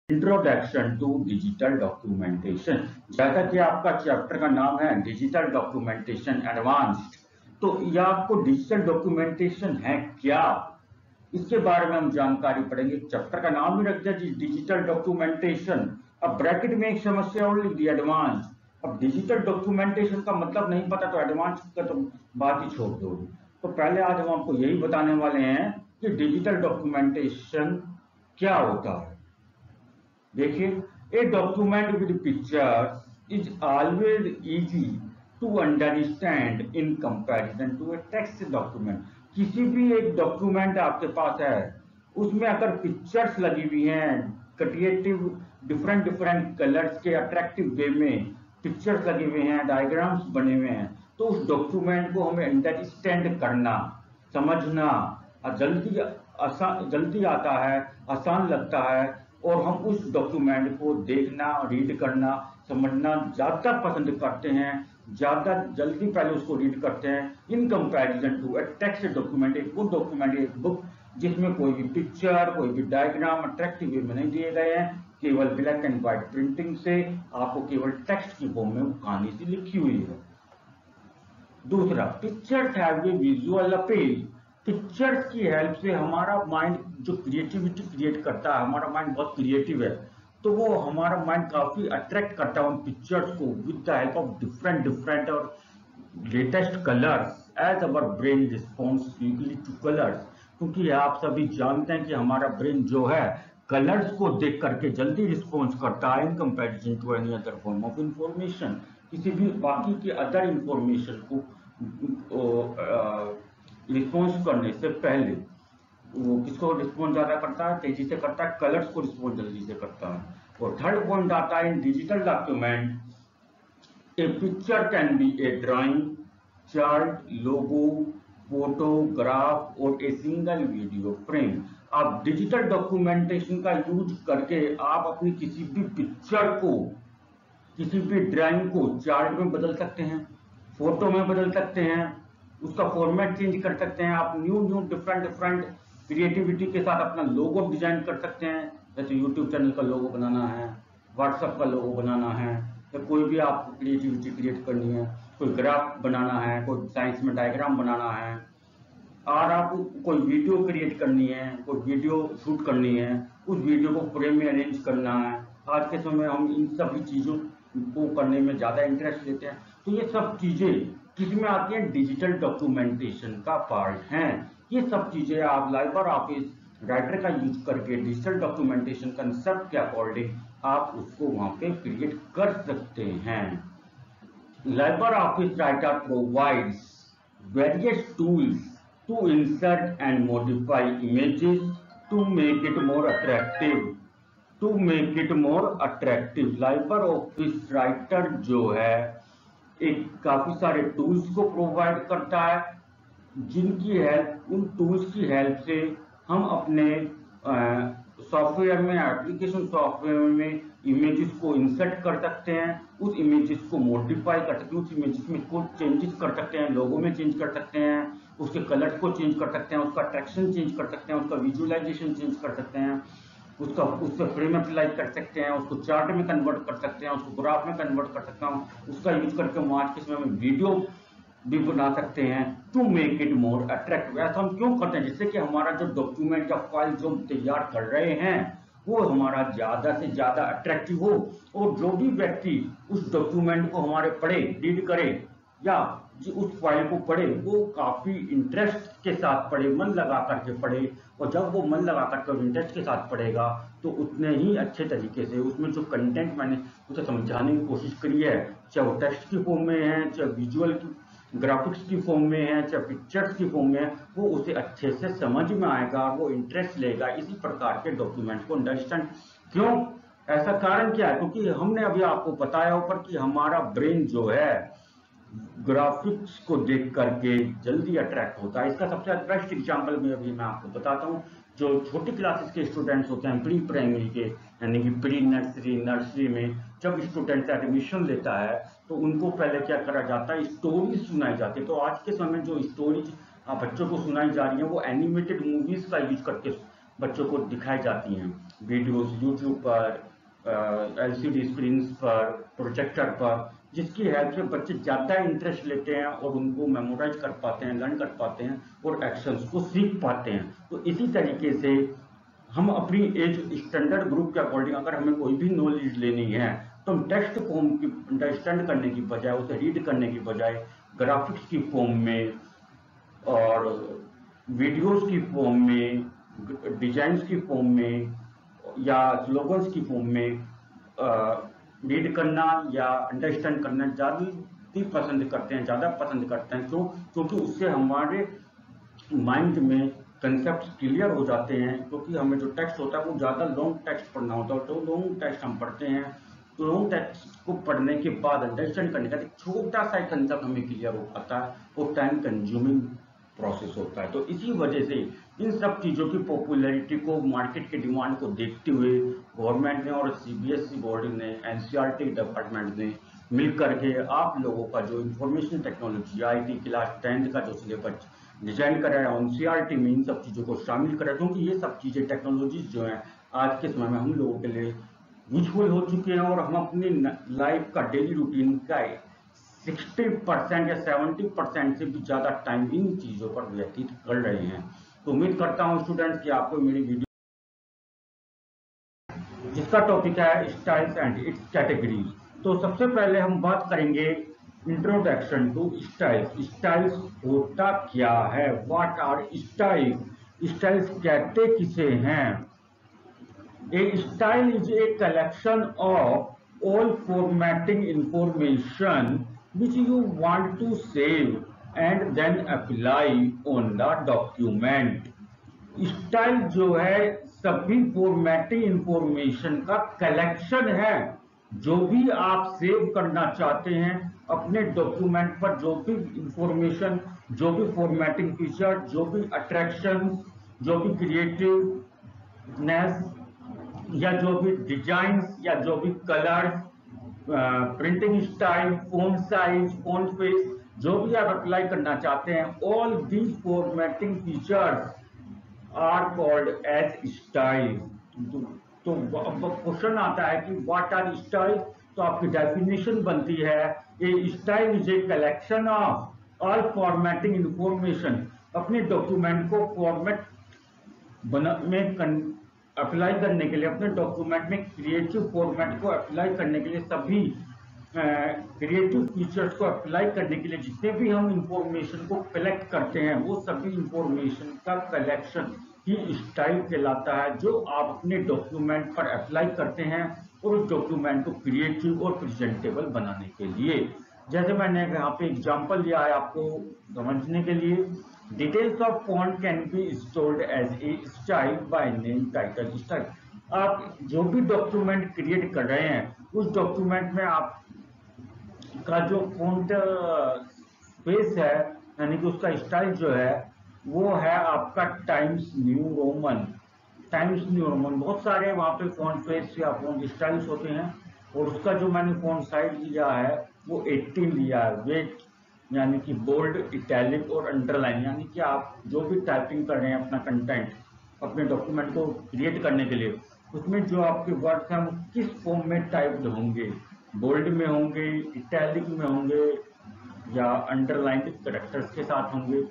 Introduction to digital documentation. जैसा कि आपका चैप्टर का नाम है डिजिटल डॉक्यूमेंटेशन एडवांस्ड, तो यह आपको डिजिटल डॉक्यूमेंटेशन है क्या, इसके बारे में हम जानकारी पढ़ेंगे। चैप्टर का नाम भी रख दिया डिजिटल डॉक्यूमेंटेशन। अब ब्रैकेट में एक समस्या और लिख दी एडवांस। अब डिजिटल डॉक्यूमेंटेशन का मतलब नहीं पता तो एडवांस का तो बात ही छोड़ दो। तो पहले आज हम आपको यही बताने वाले हैं कि डिजिटल डॉक्यूमेंटेशन क्या होता है। देखिए, a document with picture is always easy to understand in comparison to a text document. किसी भी एक डॉक्यूमेंट आपके पास है, उसमें अगर पिक्चर्स लगी हुई हैं, क्रिएटिव डिफरेंट डिफरेंट कलर्स के अट्रैक्टिव वे में पिक्चर्स लगे हुए हैं, डायग्राम्स बने हुए हैं, तो उस डॉक्यूमेंट को हमें अंडरस्टैंड करना, समझना जल्दी आता है, आसान लगता है, और हम उस डॉक्यूमेंट को देखना, रीड करना, समझना ज्यादा पसंद करते हैं, ज्यादा जल्दी पहले उसको रीड करते हैं in comparison to a text document. एक वो डॉक्यूमेंट, एक बुक जिसमें कोई भी पिक्चर, कोई भी डायग्राम अट्रैक्टिव वे में नहीं दिए गए हैं, केवल ब्लैक एंड व्हाइट प्रिंटिंग से आपको केवल टेक्स्ट की फॉर्म में वो कहानी सी लिखी हुई है। दूसरा, pictures have a visual appeal. Pictures की हेल्प से हमारा माइंड जो क्रिएटिविटी क्रिएट करता है, हमारा माइंड बहुत क्रिएटिव है, तो वो हमारा माइंड काफी अट्रैक्ट करता है उन पिक्चर्स को with the help of different different और latest colours as our brain response quickly to colours. क्योंकि आप सभी जानते हैं कि हमारा ब्रेन जो है कलर्स को देख करके जल्दी रिस्पॉन्स करता है in comparison to any other form of information. किसी भी बाकी की अदर इंफॉर्मेशन को रिस्पॉन्स करने से पहले वो किसको रिस्पॉन्स ज्यादा करता है, तेजी से करता है, कलर्स को रिस्पॉन्स जल्दी से करता है। और थर्ड पॉइंट आता है इन digital document A picture can be A drawing, chart, logo, photograph और ए सिंगल वीडियो फ्रेम। आप डिजिटल डॉक्यूमेंटेशन का यूज करके आप अपनी किसी भी पिक्चर को, किसी भी ड्राइंग को चार्ट में बदल सकते हैं, फोटो में बदल सकते हैं, उसका फॉर्मेट चेंज कर सकते हैं। आप न्यू डिफरेंट डिफरेंट क्रिएटिविटी के साथ अपना लोगो डिजाइन कर सकते हैं। जैसे यूट्यूब चैनल का लोगो बनाना है, व्हाट्सएप का लोगो बनाना है, या कोई भी आपको क्रिएटिविटी क्रिएट करनी है, कोई ग्राफ बनाना है, कोई साइंस में डायग्राम बनाना है, और आपको कोई वीडियो क्रिएट करनी है, कोई वीडियो शूट करनी है, उस वीडियो को फ्रेम में अरेंज करना है। आज के समय हम इन सभी चीजों को करने में ज्यादा इंटरेस्ट लेते हैं। तो ये सब चीजें किसमें आती हैं, डिजिटल डॉक्यूमेंटेशन का पार्ट हैं। ये सब चीजें आप लाइबर ऑफिस राइटर का यूज करके डिजिटल डॉक्यूमेंटेशन कंसेप्ट के अकॉर्डिंग आप उसको वहां पे क्रिएट कर सकते हैं। Libre Office Writer provides various tools to insert and modify images to make it more attractive. Libre Office Writer जो है एक काफी सारे टूल्स को प्रोवाइड करता है, जिनकी हेल्प, उन टूल्स की हेल्प से हम अपने सॉफ्टवेयर में, एप्लीकेशन सॉफ्टवेयर में इमेजेस को इंसर्ट कर सकते हैं, उस इमेजेस को मॉडिफाई कर सकते हैं, उस इमेजेस में कुछ चेंजेस कर सकते हैं, लोगो में चेंज कर सकते हैं, उसके कलर्स को चेंज कर सकते हैं, उसका अट्रैक्शन चेंज कर सकते हैं, उसका विजुअलाइजेशन चेंज कर सकते हैं, उससे फ्रेम अप्लाई कर सकते हैं, उसको चार्ट में कन्वर्ट कर सकते हैं, उसको ग्राफ में कन्वर्ट कर सकता हूँ, उसका यूज करके हम आज के समय में वीडियो भी बना सकते हैं to make it more attractive. ऐसा हम क्यों करते हैं, जिससे कि हमारा जो डॉक्यूमेंट या फाइल जो हम तैयार कर रहे हैं वो हमारा ज्यादा से ज्यादा अट्रैक्टिव हो, और जो भी व्यक्ति उस डॉक्यूमेंट को हमारे पढ़े, रीड करे, या उस फाइल को पढ़े, वो काफी इंटरेस्ट के साथ पढ़े, मन लगा करके पढ़े। और जब वो मन लगा करके इंटरेस्ट के साथ पढ़ेगा तो उतने ही अच्छे तरीके से उसमें जो कंटेंट मैंने उसे समझाने की कोशिश करी है, चाहे वो टेक्स्ट की फॉर्म में है, चाहे विजुअल की ग्राफिक्स की फॉर्म में है, चाहे पिक्चर्स की फॉर्म में है, वो उसे अच्छे से समझ में आएगा, वो इंटरेस्ट लेगा इसी प्रकार के डॉक्यूमेंट को अंडरस्टैंड। क्यों, ऐसा कारण क्या है, क्योंकि हमने अभी आपको बताया ऊपर कि हमारा ब्रेन जो है ग्राफिक्स को देख करके जल्दी अट्रैक्ट होता है। इसका सबसे बेस्ट एग्जांपल में अभी मैं आपको बताता हूँ। जो छोटी क्लासेस के स्टूडेंट्स होते हैं, प्री प्राइमरी के, यानी कि प्री नर्सरी में जब स्टूडेंट एडमिशन लेता है तो उनको पहले क्या करा जाता है, स्टोरी सुनाई जाती है। तो आज के समय जो स्टोरीज बच्चों को सुनाई जा रही है वो एनिमेटेड मूवीज का यूज करके बच्चों को दिखाई जाती हैं, वीडियोस यूट्यूब पर, LCD स्क्रीन पर, प्रोजेक्टर पर, जिसकी हेल्प से बच्चे ज़्यादा इंटरेस्ट लेते हैं और उनको मेमोराइज कर पाते हैं, लर्न कर पाते हैं और एक्शंस को सीख पाते हैं। तो इसी तरीके से हम अपनी एज स्टैंडर्ड ग्रुप के अकॉर्डिंग अगर हमें कोई भी नॉलेज लेनी है तो हम टेक्स्ट फॉर्म की अंडरस्टैंड करने की बजाय, उसे रीड करने की बजाय ग्राफिक्स की फॉर्म में और वीडियोस की फॉर्म में, डिजाइन्स की फॉर्म में या स्लोगन्स की फॉर्म में रीड करना या अंडरस्टैंड करना ज़्यादा पसंद करते हैं, क्यों? क्योंकि उससे हमारे माइंड में कंसेप्ट क्लियर हो जाते हैं। क्योंकि हमें जो टेक्स्ट होता है वो ज़्यादा लॉन्ग टेक्स्ट पढ़ना होता है, तो लॉन्ग टेक्स्ट हम पढ़ते हैं, तो लॉन्ग टेक्स्ट को पढ़ने के बाद अंडरस्टैंड करने का एक छोटा सा कंसेप्ट हमें क्लियर हो पाता है, वो टाइम कंज्यूमिंग प्रोसेस होता है। तो इसी वजह से इन सब चीज़ों की पॉपुलैरिटी को, मार्केट के डिमांड को देखते हुए गवर्नमेंट ने और CBSE बोर्ड ने, NCERT डिपार्टमेंट ने मिल करके आप लोगों का जो information technology IT class 10th का जो सिलेबस डिजाइन करा है NCERT में, इन सब चीज़ों को शामिल करा, क्योंकि ये सब चीज़ें टेक्नोलॉजीज जो हैं आज के समय में हम लोगों के लिए यूजफुल हो चुके हैं और हम अपनी लाइफ का डेली रूटीन का 60% या 70% से भी ज़्यादा टाइम इन चीज़ों पर व्यतीत कर रहे हैं। तो उम्मीद करता हूँ स्टूडेंट्स कि आपको मेरी वीडियो, जिसका टॉपिक है स्टाइल्स एंड इट्स कैटेगरीज। तो सबसे पहले हम बात करेंगे इंट्रोडक्शन टू स्टाइल्स। स्टाइल्स होता क्या है? What are styles? स्टाइल्स कहते किसे हैं? A style is a collection of all formatting information which you want to save and then apply on the document. Style जो है सभी फॉर्मेटिंग इंफॉर्मेशन का कलेक्शन है। जो भी आप सेव करना चाहते हैं अपने डॉक्यूमेंट पर, जो भी इंफॉर्मेशन, जो भी फॉर्मेटिंग फीचर, जो भी अट्रैक्शन, जो भी क्रिएटिवनेस या जो भी डिजाइन्स या जो भी colours, printing style, font size, font face, जो भी आप अप्लाई करना चाहते हैं, all these formatting features are called as style. तो अब क्वेश्चन आता है कि व्हाट आर स्टाइल? तो आपकी डेफिनेशन बनती है, a style is a collection of all formatting information. अपने डॉक्यूमेंट को फॉर्मेट में अप्लाई करने के लिए, अपने डॉक्यूमेंट में क्रिएटिव फॉर्मेट को अप्लाई करने के लिए, सभी क्रिएटिव फीचर्स को अप्लाई करने के लिए जितने भी हम इंफॉर्मेशन को कलेक्ट करते हैं, वो सभी इंफॉर्मेशन का कलेक्शन ही स्टाइल कहलाता है, जो आप अपने डॉक्यूमेंट पर अप्लाई करते हैं और उस डॉक्यूमेंट को क्रिएटिव और प्रेजेंटेबल बनाने के लिए। जैसे मैंने यहाँ पे एग्जांपल लिया है आपको समझने के लिए, details of font can be stored as a style by name, title, style. आप जो भी डॉक्यूमेंट क्रिएट कर रहे हैं उस डॉक्यूमेंट में आप का जो फॉन्ट स्पेस है, यानी कि उसका स्टाइल जो है वो है आपका times new Roman. Times new Roman बहुत सारे वहाँ पे फॉन्ट फेस या फॉन्ट स्टाइल्स होते हैं, और उसका जो मैंने फॉन्ट साइज लिया है वो 18 लिया है। वेट यानी कि बोल्ड, इटैलिक और अंडरलाइन, यानी कि आप जो भी टाइपिंग कर रहे हैं अपना कंटेंट अपने डॉक्यूमेंट को क्रिएट करने के लिए, उसमें जो आपके वर्ड्स हैं वो किस फॉर्म में टाइप्ड होंगे, बोल्ड में होंगे, इटैलिक में होंगे या अंडरलाइंड कैरेक्टर्स के साथ होंगे।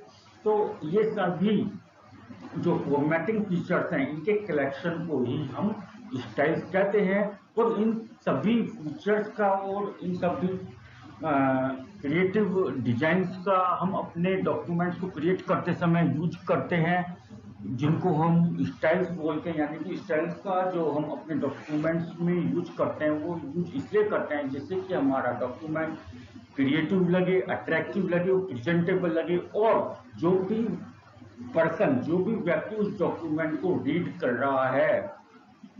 तो ये सभी जो फॉर्मेटिंग फीचर्स हैं इनके कलेक्शन को ही हम स्टाइल्स कहते हैं। और इन सभी फीचर्स का और इन सभी क्रिएटिव डिजाइन्स का हम अपने डॉक्यूमेंट्स को क्रिएट करते समय यूज करते हैं, जिनको हम स्टाइल्स बोलते हैं। यानी कि स्टाइल्स का जो हम अपने डॉक्यूमेंट्स में यूज करते हैं वो यूज इसलिए करते हैं जिससे कि हमारा डॉक्यूमेंट क्रिएटिव लगे, अट्रैक्टिव लगे, प्रेजेंटेबल लगे, और जो भी पर्सन, जो भी व्यक्ति उस डॉक्यूमेंट को रीड कर रहा है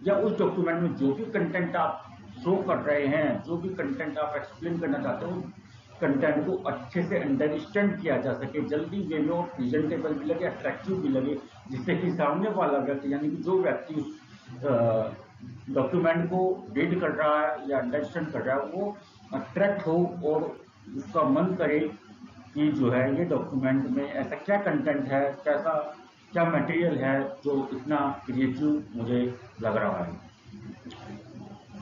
या उस डॉक्यूमेंट में जो भी कंटेंट आप शो कर रहे हैं, जो भी कंटेंट आप एक्सप्लेन करना चाहते हो, कंटेंट को अच्छे से अंडरस्टैंड किया जा सके, जल्दी वे में, और प्रेजेंटेबल भी लगे, अट्रैक्टिव भी लगे, जिससे कि सामने वाला व्यक्ति, यानी कि जो व्यक्ति उस डॉक्यूमेंट को रीड कर रहा है या अंडरस्टैंड कर रहा है, वो अट्रैक्ट हो और उसका मन करे कि जो है ये डॉक्यूमेंट में ऐसा क्या कंटेंट है, कैसा क्या मटेरियल है जो इतना क्रिएटिव मुझे लग रहा है।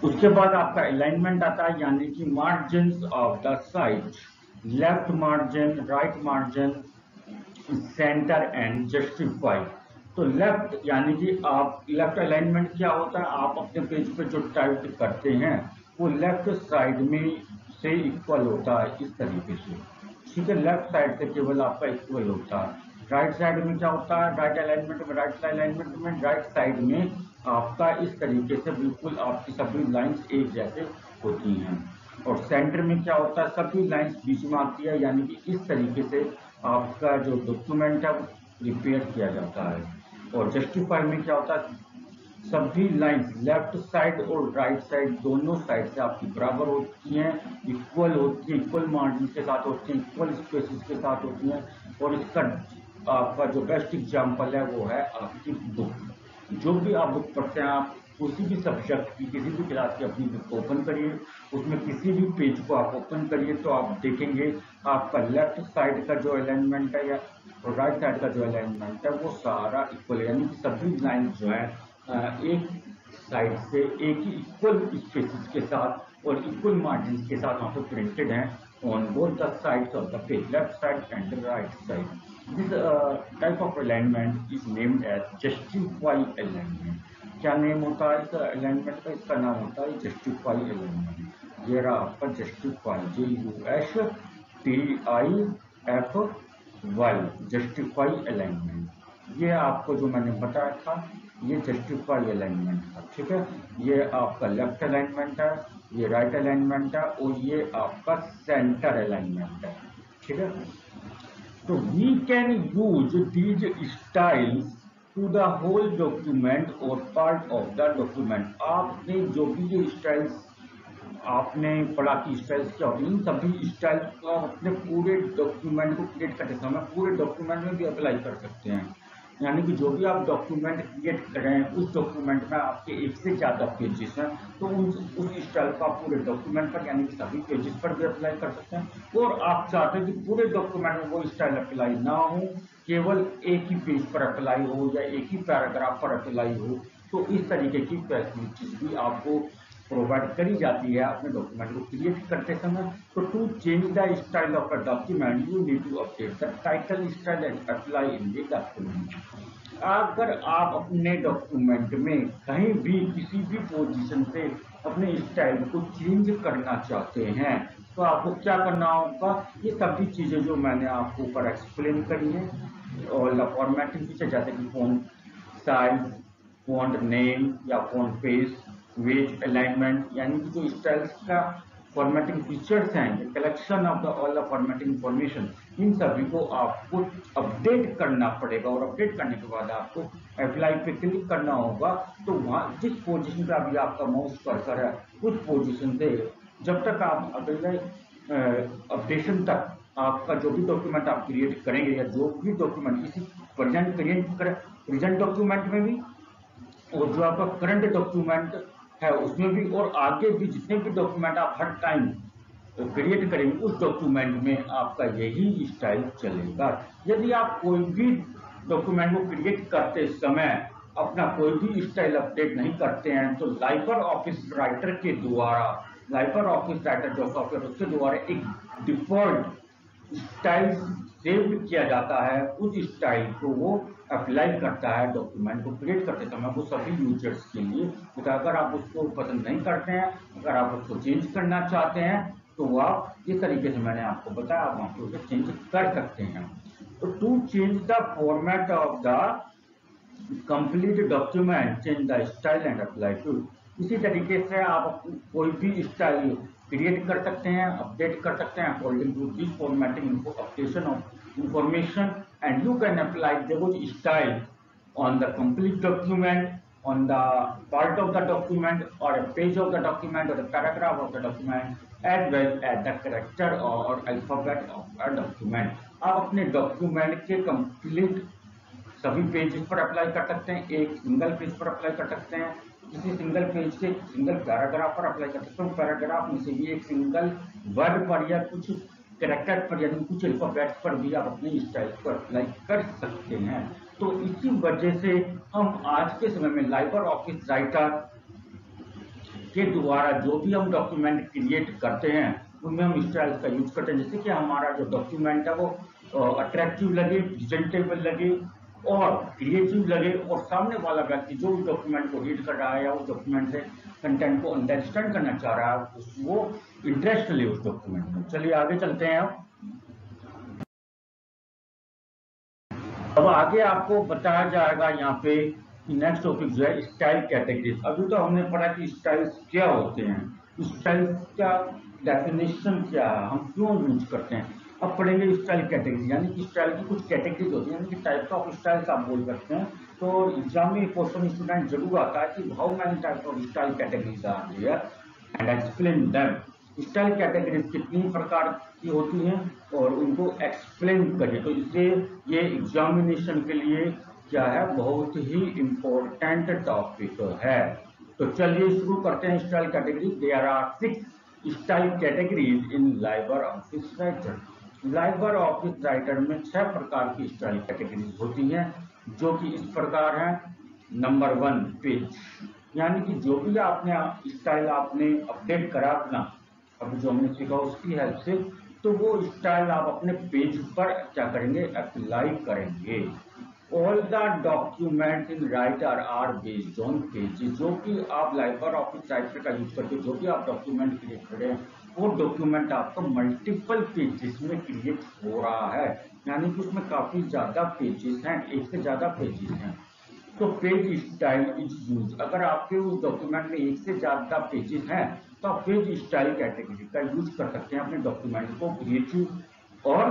उसके बाद आपका अलाइनमेंट आता है, यानी कि margin of the side, left margin, right margin, centre and justify. तो लेफ्ट यानी कि आप लेफ्ट अलाइनमेंट क्या होता है, आप अपने पेज पे जो टाइप करते हैं वो लेफ्ट साइड में से इक्वल होता है, इस तरीके से, ठीक है। लेफ्ट साइड से केवल आपका इक्वल होता है। राइट साइड में क्या होता है, राइट अलाइनमेंट में राइट साइड में आपका इस तरीके से बिल्कुल आपकी सभी लाइंस एक जैसे होती हैं। और सेंटर में क्या होता है, सभी लाइंस बीच में आती है, यानी कि इस तरीके से आपका जो डॉक्यूमेंट है वो रिपेयर किया जाता है। और जस्टिफाई में क्या होता है, सभी लाइंस लेफ्ट साइड और राइट साइड दोनों साइड से आपकी बराबर होती हैं, इक्वल होती है, इक्वल मार्जिन के साथ होती हैं, इक्वल स्पेसेस के साथ होती हैं। और इसका आपका जो बेस्ट एग्जांपल है वो है आपकी बुक। जो भी आप बुक पढ़ते हैं, आप किसी भी सब्जेक्ट की किसी भी क्लास की अपनी बुक ओपन करिए, उसमें किसी भी पेज को आप ओपन करिए तो आप देखेंगे आपका लेफ्ट साइड का जो अलाइनमेंट है या राइट साइड का जो अलाइनमेंट है वो सारा इक्वल है, यानी कि सभी लाइन जो है एक साइड से एक ही इक्वल स्पेसेस के साथ और इक्वल मार्जिन के साथ वहाँ पे प्रिंटेड हैं on both the sides of the page, left side and the right side. This type of alignment is named as justify alignment. क्या नेम होता है इस अलाइनमेंट का, इसका नाम होता है जस्टिफाई अलाइनमेंट। ये रहा आपका जस्टिफाई, JUSTIFY, जस्टिफाई अलाइनमेंट। ये आपको जो मैंने बताया था ये जस्टिफाई अलाइनमेंट था, ठीक है। ये आपका लेफ्ट अलाइनमेंट है, ये राइट अलाइनमेंट है और ये आपका सेंटर अलाइनमेंट है, ठीक है। तो we can use these styles to the whole document और पार्ट ऑफ द डॉक्यूमेंट। आपने जो भी ये स्टाइल्स आपने पढ़ा कि स्टाइल्स क्या होती है, इन सभी स्टाइल को अपने पूरे डॉक्यूमेंट को क्रिएट करते समय पूरे डॉक्यूमेंट में भी अप्लाई कर सकते हैं। यानी कि जो भी आप डॉक्यूमेंट क्रिएट कर रहे हैं उस डॉक्यूमेंट में आपके एक से ज़्यादा पेजेस हैं, तो उस स्टाइल को आप पूरे डॉक्यूमेंट पर यानी कि सभी पेजेस पर भी अप्लाई कर सकते हैं। और आप चाहते हैं कि पूरे डॉक्यूमेंट में वो स्टाइल अप्लाई ना हो, केवल एक ही पेज पर अप्लाई हो या एक ही पैराग्राफ पर अप्लाई हो, तो इस तरीके की फैसिलिटीज भी आपको प्रोवाइड करी जाती है अपने डॉक्यूमेंट को क्रिएट करते समय। तो to change the style of a document you need to update the title style and apply in the document. अगर आप अपने डॉक्यूमेंट में कहीं भी किसी भी पोजीशन से अपने स्टाइल को चेंज करना चाहते हैं तो आपको क्या करना होगा, ये सभी चीजें जो मैंने आपको ऊपर एक्सप्लेन करी है और फॉर्मेटिंग फीचर जैसे कि फॉन्ट साइज, फॉन्ट नेम या फॉन्ट फेस, वेज अलाइनमेंट, यानी कि जो स्टाइल्स का फॉर्मेटिंग फीचर्स हैं, collection of the all the formatting information, इन सभी को आपको अपडेट करना पड़ेगा। और अपडेट करने के बाद आपको अप्लाई पे क्लिक करना होगा, तो वहाँ जिस पोजीशन पे अभी आपका माउस कर्सर है उस पोजीशन से जब तक आप अगले अपडेशन तक आपका जो भी डॉक्यूमेंट आप क्रिएट करेंगे या जो भी डॉक्यूमेंट इसी प्रेजेंट डॉक्यूमेंट में भी और जो आपका करंट डॉक्यूमेंट है उसमें भी और आगे भी जितने भी डॉक्यूमेंट आप हर टाइम क्रिएट करेंगे उस डॉक्यूमेंट में आपका यही स्टाइल चलेगा। यदि आप कोई भी डॉक्यूमेंट को क्रिएट करते समय अपना कोई भी स्टाइल अपडेट नहीं करते हैं तो लाइबर ऑफिस राइटर के द्वारा, लाइबर ऑफिस राइटर जो सॉफ्टवेयर उसके द्वारा एक डिफॉल्ट स्टाइल सेव किया जाता है, उस स्टाइल को वो अप्लाई करता है डॉक्यूमेंट को क्रिएट करते समय वो सभी यूजर्स के लिए। तो अगर आप उसको पसंद नहीं करते हैं, अगर आप उसको चेंज करना चाहते हैं तो आप इस तरीके से मैंने आपको बताया आप वहाँ पे उसे चेंज कर सकते हैं। तो to change the format of the complete document, change the style and apply to. इसी तरीके से आप कोई भी स्टाइल क्रिएट कर सकते हैं, अपडेट कर सकते हैं according to this formatting updation of information, and you can apply those style on the complete document, on the part of the document or a page of the document or the paragraph of the document, as well as the character or alphabet of a document। आप अपने document के complete सभी pages पर apply कर सकते हैं, एक single page पर अप्लाई कर सकते हैं, किसी सिंगल पेज के सिंगल पैराग्राफ पर अप्लाई कर सकते हैं, पैराग्राफ में से भी एक सिंगल वर्ड पर या कुछ कैरेक्टर पर यानी कुछ अल्फाबेट्स पर भी आप अपने स्टाइल को अप्लाई कर सकते हैं। तो इसी वजह से हम आज के समय में लाइबर ऑफिस राइटर के द्वारा जो भी हम डॉक्यूमेंट क्रिएट करते हैं उनमें हम स्टाइल्स का यूज करते हैं, जैसे कि हमारा जो डॉक्यूमेंट है वो अट्रैक्टिव लगे, प्रेजेंटेबल लगे और क्रिएटिव लगे, और सामने वाला व्यक्ति जो उस डॉक्यूमेंट को रीड कर रहा है या उस डॉक्यूमेंट से कंटेंट को अंडरस्टैंड करना चाह रहा है, वो इंटरेस्ट ले उस डॉक्यूमेंट में। चलिए आगे चलते हैं। अब आगे आपको बताया जाएगा यहाँ पे कि नेक्स्ट टॉपिक जो है स्टाइल कैटेगरीज। अभी तो हमने पढ़ा कि स्टाइल्स क्या होते हैं, स्टाइल्स का डेफिनेशन क्या है, हम क्यों यूज करते हैं। अब पढ़ेंगे स्टाइल कैटेगरी, यानी कि स्टाइल की कुछ कैटेगरीज होती हैं, यानी कि टाइप्स ऑफ स्टाइल्स आप बोल सकते हैं। तो एग्जाम में क्वेश्चन स्टूडेंट जरूर आता है कि how many types of style categories are there and explain them. Style categories कितनी प्रकार की होती हैं और उनको एक्सप्लेन करिए। तो इससे ये एग्जामिनेशन के लिए क्या है, बहुत ही इम्पोर्टेंट टॉपिक है। तो चलिए शुरू करते हैं style category. There are 6 style categories in Libre Office Writer. Libre Office writer में 6 प्रकार की स्टाइल कैटेगरीज होती हैं, जो कि इस प्रकार हैं। नंबर 1 पेज, यानी कि जो भी आपने स्टाइल आपने अपडेट करा अपना, अभी जो हमने सीखा उसकी हेल्प से, तो वो स्टाइल आप अपने पेज पर क्या करेंगे, अप्लाई करेंगे। All the document in Writer are based on pages. जो कि आप लाइबर ऑफिस राइटर का यूज करके जो भी आप डॉक्यूमेंट क्रिएट करें, वो डॉक्यूमेंट आपका मल्टीपल पेजेस में क्रिएट हो रहा है, यानी कि उसमें काफी ज्यादा पेजेस हैं, एक से ज्यादा पेजेस हैं। तो पेज स्टाइल इज यूज, अगर आपके उस डॉक्यूमेंट में एक से ज्यादा पेजेस हैं तो आप पेज स्टाइल कैटेगरी का यूज कर सकते हैं अपने डॉक्यूमेंट को क्रिएटिव और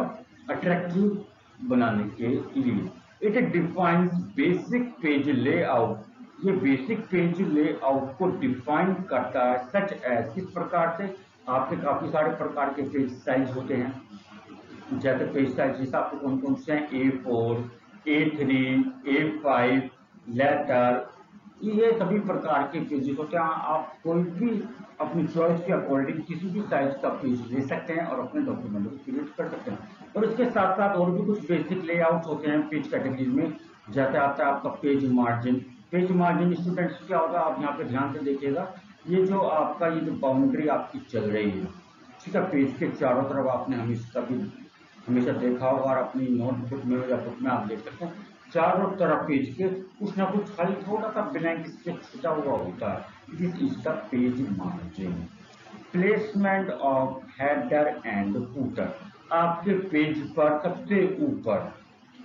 अट्रैक्टिव बनाने के लिए। It defines basic page layout. ये बेसिक पेज लेआउट को डिफाइन करता है, सच एज, किस प्रकार से, आपके काफी सारे प्रकार के पेज साइज होते हैं। जैसे पेज साइज जैसे आपको कौन कौन से हैं, A4, A3, A5, लेटर, ये सभी प्रकार के पेजेस होते हैं। आप कोई भी अपनी चॉइस के अकॉर्डिंग किसी भी साइज का पेज ले सकते हैं और अपने डॉक्यूमेंट को क्रिएट कर सकते हैं। और इसके साथ साथ और भी कुछ बेसिक लेआउट होते हैं पेज कैटेगरी में, जैसे आता है आपका page margin. Page margin students क्या होगा, आप यहाँ पे ध्यान से देखिएगा, ये जो आपका ये जो बाउंड्री आपकी चल रही है, ठीक है, पेज के चारों तरफ आपने हमेशा देखा होगा और अपनी नोटबुक में या बुक में आप देख सकते हैं, चारों तरफ पेज के कुछ ना कुछ खाली थोड़ा सा ब्लैंक स्पेस छुटा हुआ होता है। This is the page margin. Placement of header and footer. आपके पेज पर सबसे ऊपर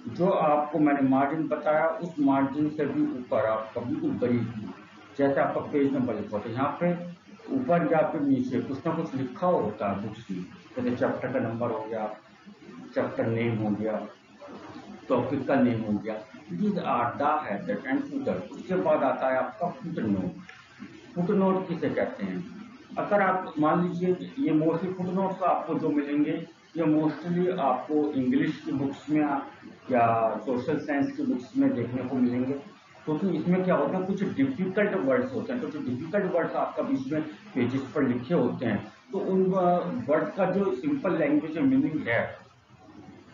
जो आपको मैंने मार्जिन बताया, उस मार्जिन से भी ऊपर आपका बिल्कुल करीब, जैसे आपका पेज नंबर लिखा होता है, यहाँ पे ऊपर या फिर नीचे कुछ ना कुछ लिखा होता है बुक्स की, जैसे चैप्टर का नंबर हो गया, चैप्टर नेम हो गया, टॉपिक का नेम हो गया। These are the header and footer. उसके बाद आता है आपका फुट नोट। फुट नोट किसे कहते हैं, अगर आप मान लीजिए ये मोस्टली फुट नोट्स आपको जो मिलेंगे, ये मोस्टली आपको इंग्लिश की बुक्स में या सोशल साइंस की बुक्स में देखने को मिलेंगे, क्योंकि इसमें क्या होता है, कुछ डिफिकल्ट वर्ड्स होते हैं। तो जो डिफिकल्ट वर्ड्स आपका बीच में पेजेस पर लिखे होते हैं, तो उन वर्ड्स का जो सिंपल लैंग्वेज मीनिंग है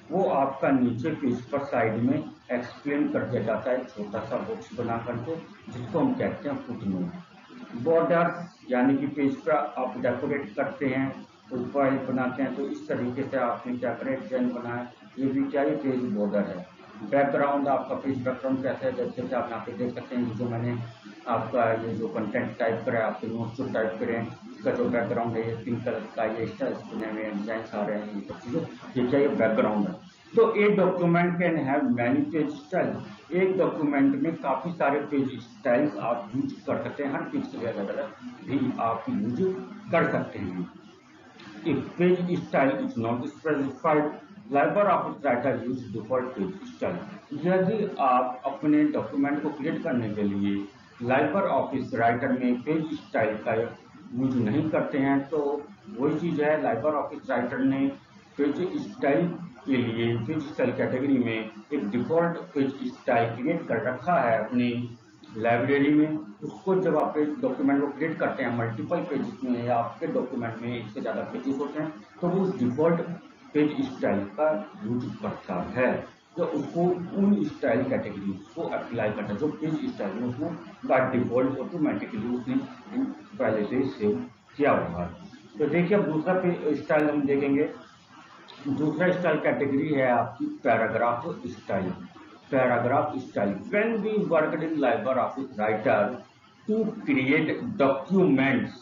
वो आपका नीचे पेज पर साइड में एक्सप्लेन कर दिया जाता है, छोटा सा बॉक्स बना करके, जिसको हम कहते हैं फुटनोट। बॉर्डर्स, यानी कि पेज पर आप डेकोरेट करते हैं, ऊपर बनाते हैं, तो इस तरीके से आपने क्या करें, डिजाइन बनाया, ये भी क्या है, पेज बॉर्डर है। बैकग्राउंड, आपका पेज बैकग्राउंड कैसे है, जैसे आप यहाँ पे देख सकते हैं, जो मैंने आपका ये जो कंटेंट टाइप करा है, आपके नोट्स जो टाइप करें, इसका जो बैकग्राउंड है, ये पिंक कलर का, ये स्टाइल्स बने हुए हैं, डिजाइन आ रहे हैं, ये सब चीजें, ये क्या, ये बैकग्राउंड है। तो एक document can have many page style. एक डॉक्यूमेंट में काफी सारे पेज स्टाइल्स आप यूज कर सकते हैं, हर पेज के लिए अलग अलग भी आप यूज कर सकते हैं। If page style is not specified, LibreOffice Writer use default page style. यदि आप अपने डॉक्यूमेंट को क्रिएट करने के लिए LibreOffice Writer में पेज स्टाइल का यूज नहीं करते हैं, तो वही चीज़ है, LibreOffice Writer ने पेज स्टाइल के लिए पेज स्टाइल कैटेगरी में एक डिफॉल्ट पेज स्टाइल क्रिएट कर रखा है अपनी लाइब्रेरी में। उसको जब आप डॉक्यूमेंट को क्रिएट करते हैं मल्टीपल पेजेस में, या आपके डॉक्यूमेंट में एक से ज़्यादा पेजेस होते हैं, तो वो उस डिफॉल्ट पेज स्टाइल का यूज करता है। तो उसको उन स्टाइल कैटेगरी को अप्लाई करना, जो पेज स्टाइल में उसको बाय डिफॉल्ट ऑटोमेटिकली उसने पहले से सेव किया हुआ है। तो देखिए अब दूसरा स्टाइल हम देखेंगे। दूसरा स्टाइल कैटेगरी है आपकी paragraph style. Paragraph style, when we worked in Libre Office Writer to create documents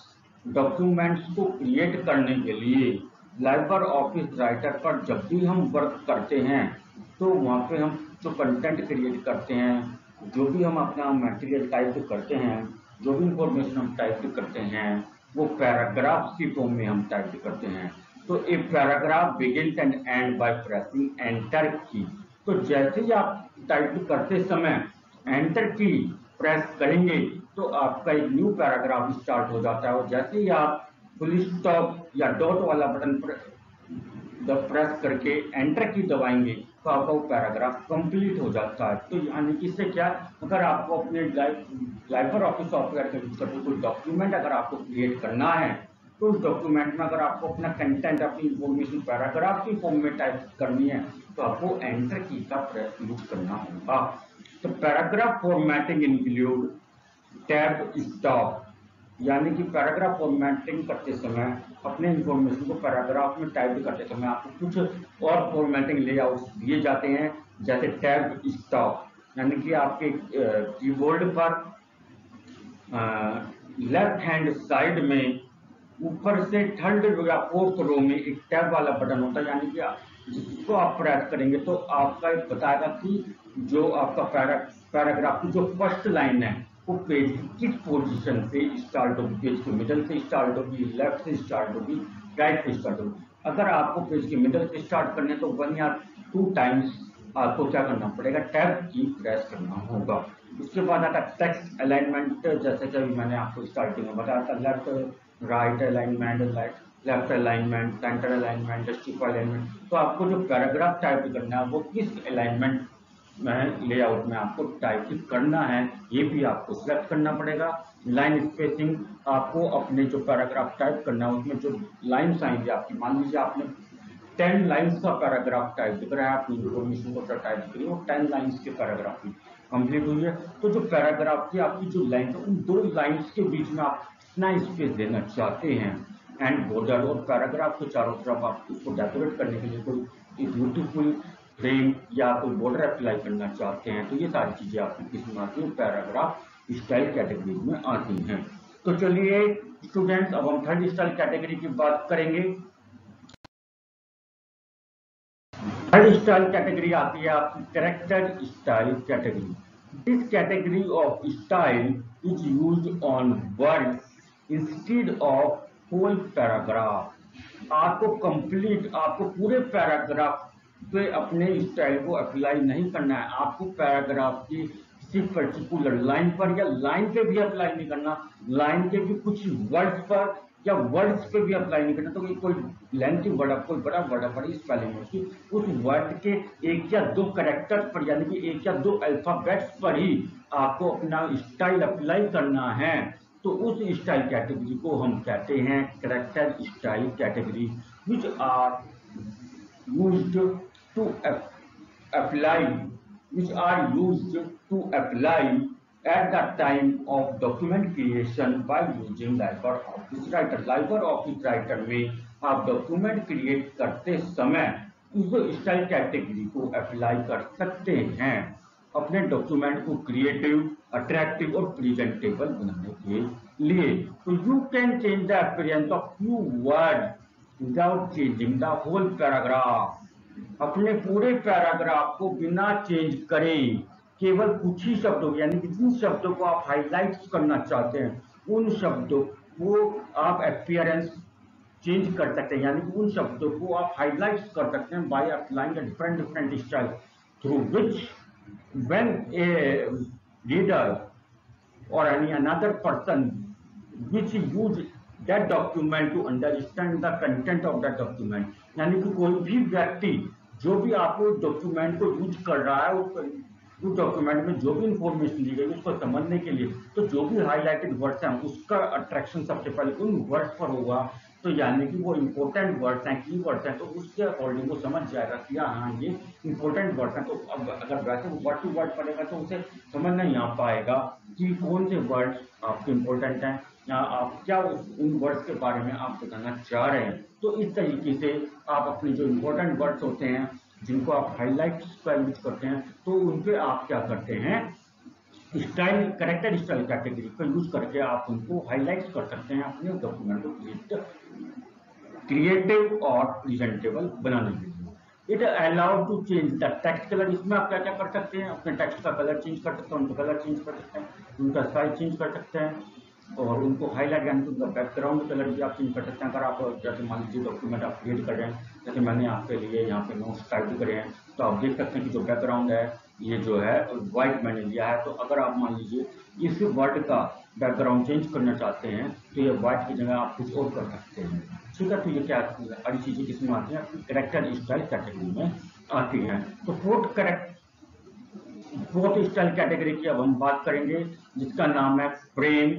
को क्रिएट करने के लिए लाइबर ऑफिस राइटर पर जब भी हम वर्क करते हैं तो वहाँ पे हम जो कंटेंट क्रिएट करते हैं, जो भी हम अपना मटेरियल टाइप करते हैं, जो भी इंफॉर्मेशन हम टाइप करते हैं, वो पैराग्राफ की फॉर्म में हम टाइप करते हैं। तो a paragraph begin and and by pressing enter की। तो जैसे ही आप टाइप करते समय एंटर की प्रेस करेंगे तो आपका एक न्यू पैराग्राफ स्टार्ट हो जाता है, और जैसे ही आप फुल स्टॉप या डॉट वाला बटन पर प्रेस करके एंटर की दबाएंगे तो आपका वो पैराग्राफ कंप्लीट हो जाता है। तो यानी कि इससे क्या, अगर आपको अपने लाइबर ऑफिस सॉफ्टवेयर का यूज करके कोई डॉक्यूमेंट अगर आपको क्रिएट करना है, तो उस डॉक्यूमेंट में अगर आपको अपना कंटेंट, अपनी इंफॉर्मेशन पैराग्राफ की फॉर्म में टाइप करनी है तो आपको एंटर की का यूज करना होगा। तो paragraph formatting include tab stop, यानी कि पैराग्राफ फॉर्मेटिंग करते समय अपने इंफॉर्मेशन को पैराग्राफ में टाइप करते समय आपको कुछ और फॉर्मेटिंग लेआउट्स दिए जाते हैं, जैसे टैब स्टॉप, यानी कि आपके कीबोर्ड पर लेफ्ट हैंड साइड में ऊपर से थर्ड या फोर्थ रो में एक टैब वाला बटन होता है, यानी कि जिसको आप प्रेस करेंगे तो आपका बताएगा कि जो आपका पैराग्राफ की जो फर्स्ट लाइन है वो पेज की किस पोजीशन से स्टार्ट होगी, पेज के मिडल से स्टार्ट होगी, लेफ्ट से स्टार्ट होगी, राइट से स्टार्ट होगी। अगर आपको पेज के मिडल से स्टार्ट करने तो 1 या 2 टाइम्स आपको क्या करना पड़ेगा, टैब की प्रेस करना होगा। उसके बाद आता है टेक्स्ट अलाइनमेंट, जैसे कि मैंने आपको स्टार्टिंग में बताया था, left right alignment, left alignment, centre alignment, justify alignment. तो आपको जो पैराग्राफ टाइप करना है वो किस अलाइनमेंट में, लेआउट में आपको टाइप करना है, ये भी आपको सिलेक्ट करना पड़ेगा। लाइन स्पेसिंग, आपको अपने जो पैराग्राफ टाइप करना है उसमें जो लाइन्स आएंगे आपकी, मान लीजिए आपने 10 लाइन्स का पैराग्राफ टाइप दिख रहा है, आपकी इंफॉर्मेशन को टाइप करिए, वो 10 लाइन्स के पैराग्राफ की कंप्लीट हुई है। तो जो पैराग्राफ की आपकी जो लाइन है, उन 2 लाइन्स के बीच में आप कितना स्पेस देना चाहते हैं, एंड बॉर्डर, और पैराग्राफ के चारों तरफ आप उसको डेकोरेट करने के लिए कोई ब्यूटीफुल फ्रेम या कोई बॉर्डर अप्लाई करना चाहते हैं, तो ये सारी चीजें आपकी किस्म आती है, पैराग्राफ स्टाइल कैटेगरी में आती हैं। तो चलिए स्टूडेंट्स, अब हम थर्ड स्टाइल कैटेगरी की बात करेंगे। थर्ड स्टाइल कैटेगरी आती है आपकी character style category. This category of style is used on words instead of whole paragraph. आपको पूरे पैराग्राफ पे अपने स्टाइल को अप्लाई नहीं करना है, आपको पैराग्राफ की किसी पर्टिकुलर लाइन पर या लाइन पे भी अप्लाई नहीं करना, लाइन के भी कुछ वर्ड्स पर या वर्ड्स पे भी अप्लाई नहीं करना। तो कोई लेंथी वर्ड, कोई बड़ा वर्ड है, बड़ी स्पेलिंग है उसकी, उस वर्ड के 1 या 2 कैरेक्टर्स पर, यानी कि 1 या 2 अल्फाबेट्स पर ही आपको अपना स्टाइल अप्लाई करना है। तो उस स्टाइल कैटेगरी को हम कहते हैं character style category, which are used to apply which are used to apply at the time of document creation by using LibreOffice Writer। LibreOffice Writer में आप डॉक्यूमेंट क्रिएट करते समय उस स्टाइल कैटेगरी को अप्लाई कर सकते हैं अपने डॉक्यूमेंट को क्रिएटिव, अट्रैक्टिव और प्रेजेंटेबल बनाने के लिए। तो you can change the appearance of few word without changing the whole paragraph. अपने पूरे पैराग्राफ को बिना चेंज करें केवल कुछ ही शब्दों, यानी कि जिन शब्दों को आप हाईलाइट करना चाहते हैं उन शब्दों को आप अपीयरेंस चेंज कर सकते हैं, यानी कि उन शब्दों को आप हाईलाइट कर सकते हैं by applying a different style through which when a reader और any another person which use that document to understand the content of that document। यानी कि कोई भी व्यक्ति जो भी आपको डॉक्यूमेंट को यूज कर रहा है उस डॉक्यूमेंट में जो भी इंफॉर्मेशन दी गई उसको समझने के लिए तो जो भी हाईलाइटेड वर्ड्स हैं उसका अट्रैक्शन सबसे पहले उन वर्ड्स पर होगा। तो यानी कि वो इंपॉर्टेंट वर्ड्स हैं, की वर्ड्स हैं, तो उसके अकॉर्डिंग वो समझ जाएगा कि हाँ ये इंपॉर्टेंट वर्ड्स हैं। तो अब अगर वैसे वर्ड टू वर्ड पढ़ेगा तो उसे समझ नहीं आ पाएगा कि कौन से वर्ड्स आपके इंपॉर्टेंट हैं या आप क्या उन वर्ड्स के बारे में आप बताना चाह रहे हैं। तो इस तरीके से आप अपने जो इंपॉर्टेंट वर्ड्स होते हैं जिनको आप हाईलाइट का यूज करते हैं तो उन पे आप क्या करते हैं, स्टाइल करेक्टर स्टाइल कैटेगरी का यूज करके आप उनको हाईलाइट कर सकते हैं अपने डॉक्यूमेंट को क्रिएटिव और प्रेजेंटेबल बनाने के लिए। It allowed to change the text colour. इसमें आप क्या क्या कर सकते हैं, अपने टेक्स्ट का कलर चेंज कर सकते हैं, उनका कलर चेंज कर सकते हैं, उनका साइज चेंज कर सकते हैं और उनको हाईलाइट यानी कि उनका बैकग्राउंड कलर भी आप चेंज कर सकते हैं। अगर आप जैसे मान लीजिए डॉक्यूमेंट आप क्रिएट कर रहे हैं, जैसे मैंने आपके लिए यहाँ पे नोट्स टाइप करे हैं, तो आप देख सकते हैं कि जो बैकग्राउंड है ये जो है व्हाइट मैंने लिया है। तो अगर आप मान लीजिए इस वर्ड का बैकग्राउंड चेंज करना चाहते हैं तो ये व्हाइट की जगह आप कुछ और कर सकते हैं। ठीक है, तो ये क्या सारी चीजें किसमें आती हैं, करेक्टर स्टाइल कैटेगरी में आती हैं। तो फोर्थ स्टाइल कैटेगरी की अब हम बात करेंगे जिसका नाम है फ्रेम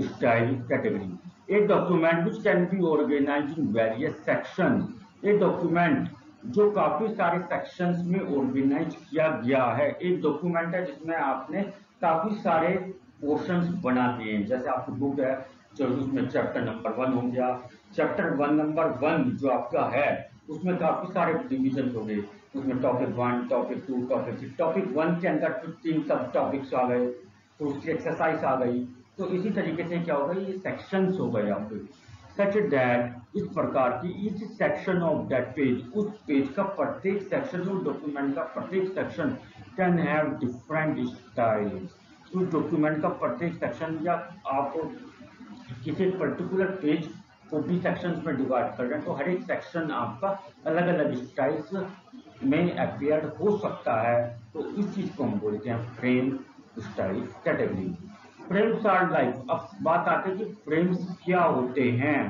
स्टाइल कैटेगरी। एक document which can be organised in various section. एक डॉक्यूमेंट जो काफी सारे सेक्शंस में ऑर्गेनाइज किया गया है। एक डॉक्यूमेंट है जिसमें आपने काफी सारे पोर्शंस बना दिए हैं। जैसे आपकी बुक है जो उसमें चैप्टर नंबर 1 हो गया, चैप्टर 1 नंबर 1 जो आपका है उसमें काफी सारे डिवीजन हो गए। उसमें टॉपिक 1, टॉपिक 2, टॉपिक 3। टॉपिक 1 के अंदर 15 सब टॉपिक्स आ गए, तो उसकी एक्सरसाइज आ गई। तो इसी तरीके से क्या होगा, ये सेक्शंस हो गए आपके सच दैट इस प्रकार की each section of that page, उस पेज का प्रत्येक सेक्शन, उस डॉक्यूमेंट का प्रत्येक section can have different style. उस डॉक्यूमेंट का प्रत्येक सेक्शन या आप किसी पर्टिकुलर पेज को भी सेक्शंस में डिवाइड कर रहे हैं तो हर एक सेक्शन आपका अलग अलग स्टाइल्स में अपीयर हो सकता है। तो इस चीज को हम बोलते हैं frame style category. Frames are like, अब बात आती है कि फ्रेम्स क्या होते हैं।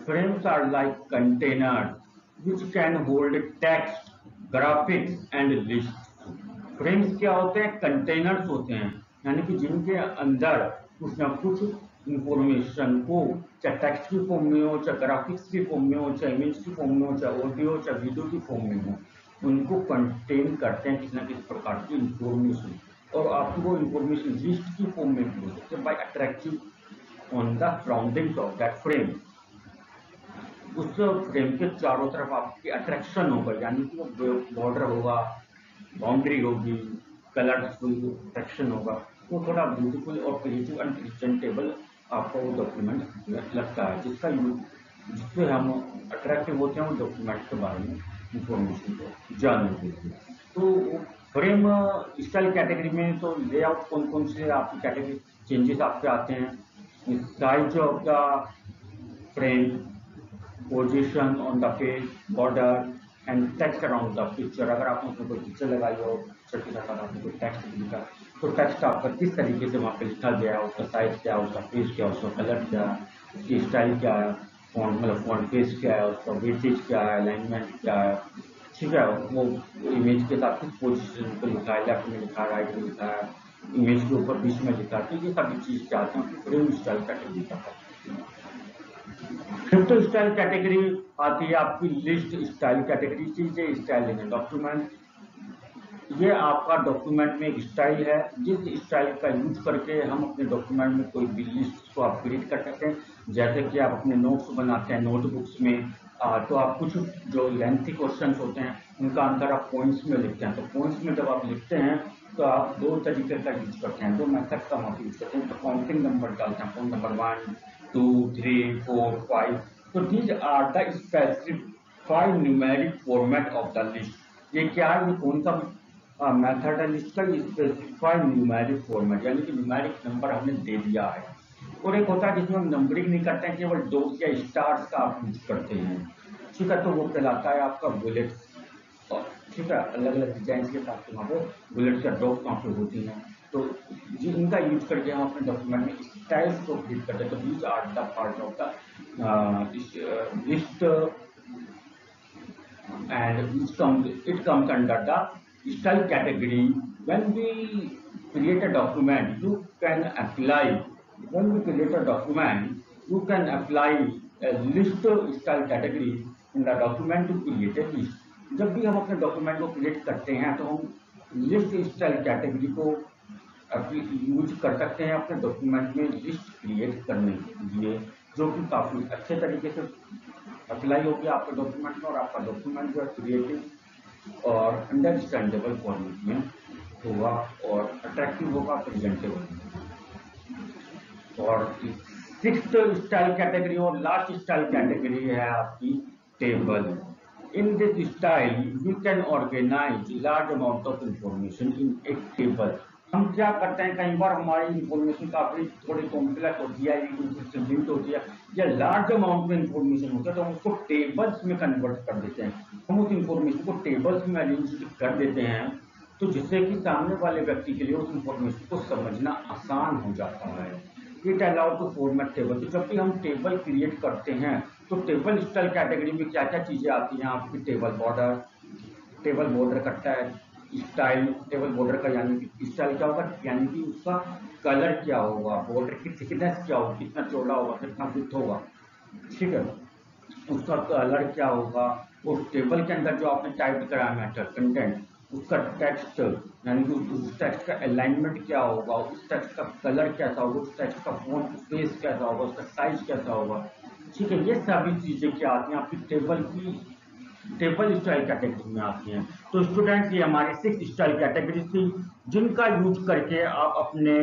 Frames are like container which can hold text, graphics and list. Frames क्या होते हैं, कंटेनर्स होते हैं, यानी कि जिनके अंदर कुछ ना कुछ इंफॉर्मेशन को चाहे टेक्स्ट की फॉर्म में हो, चाहे ग्राफिक्स की फॉर्म में हो, चाहे इमेज की फॉर्म में हो, चाहे ऑडियो चाहे वीडियो की फॉर्म में हो, उनको कंटेन करते हैं किसी ना किसी प्रकार की इंफॉर्मेशन। और आपको वो इंफॉर्मेशन लिस्ट की फॉर्म में भी हो सकते हैं by attractive on the surroundings of that frame. उस फ्रेम के चारों तरफ आपकी अट्रैक्शन होगा, यानी कि वो बॉर्डर होगा, बाउंड्री होगी, कलरफुल अट्रैक्शन होगा, वो थोड़ा ब्यूटीफुल और क्रिएटिव एंड प्रेजेंटेबल आपको वो डॉक्यूमेंट लगता है, जिससे हम अट्रैक्टिव होते हैं वो डॉक्यूमेंट के बारे में इंफॉर्मेशन को जानने के लिए। तो फ्रेम स्टाइल कैटेगरी में तो लेआउट कौन कौन से आपकी कैटेगरी चेंजेस आपके आते हैं, size of the frame, position on the page, border and text around the picture. अगर आपने उसमें कोई पिक्चर लगाई हो पिक्चर के साथ आपने कोई टेक्स्ट लिखा तो टेक्स्ट आपका किस तरीके से वहाँ पे लिखा गया है, उसका साइज क्या है, उसका पेज क्या है, उसका कलर क्या है, उसकी स्टाइल क्या है, फॉन्ट मतलब फॉन्ट पेज क्या है, उसका वेटेज क्या है, अलाइनमेंट क्या है। ठीक है, वो इमेज के साथ किस पोजिशन पर लिखा है, लेफ्ट में लिखा है, राइट में लिखा है, इमेज के ऊपर बीच में लिखा है, तो ये सभी चीज़ क्या आती है फ्रेम स्टाइल कैटेगरी का। फिफ्थ स्टाइल कैटेगरी आती है आपकी लिस्ट स्टाइल कैटेगरी। चीजें स्टाइल इन डॉक्यूमेंट, ये आपका डॉक्यूमेंट में एक स्टाइल है जिस स्टाइल का यूज करके हम अपने डॉक्यूमेंट में कोई भी लिस्ट को अपग्रेड कर सकते हैं। जैसे कि आप अपने नोट्स बनाते हैं नोटबुक्स में, तो आप कुछ जो लेंथी क्वेश्चंस होते हैं उनका आंसर आप पॉइंट्स में लिखते हैं। तो पॉइंट्स में जब आप लिखते हैं तो आप दो तरीके का यूज करते हैं, दो मेथड का आप यूज करते हैं। तो काउंटिंग नंबर डालते हैं, पॉइंट नंबर 1, 2, 3, 4, 5। तो these are the specified numeric format of the list. ये क्या है, ये कौन सा मेथड है लिस्ट का, स्पेसिफाइड न्यूमेरिक फॉर्मेट, यानी कि न्यूमेरिक नंबर हमने दे दिया है। और एक होता है जिसमें हम नंबरिंग नहीं करते हैं, केवल डॉट्स या स्टार्स का आप यूज करते हैं। ठीक है, तो वो कहलाता है आपका बुलेट्स। ठीक है, अलग अलग डिजाइन के साथ वहाँ पे बुलेट्स या डॉट्स वहाँ पे होती हैं। तो इनका यूज करके हम अपने डॉक्यूमेंट में स्टाइल्स को क्रिएट करते हैं। तो these are the part of the list and it comes under the style category when we create a document, you can apply, when we create a document, you can apply a list style category in the document to create a list. जब भी हम अपने document को create करते हैं तो हम list style category को यूज कर सकते हैं अपने डॉक्यूमेंट में लिस्ट क्रिएट करने के लिए, जो कि काफ़ी अच्छे तरीके से अप्लाई होगी आपके डॉक्यूमेंट में, और आपका डॉक्यूमेंट जो है क्रिएटिव और अंडरस्टैंडेबल फॉर्मेट में होगा और अट्रैक्टिव होगा, प्रेजेंटेबल। और सिक्स्थ स्टाइल कैटेगरी और लास्ट स्टाइल कैटेगरी है आपकी table. In this style we can organise large amount of information in a table. हम क्या करते हैं, कई बार हमारी इंफॉर्मेशन काफी थोड़ी कॉम्प्लेक्स होती है, लिंक्ड होती है, या लार्ज अमाउंट में इंफॉर्मेशन होता है, तो हम उसको टेबल्स में कन्वर्ट कर देते हैं। हम उस इंफॉर्मेशन को टेबल्स में अरेंज कर देते हैं, तो जिससे कि सामने वाले व्यक्ति के लिए उस इंफॉर्मेशन को समझना आसान हो जाता है। It allow to format table. तो जब भी हम टेबल क्रिएट करते हैं तो टेबल स्टाइल कैटेगरी में क्या क्या चीजें आती हैं आपकी, टेबल बॉर्डर कटता है स्टाइल, टेबल बॉर्डर का यानी कि स्टाइल क्या होगा, यानी कि उसका कलर क्या होगा, बॉर्डर की थिकनेस क्या होगा, कितना चौड़ा होगा, कितना विड्थ होगा, ठीक है, उसका कलर क्या होगा, उस टेबल के अंदर जो आपने टाइप करा मैटर कंटेंट, उसका टेक्स्ट यानी कि उस टेक्स्ट का अलाइनमेंट क्या होगा, उस टेक्स्ट का कलर कैसा होगा, उस टेक्स्ट का फॉन्ट स्पेस कैसा होगा, उसका साइज कैसा होगा, ठीक है, ये सभी चीजें क्या आती हैं आपकी टेबल स्टाइल कैटेगरी में आती हैं। तो स्टूडेंट्स, ये हमारी 6 स्टाइल कैटेगरी थी जिनका यूज करके आप अपने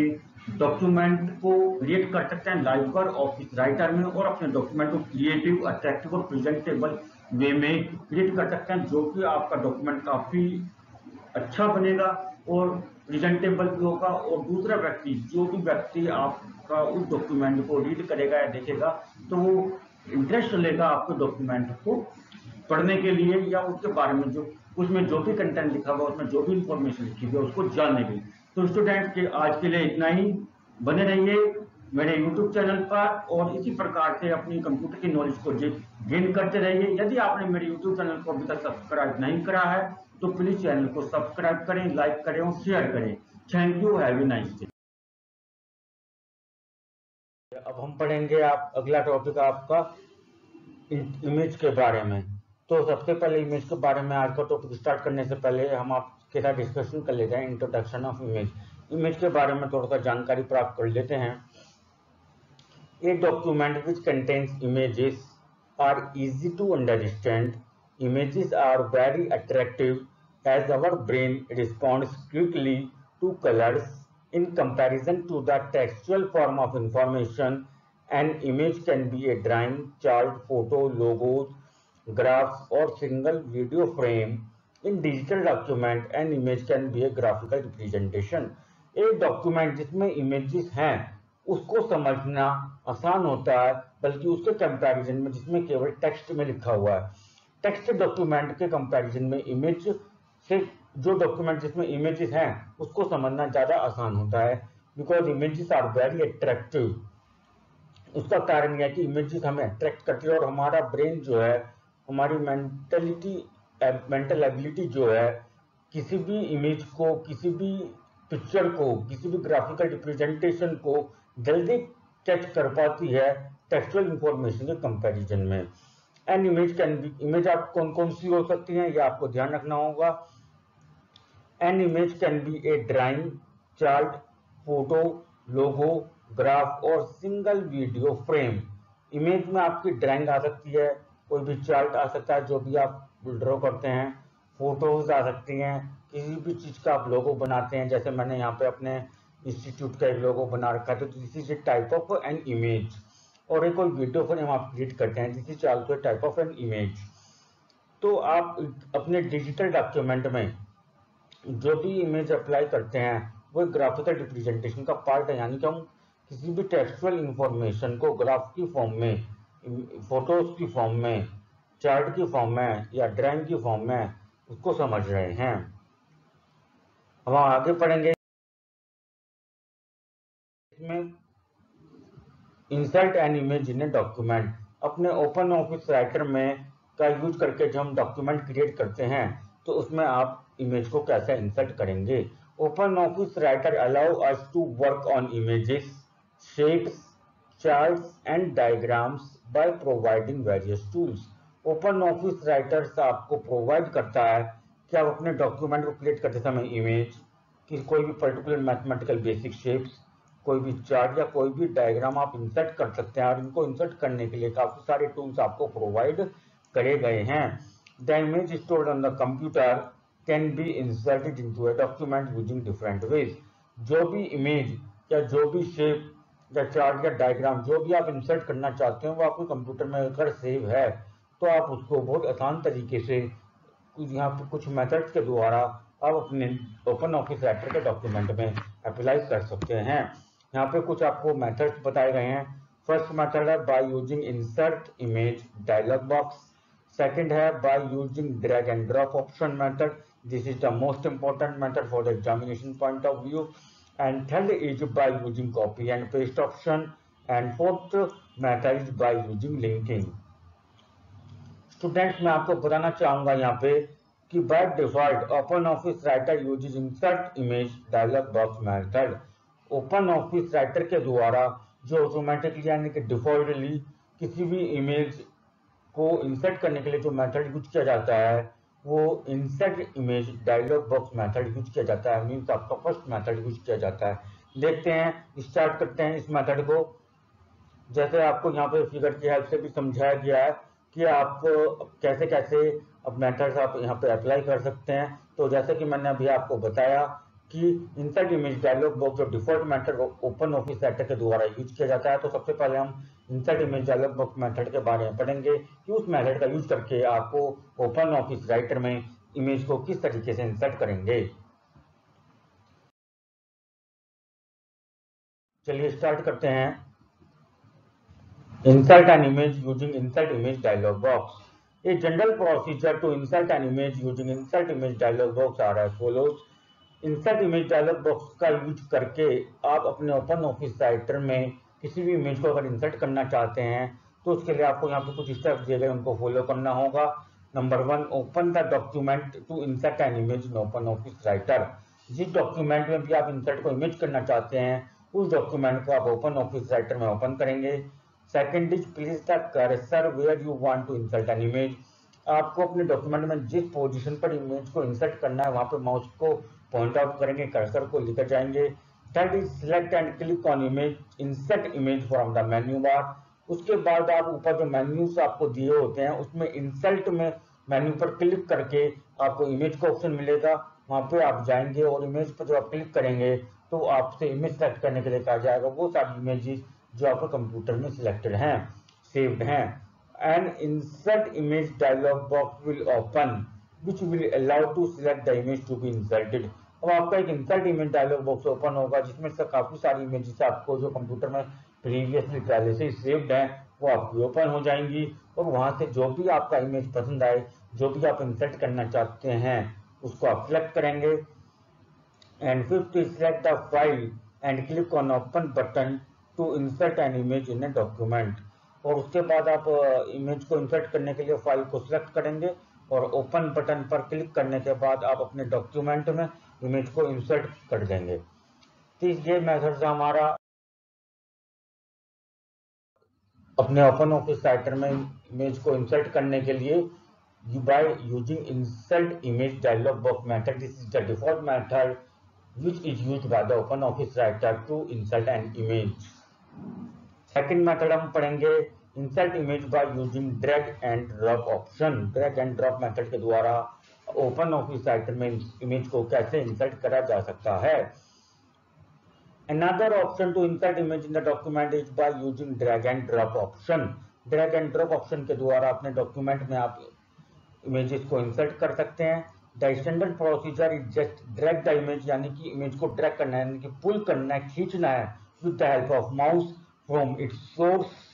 डॉक्यूमेंट को क्रिएट कर सकते हैं लाइवर ऑफिस राइटर में, और अपने डॉक्यूमेंट को क्रिएटिव, अट्रैक्टिव और प्रेजेंटेबल वे में क्रिएट कर सकते हैं, जो कि आपका डॉक्यूमेंट काफी अच्छा बनेगा और प्रेजेंटेबल भी होगा, और दूसरा व्यक्ति, जो भी व्यक्ति आपका उस डॉक्यूमेंट को रीड करेगा या देखेगा, तो वो इंटरेस्ट लेगा आपके डॉक्यूमेंट को पढ़ने के लिए, या उसके बारे में जो उसमें जो भी कंटेंट लिखा हुआ, उसमें जो भी इंफॉर्मेशन लिखी हुई है उसको जानने के लिए। तो स्टूडेंट के आज के लिए इतना ही। बने रहिए मेरे यूट्यूब चैनल पर और इसी प्रकार से अपनी कंप्यूटर की नॉलेज को गेन करते रहिए। यदि आपने मेरे यूट्यूब चैनल को अभी तक सब्सक्राइब नहीं करा है तो प्लीज चैनल को सब्सक्राइब करें, लाइक करें और शेयर करें। Thank you, have a nice day. अब हम पढ़ेंगे अगला टॉपिक आपका इमेज के बारे में। तो सबसे पहले इमेज के बारे में आज का टॉपिक स्टार्ट करने से पहले हम आपके साथ डिस्कशन कर लेते हैं इंट्रोडक्शन ऑफ इमेज। इमेज के बारे में थोड़ा सा जानकारी प्राप्त कर लेते हैं। A document which contains images are easy to understand. Images are very attractive as our brain responds quickly to colors. In comparison to the textual form of information, an image can be a drawing, chart, photo, logos, graphs, or single video frame. In digital document, an image can be a graphical representation. एक document जिसमें images हैं उसको समझना आसान होता है, बल्कि उसके कंपैरिजन में जिसमें केवल टेक्स्ट में लिखा हुआ है, टेक्स्ट डॉक्यूमेंट के कंपैरिजन में इमेज से जो डॉक्यूमेंट जिसमें इमेजेस हैं उसको समझना ज़्यादा आसान होता है, because images are very attractive. उसका कारण यह है कि इमेजेस हमें अट्रैक्ट करती है और हमारा ब्रेन जो है, हमारी मेंटल एबिलिटी जो है, किसी भी इमेज को, किसी भी पिक्चर को, किसी भी ग्राफिकल रिप्रेजेंटेशन को जल्दी कैच कर पाती है टेक्सचुअल इंफॉर्मेशन के कंपैरिजन में। And image can be, image आप कौन कौन सी हो सकती हैं ये आपको ध्यान रखना होगा। An image can be A drawing, chart, photo, logo, graph और सिंगल वीडियो फ्रेम। इमेज में आपकी ड्राइंग आ सकती है, कोई भी चार्ट आ सकता है जो भी आप ड्रॉ करते हैं, फोटोज आ सकती हैं, किसी भी चीज का आप लोगो बनाते हैं, जैसे मैंने यहाँ पे अपने इंस्टीट्यूट का एक लोगो बना रखा है, तो this is a type of an image. और एक कोई वीडियो फ्रेम आप क्रिएट करते हैं, this is also a type of an image. तो आप अपने डिजिटल डॉक्यूमेंट में जो भी इमेज अप्लाई करते हैं वो ग्राफिकल रिप्रेजेंटेशन का पार्ट है, यानी कि हम किसी भी टेक्सचुअल इंफॉर्मेशन को ग्राफ की फॉर्म में, फोटोज की फॉर्म में, चार्ट की फॉर्म में या ड्राइंग की फॉर्म में उसको समझ रहे हैं। अब हम आगे पढ़ेंगे इसमें insert an image in a document. अपने ओपन ऑफिस राइटर में का यूज करके जब हम डॉक्यूमेंट क्रिएट करते हैं तो उसमें आप इमेज को कैसे इंसर्ट करेंगे। OpenOffice Writer allow us to work on images, shapes, charts and diagrams by providing various tools. OpenOffice Writer आपको प्रोवाइड करता है कि आप अपने डॉक्यूमेंट को क्रिएट करते समय इमेज कि कोई भी पर्टिकुलर मैथमेटिकल बेसिक शेप्स, कोई भी चार्ट या कोई भी डायग्राम आप इंसर्ट कर सकते हैं और इनको इंसर्ट करने के लिए काफी सारे टूल्स आपको प्रोवाइड करे गए हैं। The image stored on the computer can be inserted into a document using different ways. जो भी इमेज या जो भी शेप या चार्ट या डायग्राम जो भी आप इंसर्ट करना चाहते हैं वो आपके कंप्यूटर में अगर सेव है तो आप उसको बहुत आसान तरीके से यहाँ पे कुछ मेथड्स के द्वारा आप अपने OpenOffice राइटर के डॉक्यूमेंट में अप्लाई कर सकते हैं। यहाँ पे कुछ आपको मेथड्स बताए गए हैं। फर्स्ट मेथड है by using insert image dialog box. Second है by using drag and drop option method. This is the most important method for the examination point of view. And third is by using copy and paste option, and fourth method is by using linking. Students मैं आपको बताना चाहूंगा यहाँ पे कि by default OpenOffice writer uses insert image dialog box method. OpenOffice writer के द्वारा जो ऑटोमेटिकली यानी कि डिफॉल्टली किसी भी इमेज को इंसर्ट करने के लिए जो मेथड यूज किया जाता है वो insert image dialog box method use किया जाता है। मीन्स आपका फर्स्ट मेथड यूज किया जाता है। देखते हैं, स्टार्ट करते हैं इस मेथड को। जैसे आपको यहाँ पे फिगर की हेल्प से भी समझाया गया है कि आप कैसे कैसे अब मेथड्स आप यहाँ पे अप्लाई कर सकते हैं। तो जैसे कि मैंने अभी आपको बताया कि इंसर्ट इमेज डायलॉग बॉक्स जो डिफॉल्ट मेथड OpenOffice राइटर के द्वारा यूज किया जाता है। तो सबसे पहले हम insert image dialog box method के बारे में पढ़ेंगे कि उस मेथड का यूज करके आपको OpenOffice राइटर में इमेज को किस तरीके से इंसर्ट करेंगे। चलिए स्टार्ट करते हैं। Insert an image using insert image dialog box. A general procedure to insert an image using insert image dialog box are as follows. Insert image dialog box का यूज करके आप अपने OpenOffice राइटर में किसी भी image को अगर insert करना चाहते हैं तो उसके लिए आपको यहाँ पे कुछ स्टेप्स दिए गए उनको फॉलो करना होगा। Number 1, open the document to insert an image in OpenOffice Writer. जिस डॉक्यूमेंट में भी आप इंसर्ट को इमेज करना चाहते हैं उस डॉक्यूमेंट को आप OpenOffice राइटर में ओपन करेंगे। Second is place the cursor where you want to insert an image. आपको अपने डॉक्यूमेंट में जिस पोजीशन पर इमेज को इंसर्ट करना है वहां पे माउस को पॉइंट आउट करेंगे, कर्सर को लेकर जाएंगे। Third is select and click on image, insert image from the menu bar. उसके बाद आप ऊपर जो मेन्यूज आपको दिए होते हैं उसमें इंसर्ट में मेन्यू पर क्लिक करके आपको इमेज का ऑप्शन मिलेगा, वहां पे आप जाएंगे और इमेज पर जब आप क्लिक करेंगे तो आपसे इमेज सेलेक्ट करने के लिए कहा जाएगा वो सारी इमेजेस जो आपके कंप्यूटर में सिलेक्टेड हैं, सेव्ड हैं। An insert image dialog box will open which will allow to select the image to be inserted. अब आपका एक insert image dialog box open होगा जिसमें से काफी सारी इमेजेस आपको जो कंप्यूटर में प्रीवियसली पहले से सेव्ड हैं वो आपकी ओपन हो जाएंगी और वहां से जो भी आपका इमेज पसंद आए, जो भी आप इंसर्ट करना चाहते हैं उसको आप सिलेक्ट करेंगे। And fifth select the file and click on open button to insert an image in a document. और उसके बाद आप इमेज को इंसर्ट करने के लिए फाइल को सिलेक्ट करेंगे और ओपन बटन पर क्लिक करने के बाद आप अपने डॉक्यूमेंट में इमेज को इंसर्ट कर देंगे। तो ये मेथड हमारा अपने OpenOffice राइटर में इमेज को इंसर्ट करने के लिए by using insert image dialog box method. This is the default method which is used by the OpenOffice writer to insert an image. Second method हम पढ़ेंगे insert image by using drag and drop option. Drag and drop method के द्वारा OpenOffice Writer में image को कैसे insert करा जा सकता है। Another option to insert image in the document is by using drag and drop option. Drag and drop option के द्वारा अपने डॉक्यूमेंट में आप इमेजेस को इंसर्ट कर सकते हैं। The standard procedure is just drag the image, यानी कि इमेज को ड्रैग करना है, यानी कि पुल करना है, खींचना है with the help of mouse from its source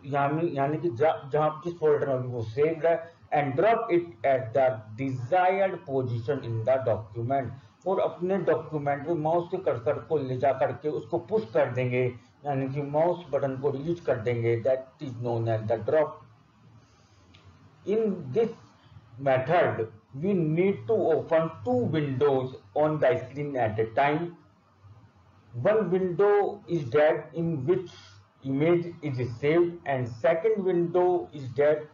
यानी कि जहां जिस फोल्डर में वो सेव्ड है, and drop it at the desired position in the document. और अपने डॉक्यूमेंट में माउस के कर्सर को ले जा करके उसको पुश कर देंगे, यानी कि माउस बटन को रिलीज कर देंगे। That is known as the drop. In this method, we need to open two windows on the screen at a time. One window is that in which image is saved, and second window is that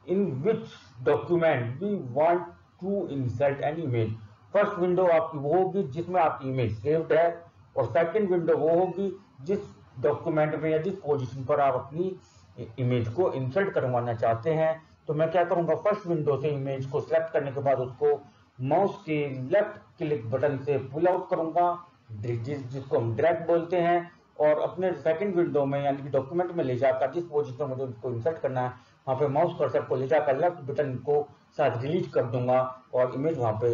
in which document we want to insert an image. First window आपकी वो होगी जिसमें आपकी image saved है, और second window वो होगी जिस डॉक्यूमेंट में या जिस पोजीशन पर आप अपनी इमेज को इंसर्ट करवाना चाहते हैं। तो मैं क्या करूंगा, फर्स्ट विंडो से इमेज को सिलेक्ट करने के बाद उसको माउस के लेफ्ट क्लिक बटन से पुल आउट करूंगा, जिसको हम ड्रैग बोलते हैं, और अपने सेकंड विंडो में यानी कि डॉक्यूमेंट में ले जाकर जिस पोजीशन में मुझे उसको इंसर्ट करना है वहां पे माउस कर्सर को ले जाकर लेफ्ट बटन को साथ रिलीज कर दूंगा और इमेज वहां पे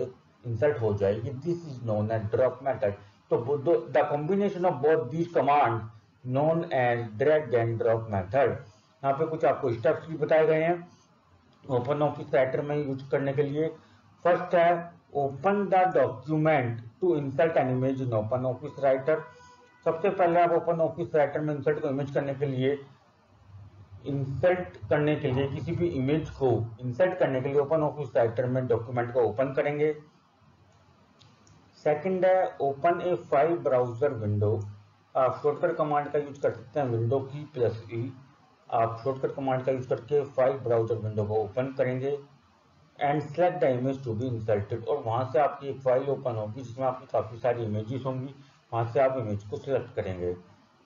इंसर्ट हो जाएगी। This is known as drop method. तो the combination of both this command known as drag and drop method. यहाँ पे कुछ आपको स्टेप्स भी बताए गए हैं ओपन ऑफिस राइटर में यूज करने के लिए। फर्स्ट है open the document to insert an image in open office writer. सबसे पहले आप ओपन ऑफिस राइटर में इंसर्ट को इमेज करने के लिए किसी भी इमेज को इंसर्ट करने के लिए ओपन ऑफिस राइटर में डॉक्यूमेंट को ओपन करेंगे। सेकंड है open a file browser window. आप शॉर्टकट कमांड का यूज कर सकते हैं विंडो की प्लस ई। आप शॉर्टकट कमांड का यूज करके फाइल ब्राउजर विंडो को ओपन करेंगे and select the image to be inserted, और वहां से आपकी एक फाइल ओपन होगी जिसमें आपकी काफी सारी इमेजेस होंगी, वहां से आप इमेज को सिलेक्ट करेंगे।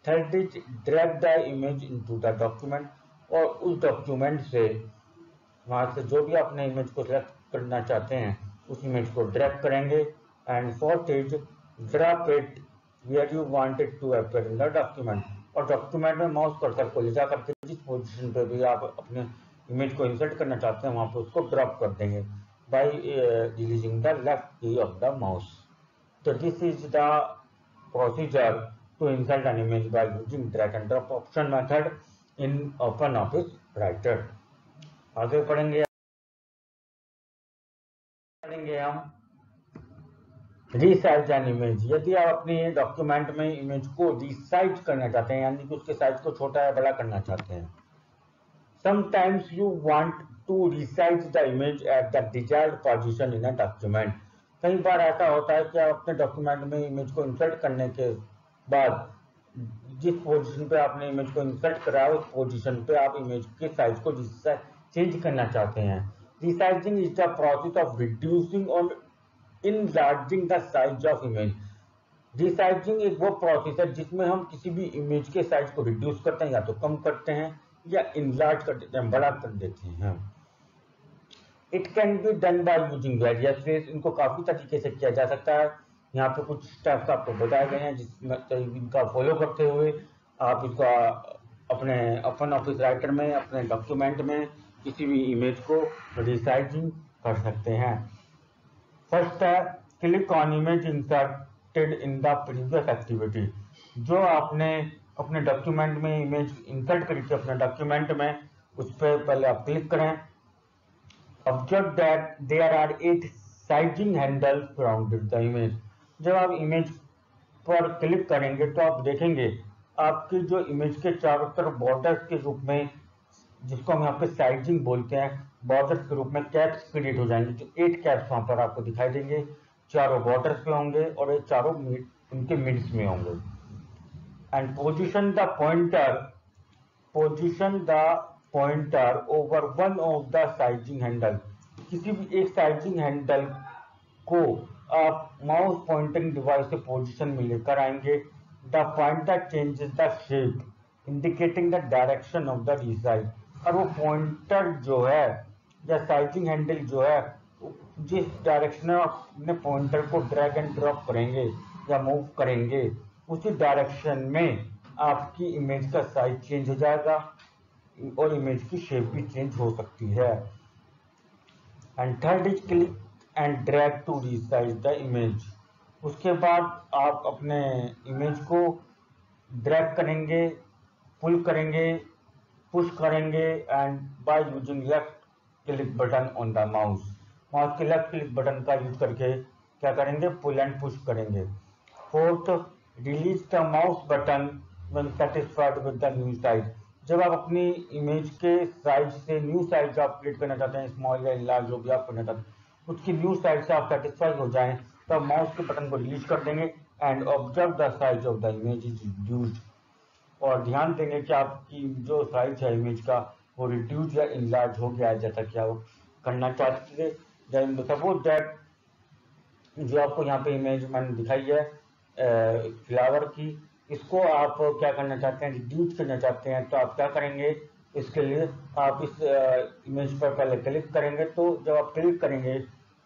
Third is drag the image into the document, और उस डॉक्यूमेंट से वहां से जो भी आपने इमेज को सिलेक्ट करना चाहते हैं उस इमेज को ड्रैग करेंगे। And fourth is drop it where you want it to appear in the document, और डॉक्यूमेंट में माउस कर्सर को ले जाकर के जिस पोजीशन पे भी आप अपने इमेज को इंसर्ट करना चाहते हैं वहां पे उसको ड्रॉप कर देंगे by releasing the left key of the mouse. तो this is the procedure to insert an image by using drag and drop option method in open office Writer. आगे पढ़ेंगे हम रीसाइज एन इमेज। यदि आप अपने document में image को resize करना चाहते हैं यानी कि उसके साइज को छोटा या बड़ा करना चाहते हैं। Sometimes you want to resize the image at the desired position in a document. कई बार ऐसा होता है कि आप अपने डॉक्यूमेंट में इमेज को इंसर्ट करने के बाद जिस पोजीशन पे आपने इमेज को इंसर्ट करा है उस पोजीशन पे आप इमेज के साइज को चेंज करना चाहते हैं। Resizing is the process of reducing और enlarging the size of image। Resizing एक वो प्रोसेस है जिसमें हम किसी भी इमेज के साइज को रिड्यूस करते हैं या तो कम करते हैं या इनलार्ज कर देते हैं, बड़ा कर देते हैं। It can be done by using various ways. इनको काफी तरीके से किया जा सकता है। यहाँ पे कुछ स्टेप्स आपको बताए गए हैं जिसमें इनका फॉलो करते हुए आप इसका अपने ओपन ऑफिस राइटर में अपने डॉक्यूमेंट में किसी भी इमेज को रिसाइजिंग कर सकते हैं। फर्स्ट है click on image inserted in the previous activity. जो आपने अपने डॉक्यूमेंट में इमेज इंसर्ट करी थी अपने डॉक्यूमेंट में उस पर पहले आप क्लिक करें। Observe that there are 8 sizing handle surrounded the image. जब आप इमेज पर क्लिक करेंगे तो आप देखेंगे आपकी जो इमेज के चारों तरफ बॉर्डर्स के रूप में, जिसको हम यहाँ पे साइजिंग बोलते हैं, बॉर्डर्स के रूप में कैप्स क्रिएट हो जाएंगे। जो 8 कैप्स वहां पर आपको दिखाई देंगे, चारों बॉर्डर्स पे होंगे और ये चारों उनके मिड्स में होंगे। And position the pointer over one of the sizing handle. किसी भी एक साइजिंग हैंडल को आप माउस पॉइंटिंग डिवाइस से पोजीशन में लेकर आएंगे। The pointer changes the shape indicating the direction of the resize. और वो पॉइंटर जो है या साइजिंग हैंडल जो है जिस डायरेक्शन में अपने पॉइंटर को ड्रैग एंड ड्रॉप करेंगे या मूव करेंगे उसी डायरेक्शन में आपकी इमेज का साइज चेंज हो जाएगा और इमेज की शेप भी चेंज हो सकती है। And third is click and drag to resize the image. उसके बाद आप अपने इमेज को ड्रैग करेंगे, पुल करेंगे, पुश करेंगे and by using left click button on the mouse के लेफ्ट क्लिक बटन का यूज करके क्या करेंगे, पुल एंड पुश करेंगे। Fourth, release the mouse button when satisfied with the new size. जब आप अपनी इमेज के साइज से न्यू साइज आप क्रिएट करना चाहते हैं, स्मॉल या लार्ज जो भी आप करना चाहते हैं, उसकी व्यू साइज से आप सेटिस्फाई हो जाएं तो आप माउस के बटन को रिलीज कर देंगे and observe the size of the image is reduced. और ध्यान देंगे कि आपकी जो साइज है इमेज का वो रिड्यूस या इनलार्ज हो गया है जैसा कि आप करना चाहते थे। देन सपोज दैट जो आपको यहाँ पे इमेज मैंने दिखाई है फ्लावर की, इसको आप क्या करना चाहते हैं, रिड्यूस करना चाहते हैं, तो आप क्या करेंगे, इसके लिए आप इस इमेज पर पहले क्लिक करेंगे। तो जब आप क्लिक करेंगे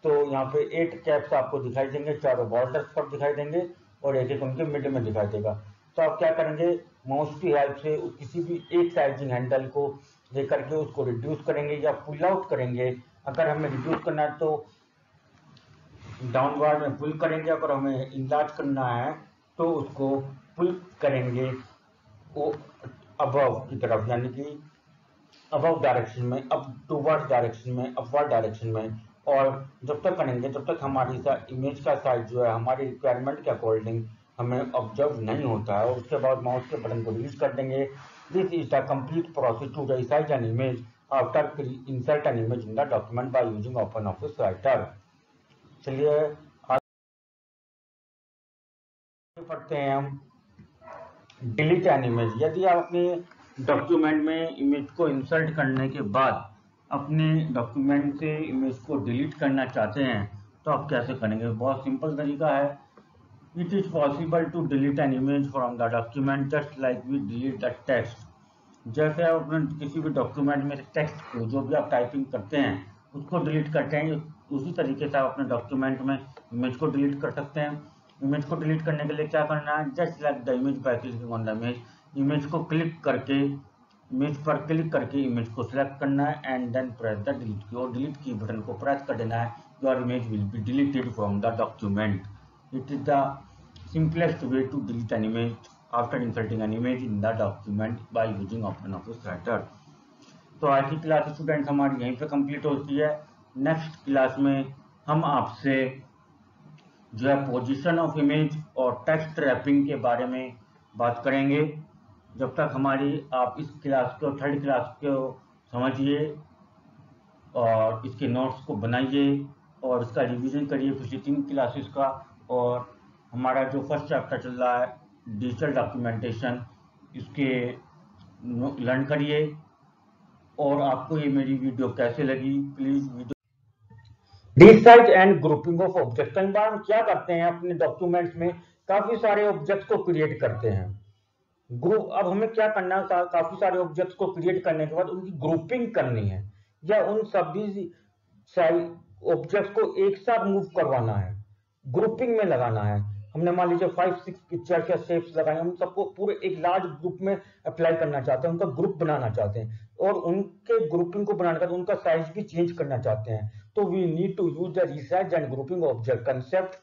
तो यहाँ पे 8 कैप्स आपको दिखाई देंगे, चारों बॉर्डर्स पर दिखाई देंगे और एक एक उनके मिड में दिखाई देगा। तो आप क्या करेंगे, माउस की हेल्प से किसी भी एक साइजिंग हैंडल को लेकर के उसको रिड्यूस करेंगे या पुल आउट करेंगे। अगर हमें रिड्यूस करना है तो डाउनवर्ड में पुल करेंगे, अगर हमें इंलार्ज करना है तो उसको पुल करेंगे वो अबव की तरफ, यानी कि अबव डायरेक्शन में, अप टूवर्ड डायरेक्शन में, अपवर्ड डायरेक्शन में। और जब तक करेंगे जब तक हमारी इमेज का साइज जो है हमारी रिक्वायरमेंट के अकॉर्डिंग हमें ऑब्जर्व नहीं होता है, और उसके बाद माउस के बटन को रिलीज कर देंगे। This is the complete process to resize an image after insert an image in the document by using OpenOffice Writer। चलिए आगे पढ़ते हैं हम डिलीट एन इमेज। यदि आप अपने डॉक्यूमेंट में इमेज को इंसर्ट करने के बाद अपने डॉक्यूमेंट से इमेज को डिलीट करना चाहते हैं तो आप कैसे करेंगे। बहुत सिंपल तरीका है। It is possible to delete an image from the document just like we delete the text. जैसे आप अपने किसी भी डॉक्यूमेंट में टेक्स्ट को जो भी आप टाइपिंग करते हैं उसको डिलीट करते हैं, उसी तरीके से आप अपने डॉक्यूमेंट में इमेज को डिलीट कर सकते हैं। इमेज को डिलीट करने के लिए क्या करना है, just like the image by clicking on the image. Image को क्लिक करके इमेज पर क्लिक करके इमेज को सिलेक्ट करना है and then press the delete key, और डिलीट की बटन को प्रेस कर देना है। Your image will be deleted from the document. It is the simplest way to delete an image after inserting an image in the document by using OpenOffice Writer। तो आज की class students हमारी यहीं पे complete होती है। Next class में हम आपसे जो है पोजीशन ऑफ इमेज और टेक्स्ट रैपिंग के बारे में बात करेंगे। जब तक हमारी आप इस क्लास को थर्ड क्लास को समझिए और इसके नोट्स को बनाइए और इसका रिवीजन करिए पिछली 3 क्लासेस का। और हमारा जो फर्स्ट चैप्टर चल रहा है डिजिटल डॉक्यूमेंटेशन, इसके लर्न करिए। और आपको ये मेरी वीडियो कैसे लगी please video research and grouping of object. कई बार हम क्या करते हैं अपने डॉक्यूमेंट्स में काफी सारे ऑब्जेक्ट्स को क्रिएट करते हैं ग्रुप। अब हमें क्या करना है, काफी सारे ऑब्जेक्ट्स को क्रिएट करने के बाद उनकी ग्रुपिंग करनी है या उन सभी ऑब्जेक्ट्स को एक साथ मूव करवाना है, ग्रुपिंग में लगाना है। हमने मान लीजिए 5-6 पिक्चर या शेप्स लगाए, हम सबको पूरे एक लार्ज ग्रुप में अप्लाई करना चाहते हैं, उनका ग्रुप बनाना चाहते हैं और उनके ग्रुपिंग को बनाने का उनका साइज भी चेंज करना चाहते हैं। तो we need to use the resize and grouping object concept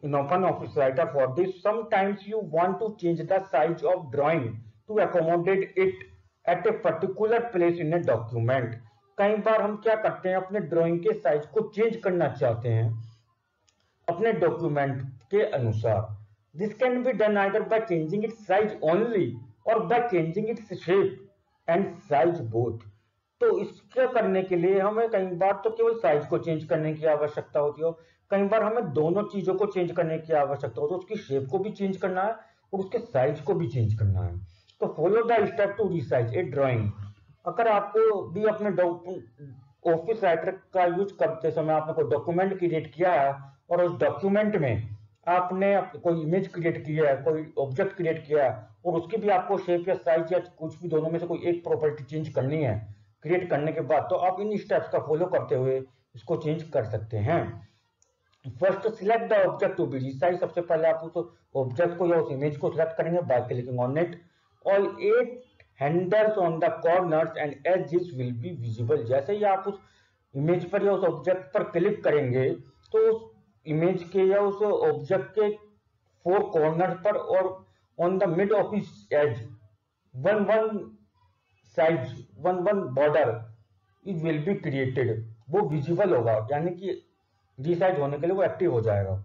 in OpenOffice Writer। For this, sometimes you want to change the size of drawing to accommodate it at a particular place in a document। कई बार हम क्या करते हैं, अपने drawing के size को change करना चाहते हैं अपने डॉक्यूमेंट के अनुसार। This can be done either by changing its size only और by changing its shape and size both. तो इसके करने के लिए हमें कई बार तो केवल साइज को चेंज करने की आवश्यकता होती है, कई बार हमें दोनों चीजों को चेंज करने की आवश्यकता होती है, उसकी शेप को भी चेंज करना है और उसके साइज को भी चेंज करना है। तो follow the step to resize a drawing. अगर आपको भी अपने ऑफिस राइटर का यूज करते समय आपने कोई डॉक्यूमेंट क्रिएट किया है और उस डॉक्यूमेंट में आपने कोई इमेज क्रिएट की है, कोई ऑब्जेक्ट क्रिएट किया है और उसकी भी आपको शेप या साइज या कुछ भी दोनों में से कोई एक प्रॉपर्टी चेंज करनी है क्रिएट करने के बाद, तो आप इन स्टेप्स का फॉलो करते हुए इसको चेंज कर सकते हैं। First select the object to be resize. सबसे पहले आप उस ऑब्जेक्ट को या उस इमेज को सिलेक्ट करेंगे by clicking on it. All 8 handles on the corners and edges will be visible. जैसे ही आप उस इमेज पर या उस ऑब्जेक्ट पर क्लिक करेंगे तो उस इमेज के या उस ऑब्जेक्ट के 4 कॉर्नर पर और on the mid of its edge one border it will be created. वो विजिबल होगा, यानी कि रिसाइज होने के लिए वो एक्टिव हो जाएगा।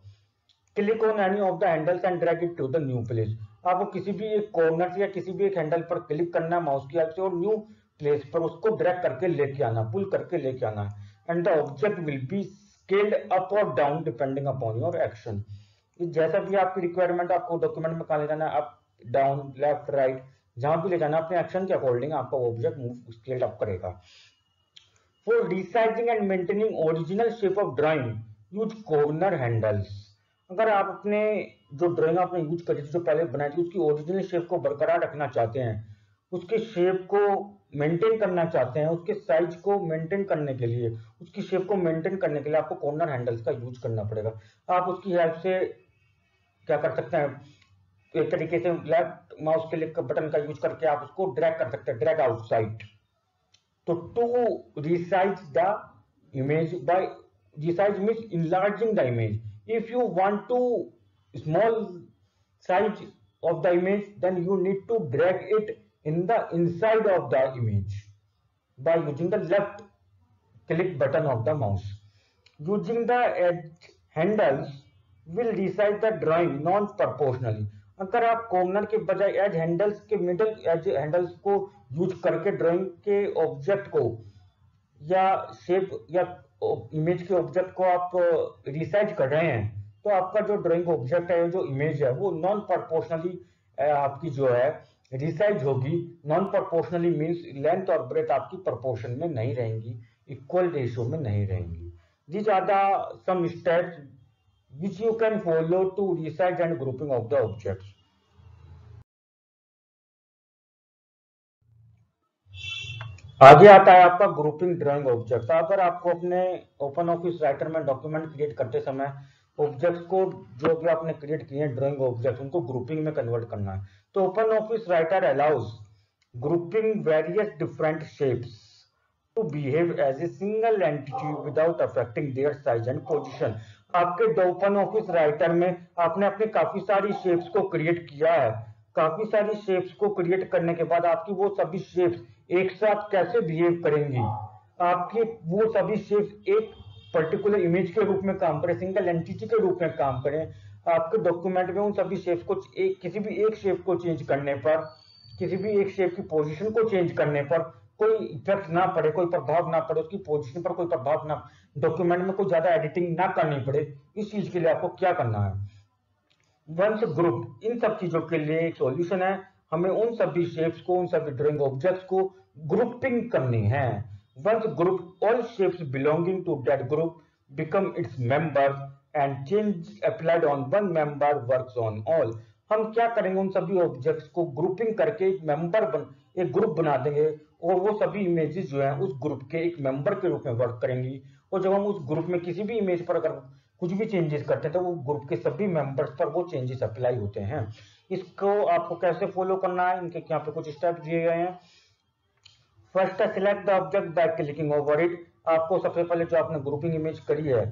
Click on any of the handles and drag it to the new place. आपको किसी भी एक कॉर्नर से या किसी भी एक हैंडल पर क्लिक करना है माउस की हेल्प से और न्यू प्लेस पर उसको ड्रैग करके लेके आना, पुल करके लेके आना and the object will be scaled up और down depending upon your action. जैसा भी आपकी रिक्वायरमेंट, आपको डॉक्यूमेंट में कहाँ ले जाना है, अप डाउन लेफ्ट राइट, जहां भी ले जाना अपने एक्शन के अकॉर्डिंग आपका ऑब्जेक्ट मूव स्केल्ड अप करेगा। For resizing and maintaining original shape of drawing use corner handles. अगर आप अपने जो ड्राइंग आपने यूज करी थी, जो पहले बनाई थी, उसकी ओरिजिनल शेप को बरकरार रखना चाहते हैं, उसके शेप को मेंटेन करना चाहते हैं, उसके साइज को मेंटेन करने के लिए, उसकी शेप को मेंटेन करने के लिए आपको कॉर्नर हैंडल्स का यूज करना पड़ेगा। आप उसकी हेल्प से क्या कर सकते हैं, एक तरीके से लेफ्ट माउस क्लिक बटन का यूज करके आप उसको ड्रैग कर सकते हैं, ड्रैग आउटसाइड। तो to resize the image, by resize means enlarging the image. If you want to small size of the image, then you need to drag it in the inside of the image by using the left click button of the mouse. Using the edge handles will resize the drawing non proportionally. अगर आप corner के बजाय as handles के middle age handles को use करके drawing के object को या शेप या इमेज के ऑब्जेक्ट को आप रिसाइज कर रहे हैं, तो आपका जो ड्राइंग ऑब्जेक्ट है, जो इमेज है, वो नॉन प्रोपोर्शनली आपकी जो है रिसाइज होगी। नॉन प्रोपोर्शनली मींस लेंथ और ब्रेथ आपकी प्रोपोर्शन में नहीं रहेंगी, इक्वल रेशियो में नहीं रहेंगी। These are the some steps which you can follow to resize and grouping of the objects. आगे आता है आपका ग्रुपिंग ड्राइंग ऑब्जेक्ट। अगर आपको अपने ओपन ऑफिस राइटर में डॉक्यूमेंट क्रिएट करते समय ऑब्जेक्ट्स को, जो भी आपने क्रिएट किए हैं ड्राइंग ऑब्जेक्ट, उनको ग्रुपिंग में कन्वर्ट करना है, तो open office writer allows grouping various different shapes to behave as a single entity without affecting their size and position. आपके ओपन ऑफिस राइटर में आपने अपने काफी सारी शेप्स को क्रिएट किया है। काफी सारी शेप्स को क्रिएट करने के बाद आपकी वो सभी शेप्स एक साथ कैसे बिहेव करेंगी, आपकी वो सभी शेप्स एक पर्टिकुलर इमेज के रूप में काम करें, सिंगल एंटिटी के रूप में काम करें। आपके डॉक्यूमेंट में उन सभी शेप्स को किसी भी एक शेप को चेंज करने पर, किसी भी एक शेप की पोजीशन को चेंज करने पर कोई इफेक्ट ना पड़े, कोई प्रभाव ना पड़े, उसकी पोजीशन पर कोई प्रभाव ना, डॉक्यूमेंट में कोई ज्यादा एडिटिंग ना करनी पड़े, इस चीज के लिए आपको क्या करना है, वंस ग्रुप, इन सब चीजों के लिए एक सॉल्यूशन है। हमें उन सभी शेप्स को, उन सभी ड्राइंग ऑब्जेक्ट्स को ग्रुपिंग करनी है। Once group, all shapes belonging to that group become its members and change applied on one member works on all. हम क्या करेंगे, उन सभी ऑब्जेक्ट्स को ग्रुपिंग करके एक ग्रुप बना देंगे, और वो सभी इमेजेस जो है उस ग्रुप के एक मेंबर के रूप में वर्क करेंगी। और जब हम उस ग्रुप में किसी भी इमेज पर अगर कुछ भी चेंजेस करते हैं, तो वो ग्रुप के सभी मेंबर्स पर वो चेंजेस अप्लाई होते हैं। इसको आपको कैसे फॉलो करना है, इनके यहाँ पे कुछ स्टेप दिए गए हैं। फर्स्ट है select the object by clicking over it. आपको सबसे पहले जो आपने ग्रुपिंग इमेज करी है,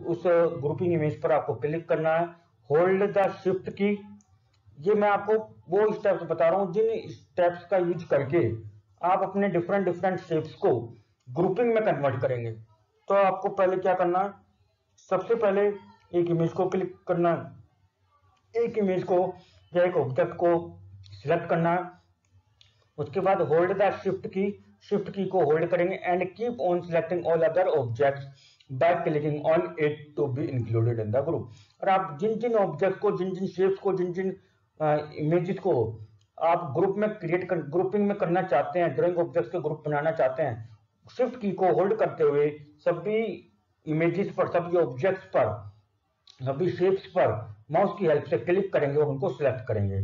उस ग्रुपिंग इमेज पर आपको क्लिक करना है। होल्ड द शिफ्ट की। ये मैं आपको वो स्टेप्स बता रहा हूँ जिन स्टेप्स का यूज करके आप अपने डिफरेंट शेप्स को ग्रुपिंग में कन्वर्ट करेंगे। तो आपको पहले क्या करना है, सबसे पहले एक इमेज को क्लिक करना है, एक इमेज को या एक ऑब्जेक्ट को सिलेक्ट करना है। उसके बाद होल्ड द शिफ्ट की को होल्ड करेंगे and keep on selecting all other objects by clicking on it to be included in the group. और आप जिन जिन ऑब्जेक्ट को, जिन जिन शेप्स को, जिन जिन इमेजेस को आप ग्रुप में ग्रुपिंग में करना चाहते हैं, ड्राइंग ऑब्जेक्ट्स के ग्रुप बनाना चाहते हैं, शिफ्ट की को होल्ड करते हुए सभी इमेजेस पर, सभी ऑब्जेक्ट्स पर, सभी शेप्स पर माउस की हेल्प से क्लिक करेंगे और उनको सिलेक्ट करेंगे।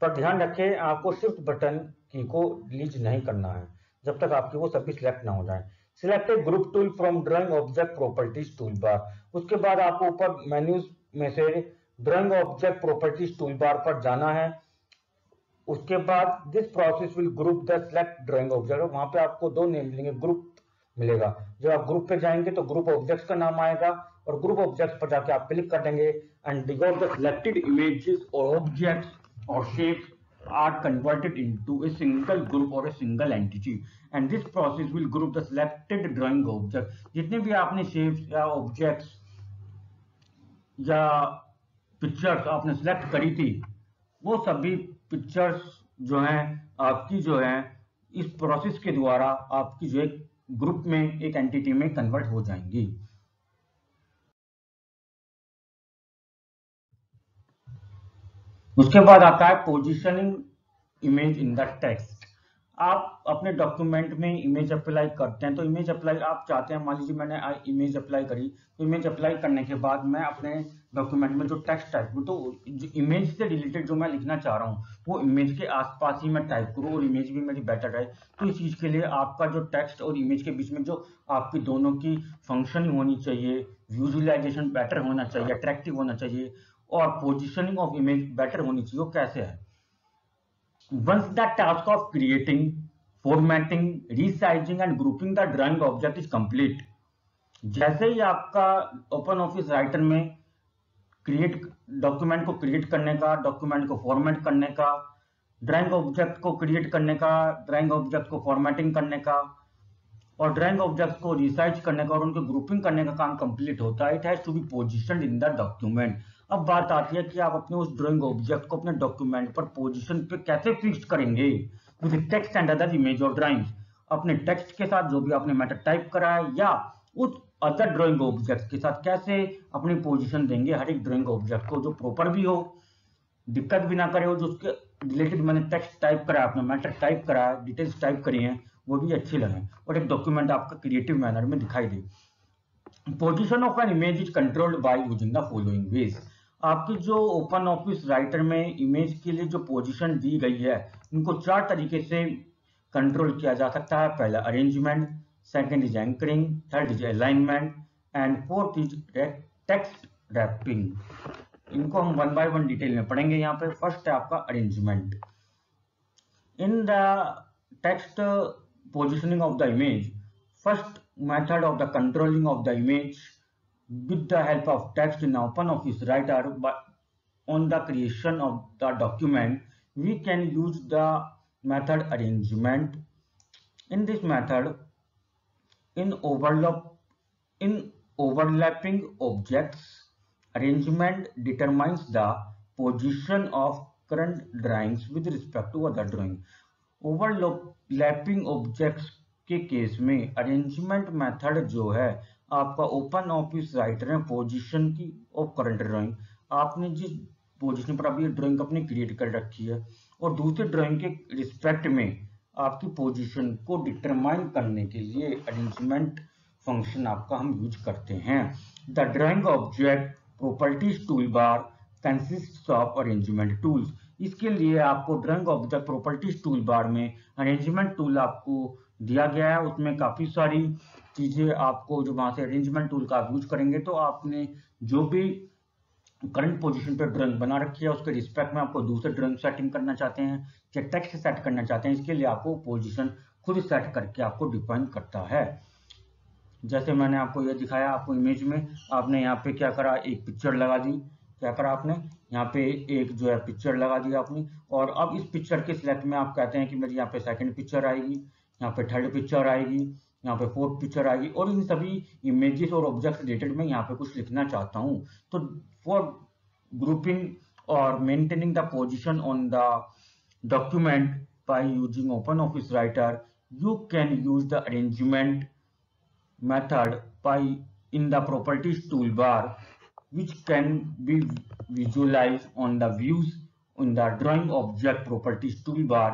पर ध्यान रखें, आपको शिफ्ट बटन की को रिलीज नहीं करना है जब तक आपकी वो सभी सिलेक्ट ना हो जाए। Select A group tool from drawing object properties tool बार। उसके बाद आपको ऊपर मेन्यूज में से ड्राइंग ऑब्जेक्ट प्रॉपर्टीज टूल बार पर जाना है। उसके बाद this process will group the select drawing object. वहां पे आपको दो नेम मिलेंगे, ग्रुप मिलेगा। जब आप ग्रुप पे जाएंगे तो ग्रुप ऑब्जेक्ट्स का नाम आएगा, और ग्रुप ऑब्जेक्ट्स पर जाके आप क्लिक कर देंगे and because the selected images और ऑब्जेक्ट्स और shapes are converted into a single group or a single entity, and this process will group the selected drawing object। जितने भी आपने शेप्स या ऑब्जेक्ट्स या पिक्चर्स आपने सिलेक्ट करी थी, वो सभी पिक्चर्स जो हैं आपकी जो है इस प्रोसेस के द्वारा आपकी जो एक ग्रुप में, एक एंटिटी में कन्वर्ट हो जाएंगी। उसके बाद आता है positioning image in the text. आप अपने डॉक्यूमेंट में इमेज अप्लाई करते हैं, तो इमेज अप्लाई आप चाहते हैं, मान लीजिए मैंने इमेज अप्लाई करी, तो इमेज अप्लाई करने के बाद मैं अपने डॉक्यूमेंट में जो टेक्स्ट टाइप करूँ, तो इमेज से रिलेटेड जो मैं लिखना चाह रहा हूँ वो इमेज के आसपास ही मैं टाइप करूँ और इमेज भी मेरी बेटर रहे। तो इस चीज़ के लिए आपका जो टेक्स्ट और इमेज के बीच में जो आपकी दोनों की फंक्शन होनी चाहिए, विजुअलाइजेशन बेटर होना चाहिए, अट्रैक्टिव होना चाहिए, और पोजिशनिंग ऑफ इमेज बेटर होनी चाहिए। वो कैसे है? Once the task of creating, formatting, resizing and grouping the drawing object is complete, जैसे ही आपका ओपन ऑफिस राइटर में क्रिएट डॉक्यूमेंट को क्रिएट करने का, डॉक्यूमेंट को फॉर्मेट करने का, ड्राइंग ऑब्जेक्ट को क्रिएट करने का, ड्राइंग ऑब्जेक्ट को फॉर्मेटिंग करने का और ड्राइंग ऑब्जेक्ट को रिसाइज करने का और उनको ग्रुपिंग करने का काम कंप्लीट होता है, it has to be positioned in the document. अब बात आती है कि आप अपने उस ड्राइंग ऑब्जेक्ट को अपने डॉक्यूमेंट पर पोजीशन पे कैसे फिक्स करेंगे with text and other image और ड्राइंग्स। अपने टेक्स्ट के साथ जो भी आपने मैटर टाइप करा है या उस अदर ड्राइंग ऑब्जेक्ट के साथ कैसे अपनी पोजीशन देंगे हर एक ड्राइंग ऑब्जेक्ट को, जो प्रॉपर भी हो, दिक्कत भी ना करे, हो जो उसके रिलेटेड मैंने टेक्स्ट टाइप करा है, अपना मैटर टाइप करा है, डिटेल्स टाइप करी हैं, वो भी अच्छी लगे और एक डॉक्यूमेंट आपका क्रिएटिव मैनर में दिखाई दे। Position of an image is controlled by using the following ways. आपकी जो ओपन ऑफिस राइटर में इमेज के लिए जो पोजीशन दी गई है, इनको 4 तरीके से कंट्रोल किया जा सकता है। पहला arrangement, second is anchoring, third is alignment and fourth is text wrapping. इनको हम 1 बाय 1 डिटेल में पढ़ेंगे। यहाँ पे फर्स्ट है आपका arrangement. In the text positioning of the image, first method of the controlling of the image with the help of text in OpenOffice Writer, but on the creation of the document we can use the method arrangement. In this method, in overlapping objects, arrangement determines the position of current drawings with respect to other drawing. Overlapping objects के case में arrangement method जो है आपका open office writer में position की of current drawing, आपने जिस position पर अभी ड्राइंग अपनी क्रिएट कर रखी है और दूसरे ड्राइंग के रिस्पेक्ट में आपकी पोजीशन को डिटरमाइन करने के लिए अरेंजमेंट फंक्शन आपका हम यूज करते हैं। The drawing object properties tool bar consist of arrangement tools. इसके लिए आपको ड्राइंग ऑब्जेक्ट प्रॉपर्टीज टूल बार में अरेंजमेंट टूल आपको दिया गया है। उसमें काफी सारी चीजें आपको जो वहां से अरेंजमेंट टूल का आप यूज करेंगे, तो आपने जो भी करंट पोजीशन पे ड्राइंग बना रखी है उसके रिस्पेक्ट में आपको दूसरे ड्राइंग सेटिंग करना चाहते हैं या टेक्स्ट सेट करना चाहते हैं, इसके लिए आपको पोजीशन खुद सेट करके आपको डिफाइन करता है। जैसे मैंने आपको यह दिखाया, आपको इमेज में आपने यहाँ पे क्या करा, एक पिक्चर लगा दी। क्या करा आपने यहाँ पे एक जो है पिक्चर लगा दी आपने, और अब इस पिक्चर के सिलेक्ट में आप कहते हैं कि मेरी यहाँ पे सेकंड पिक्चर आएगी, यहाँ पे थर्ड पिक्चर आएगी, यहाँ पे फोर्थ पिक्चर आएगी, और इन सभी इमेजेस और ऑब्जेक्ट रिलेटेड में यहाँ पे कुछ लिखना चाहता हूँ। तो फॉर ग्रुपिंग और maintaining the position on the document by using open office writer, you can use the arrangement method by in the properties toolbar, which can be visualized on the views in the drawing object properties toolbar.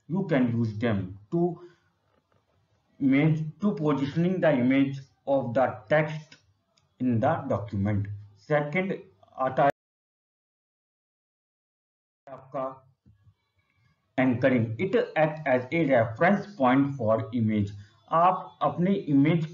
You can use them to positioning the image of the text in the document. Second आता है आपका anchoring. It act as a reference point for image. आप अपने image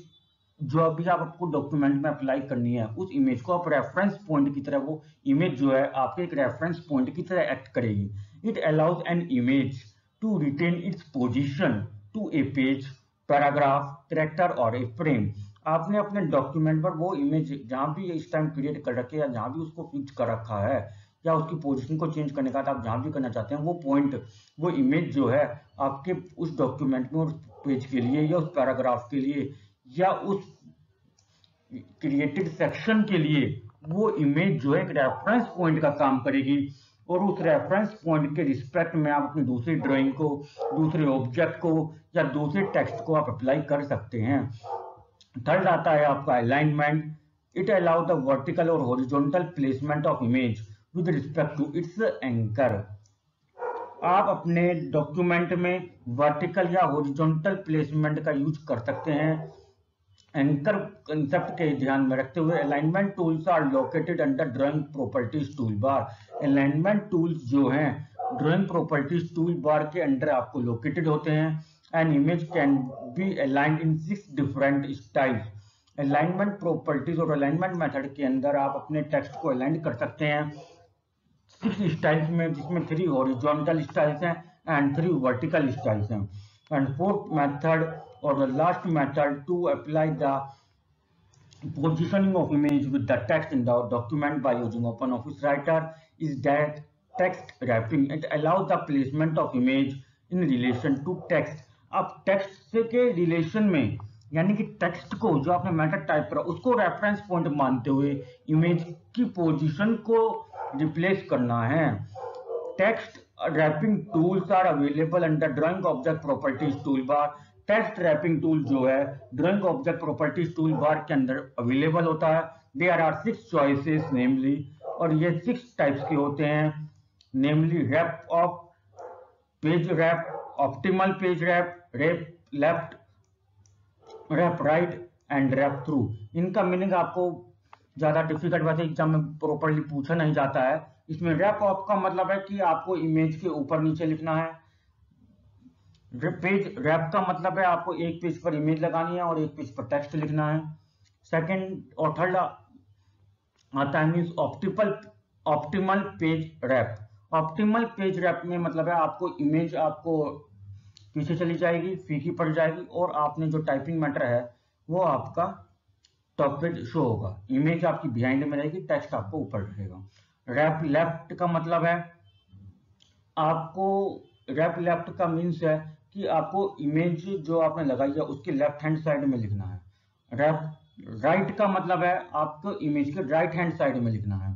जो अभी आपको document में apply करनी है, उस इमेज को आप रेफरेंस पॉइंट की तरह, वो इमेज जो है आपके एक रेफरेंस पॉइंट की तरह एक्ट करेगी। It allows an image to retain its position to a page, paragraph, character और ए फ्रेम। आपने अपने डॉक्यूमेंट पर वो इमेज जहां भी इस टाइम क्रिएट कर रखे है, जहां भी उसको फिक्स कर रखा है या उसकी पोजीशन को चेंज करने का आप जहां भी करना चाहते हैं, वो पॉइंट, वो इमेज जो है आपके उस डॉक्यूमेंट में, उस पेज के लिए या उस पैराग्राफ के लिए या उस क्रिएटेड सेक्शन के लिए, वो इमेज जो है एक रेफरेंस पॉइंट का काम करेगी, और उस रेफरेंस पॉइंट के रिस्पेक्ट में आप अपनी दूसरी ड्राइंग को, दूसरे ऑब्जेक्ट को या दूसरे टेक्स्ट को आप अप्लाई कर सकते हैं। थर्ड आता है आपका alignment. It allow the vertical और horizontal placement of image with respect to its anchor. आप अपने डॉक्यूमेंट में वर्टिकल या हॉरिजॉन्टल प्लेसमेंट का यूज कर सकते हैं। एंकर कंसेप्ट के ध्यान में रखते हुए alignment tools are located under drawing properties tool bar. Alignment tools जो हैं ड्राइंग प्रॉपर्टीज टूल बार के अंडर आपको लोकेटेड होते हैं। An image can be aligned in 6 different styles. Alignment properties और अलाइनमेंट मेथड के अंदर आप अपने टेक्स्ट को अलाइन कर सकते हैं 6 स्टाइल्स में, जिसमें 3 हॉरिजॉन्टल स्टाइल्स हैं एंड 3 वर्टिकल स्टाइल्स हैं। And fourth method or the last method to apply the positioning of image with the text in the document by using OpenOffice Writer is that text wrapping. It allows the placement of image in relation to text. अब text के relation में, यानी कि text को जो आपने method type करा उसको रेफरेंस पॉइंट मानते हुए इमेज की पोजीशन को रिप्लेस करना है। Text wrapping tools are available under drawing object properties tool bar. Text wrapping tool जो है drawing object properties tool bar के अंदर अवेलेबल होता है। देयर आर 6 चॉइसेस नेमली, और ये 6 टाइप्स के होते हैं, namely wrap off, page wrap, optimal page wrap, wrap left, wrap right and wrap through. इनका मीनिंग आपको ज्यादा डिफिकल्ट वैसे एग्जाम में प्रॉपरली पूछा नहीं जाता है। इसमें रैप ऑफ का मतलब है कि आपको इमेज के ऊपर नीचे लिखना है। पेज रैप का मतलब है आपको एक पेज पर इमेज लगानी है और एक पेज पर टेक्स्ट लिखना है। सेकंड और थर्ड आता है means optimal page wrap. Optimal page wrap में मतलब है आपको इमेज आपको पीछे चली जाएगी, फीकी पड़ जाएगी, और आपने जो टाइपिंग मैटर है वो आपका टॉप पेज शो होगा। इमेज आपकी बिहाइंड में रहेगी, टेक्स्ट आपको ऊपर रहेगा। रैप लेफ्ट का मतलब है आपको, रैप लेफ्ट का मीन्स है कि आपको इमेज जो आपने लगाई है उसके लेफ्ट हैंड साइड में लिखना है। रैप राइट का मतलब है आपको इमेज के राइट हैंड साइड में लिखना है।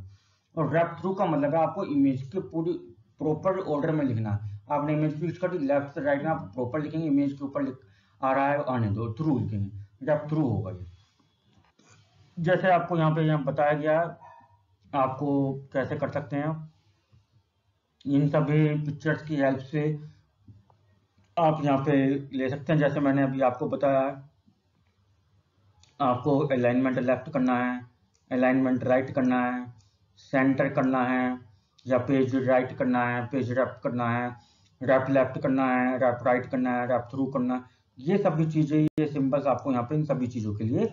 और रैप थ्रू का मतलब है आपको इमेज के पूरी प्रॉपर ऑर्डर में लिखना है। आपने इमेज फिक्स कर दी, लेफ्ट से राइट में आप प्रॉपर लिखेंगे, इमेज के ऊपर आ रहा है आने दो, थ्रू लिखेंगे, रैप थ्रू होगा ये। जैसे आपको यहाँ बताया गया है आपको कैसे कर सकते हैं। इन सभी पिक्चर्स की हेल्प से आप यहाँ पे ले सकते हैं। जैसे मैंने अभी आपको बताया है, आपको अलाइनमेंट लेफ्ट करना है, अलाइनमेंट राइट करना है, सेंटर करना है, या पेज राइट करना है, पेज रैप करना है, रैप लेफ्ट करना है, रैप राइट करना है, रैप थ्रू करना है। ये सभी चीजें, ये सिंबल्स आपको यहाँ पे इन सभी चीजों के लिए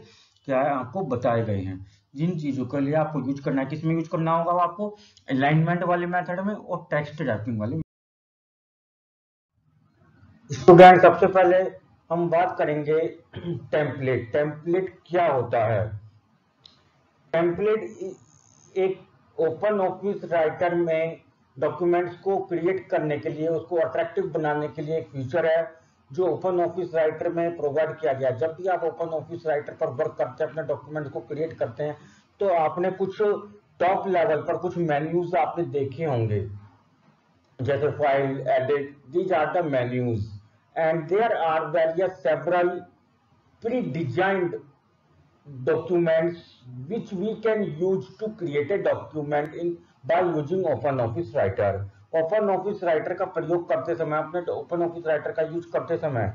क्या है आपको बताए गए हैं। जिन चीजों के लिए आपको यूज करना है, किसमें यूज करना होगा आपको, अलाइनमेंट वाले मेथड में और टेक्स्ट रैपिंग वाले। स्टूडेंट, सबसे पहले हम बात करेंगे टेम्पलेट। टेम्पलेट क्या होता है? टेम्पलेट एक ओपन ऑफिस राइटर में डॉक्यूमेंट्स को क्रिएट करने के लिए, उसको अट्रैक्टिव बनाने के लिए एक फीचर है जो ओपन ऑफिस राइटर में प्रोवाइड किया गया। जब भी आप ओपन ऑफिस राइटर पर वर्क करते हैं, अपने डॉक्यूमेंट को क्रिएट करते हैं, तो आपने कुछ टॉप लेवल पर कुछ मेन्यूज आपने देखे होंगे, जैसे file, edit, these are the menus and there are various several pre-designed documents which we can use to create a document in by using OpenOffice Writer. OpenOffice Writer का प्रयोग करते समय, अपने OpenOffice Writer का यूज करते समय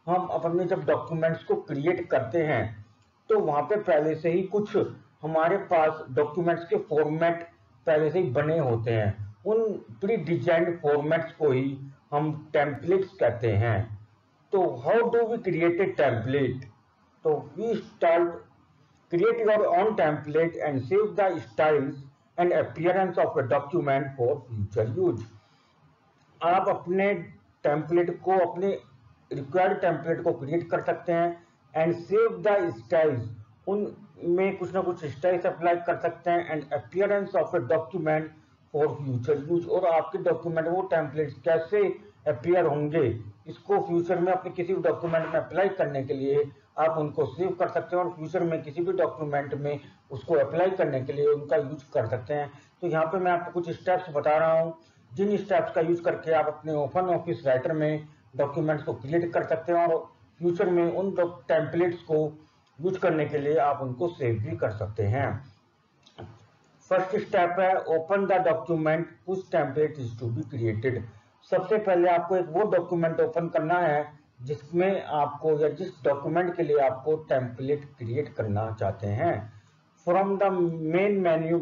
हम अपने जब डॉक्यूमेंट्स को क्रिएट करते हैं तो वहां पे पहले से ही कुछ हमारे पास डॉक्यूमेंट्स के फॉर्मेट पहले से ही बने होते हैं। उन प्री डिजाइंड फॉर्मेट्स को ही हम टेम्पलेट्स कहते हैं। तो how do we create a template? तो we start create your own template and save the styles and appearance of a document for future use. आप अपने टेम्पलेट को, अपने रिक्वायर्ड टेम्पलेट को क्रिएट कर सकते हैं एंड सेव द स्टाइल्स, उनमें कुछ ना कुछ स्टाइल्स अप्लाई कर सकते हैं and appearance of a document for future use. और आपके डॉक्यूमेंट, वो टेम्पलेट्स कैसे अपीयर होंगे, इसको फ्यूचर में अपने किसी भी डॉक्यूमेंट में अप्लाई करने के लिए आप उनको सेव कर सकते हैं और फ्यूचर में किसी भी डॉक्यूमेंट में उसको अप्लाई करने के लिए उनका यूज कर सकते हैं। तो यहाँ पे मैं आपको कुछ स्टेप्स बता रहा हूँ, जिन स्टेप्स का यूज करके आप अपने ओपन ऑफिस राइटर में डॉक्यूमेंट्स को क्रिएट कर सकते हैं और फ्यूचर में उन टेम्पलेट्स को यूज करने के लिए आप उनको सेव भी कर सकते हैं। फर्स्ट स्टेप है ओपन द डॉक्यूमेंट उस template is to be created. सबसे पहले आपको एक वो डॉक्यूमेंट ओपन करना है जिसमें आपको या जिस डॉक्यूमेंट के लिए आपको टेम्पलेट क्रिएट करना चाहते हैं। From the main menu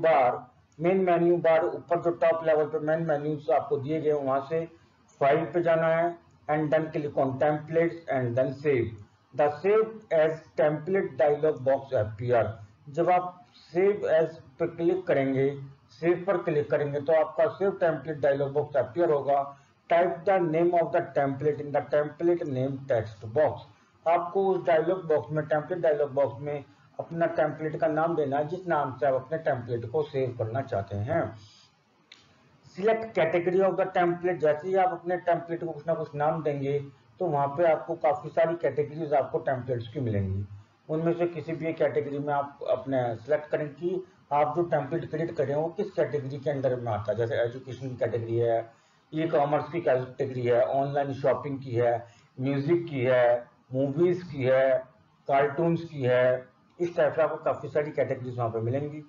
bar ऊपर जो टॉप लेवल पे मेन मेन्यूज आपको दिए गए वहां से फाइल पे जाना है and then click on templates and then save. The save as template dialog box appear. जब आप सेव एज पे क्लिक करेंगे, सेव पर क्लिक करेंगे तो आपका save template dialog box appear होगा। Type the name of the template in the template name text box. आपको उस डायलॉग बॉक्स में, टेम्पलेट डायलॉग बॉक्स में अपना टेम्पलेट का नाम देना है जिस नाम से आप अपने टेम्पलेट को सेव करना चाहते हैं। Select category of the template. जैसे ही आप अपने टेम्पलेट को कुछ ना कुछ नाम देंगे तो वहां पे आपको काफी सारी कैटेगरीज आपको टेम्पलेट्स की मिलेंगी। उनमें से किसी भी एक कैटेगरी में आप अपने सिलेक्ट करें कि आप जो टेम्पलेट क्रिएट करें वो किस कैटेगरी के अंदर में आता है। जैसे एजुकेशन की कैटेगरी है, ई कॉमर्स की कैटेगरी है, ऑनलाइन शॉपिंग की है, म्यूजिक की है, मूवीज की है, कार्टून्स की है। इस टाइप से आपको काफी सारी कैटेगरीज वहां पे मिलेंगी।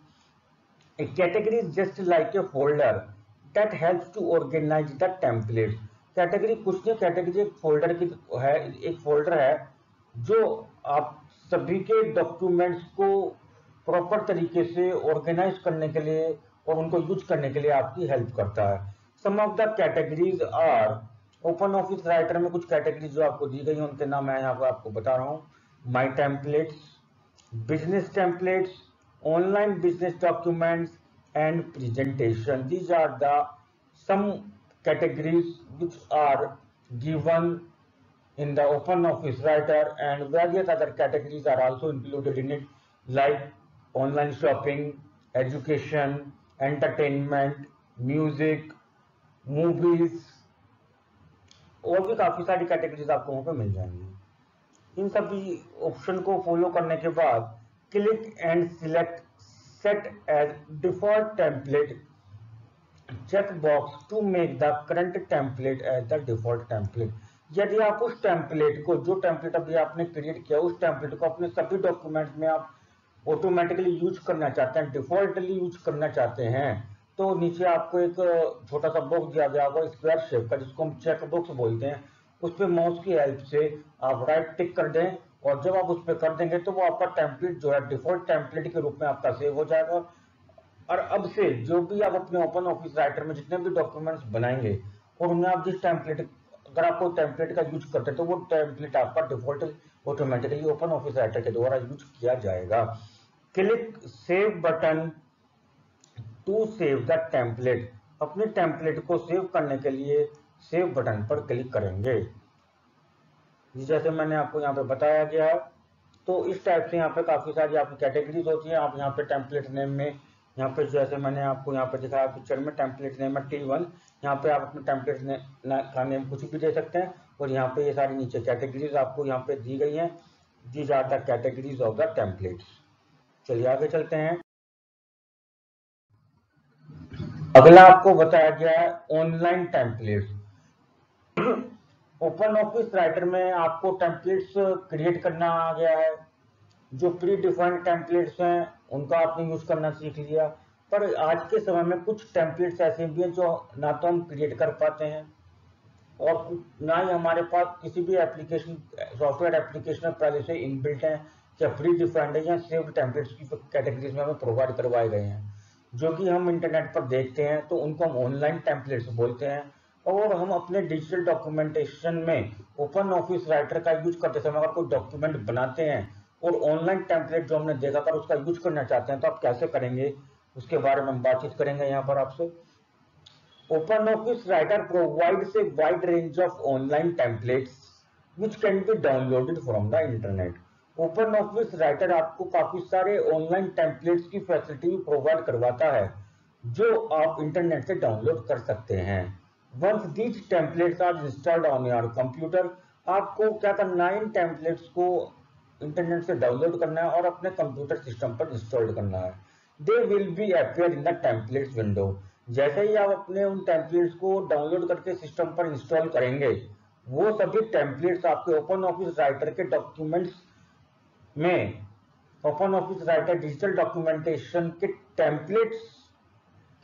A category is just like a folder that helps to organize the templates. Category कुछ नहीं, कैटेगरी एक फोल्डर की है, एक फोल्डर है जो आप सभी के डॉक्यूमेंट्स को प्रॉपर तरीके से ऑर्गेनाइज करने के लिए और उनको यूज करने के लिए आपकी हेल्प करता है। Some of the categories are, open office writer में कुछ कैटेगरीज जो आपको दी गई हैं उनके नाम मैं यहाँ पर आपको बता रहा हूँ। माई templates, business templates, online business documents, and presentation. These are the some categories which are given in the OpenOffice Writer, and various other categories are also included in it, like online shopping, education, entertainment, music, movies, और भी काफी सारी categories आपको वहां पे मिल जाएंगी। इन सभी option को फॉलो करने के बाद click and select set as default template check box to make the current template as the default template. यदि आप उस टेम्पलेट को, जो टेम्पलेट अभी आपने क्रिएट किया, उस टेम्पलेट को अपने सभी डॉक्यूमेंट में आप ऑटोमेटिकली यूज करना चाहते हैं, डिफॉल्टली यूज करना चाहते हैं, तो नीचे आपको एक छोटा सा बॉक्स दिया गया होगा स्क्वायर शेप का जिसको हम चेक बॉक्स बोलते हैं। उस पर माउस की हेल्प से आप राइट टिक कर दें और जब आप उस पर कर देंगे तो वो आपका टेम्पलेट जो है डिफॉल्ट टेम्पलेट के रूप में आपका सेव हो जाएगा। और अब से जो भी आप अपने ओपन ऑफिस राइटर में जितने भी डॉक्यूमेंट्स बनाएंगे और उनमें आप जिस टेम्पलेट, अगर आपको टेम्पलेट का यूज करते हैं तो वो टेम्पलेट आपका default automatically open office writer के द्वारा यूज किया जाएगा। Click save button to save the template. अपने टेम्पलेट को सेव करने के लिए सेव बटन पर क्लिक करेंगे, जैसे मैंने आपको यहाँ पे बताया गया। तो इस टाइप से यहाँ पे काफी सारी आपकी कैटेगरीज होती है। आप यहाँ पे टेम्पलेट नेम में, यहाँ पे जैसे मैंने आपको यहाँ पे दिखाया पिक्चर में, टेम्पलेट नेम है T1। यहाँ पे आप अपने टेम्पलेट का नेम कुछ भी दे सकते हैं और यहाँ पे ये सारी नीचे कैटेगरीज आपको यहाँ पे दी गई हैं। These are the categories of the templates. चलिए आगे चलते हैं। अगला आपको बताया गया है online templates. Open office writer में आपको टेम्पलेट्स क्रिएट करना आ गया है। जो प्री डिफाइंड टेम्पलेट्स हैं उनका आपने यूज करना सीख लिया, पर आज के समय में कुछ टेम्पलेट्स ऐसे भी हैं जो ना तो हम क्रिएट कर पाते हैं और ना ही हमारे पास किसी भी एप्लीकेशन, सॉफ्टवेयर एप्लीकेशन में पहले से इनबिल्ट है या प्री डिफाइंड है या सेव्ड टेम्पलेट्स की कैटेगरीज में हमें प्रोवाइड करवाए गए हैं, जो कि हम इंटरनेट पर देखते हैं तो उनको हम ऑनलाइन टेम्पलेट्स बोलते हैं। और हम अपने डिजिटल डॉक्यूमेंटेशन में ओपन ऑफिस राइटर का यूज करते समय अगर कोई डॉक्यूमेंट बनाते हैं और ऑनलाइन टेम्पलेट जो हमने देखा था उसका यूज करना चाहते हैं तो आप कैसे करेंगे, उसके बारे में हम बातचीत करेंगे यहाँ पर आपसे। Open office Writer provides a wide range of online templates which can be downloaded from the internet। Open office writer आपको काफी सारे ऑनलाइन टेम्पलेट्स की फैसिलिटी भी प्रोवाइड करवाता है जो आप इंटरनेट से डाउनलोड कर सकते हैं। Once these templates are installed on your computer, आपको क्या करना है, इन टेम्पलेट्स को इंटरनेट से डाउनलोड करना है और अपने कंप्यूटर सिस्टम पर इंस्टॉल करना है। They will be appear in the templates window। जैसे ही आप अपने उन टेम्पलेट्स को डाउनलोड करके सिस्टम पर इंस्टॉल करेंगे, वो सभी टेम्पलेट्स आपके ओपन ऑफिस राइटर के डॉक्यूमेंट्स में, open office writer digital documentation के टेम्पलेट्स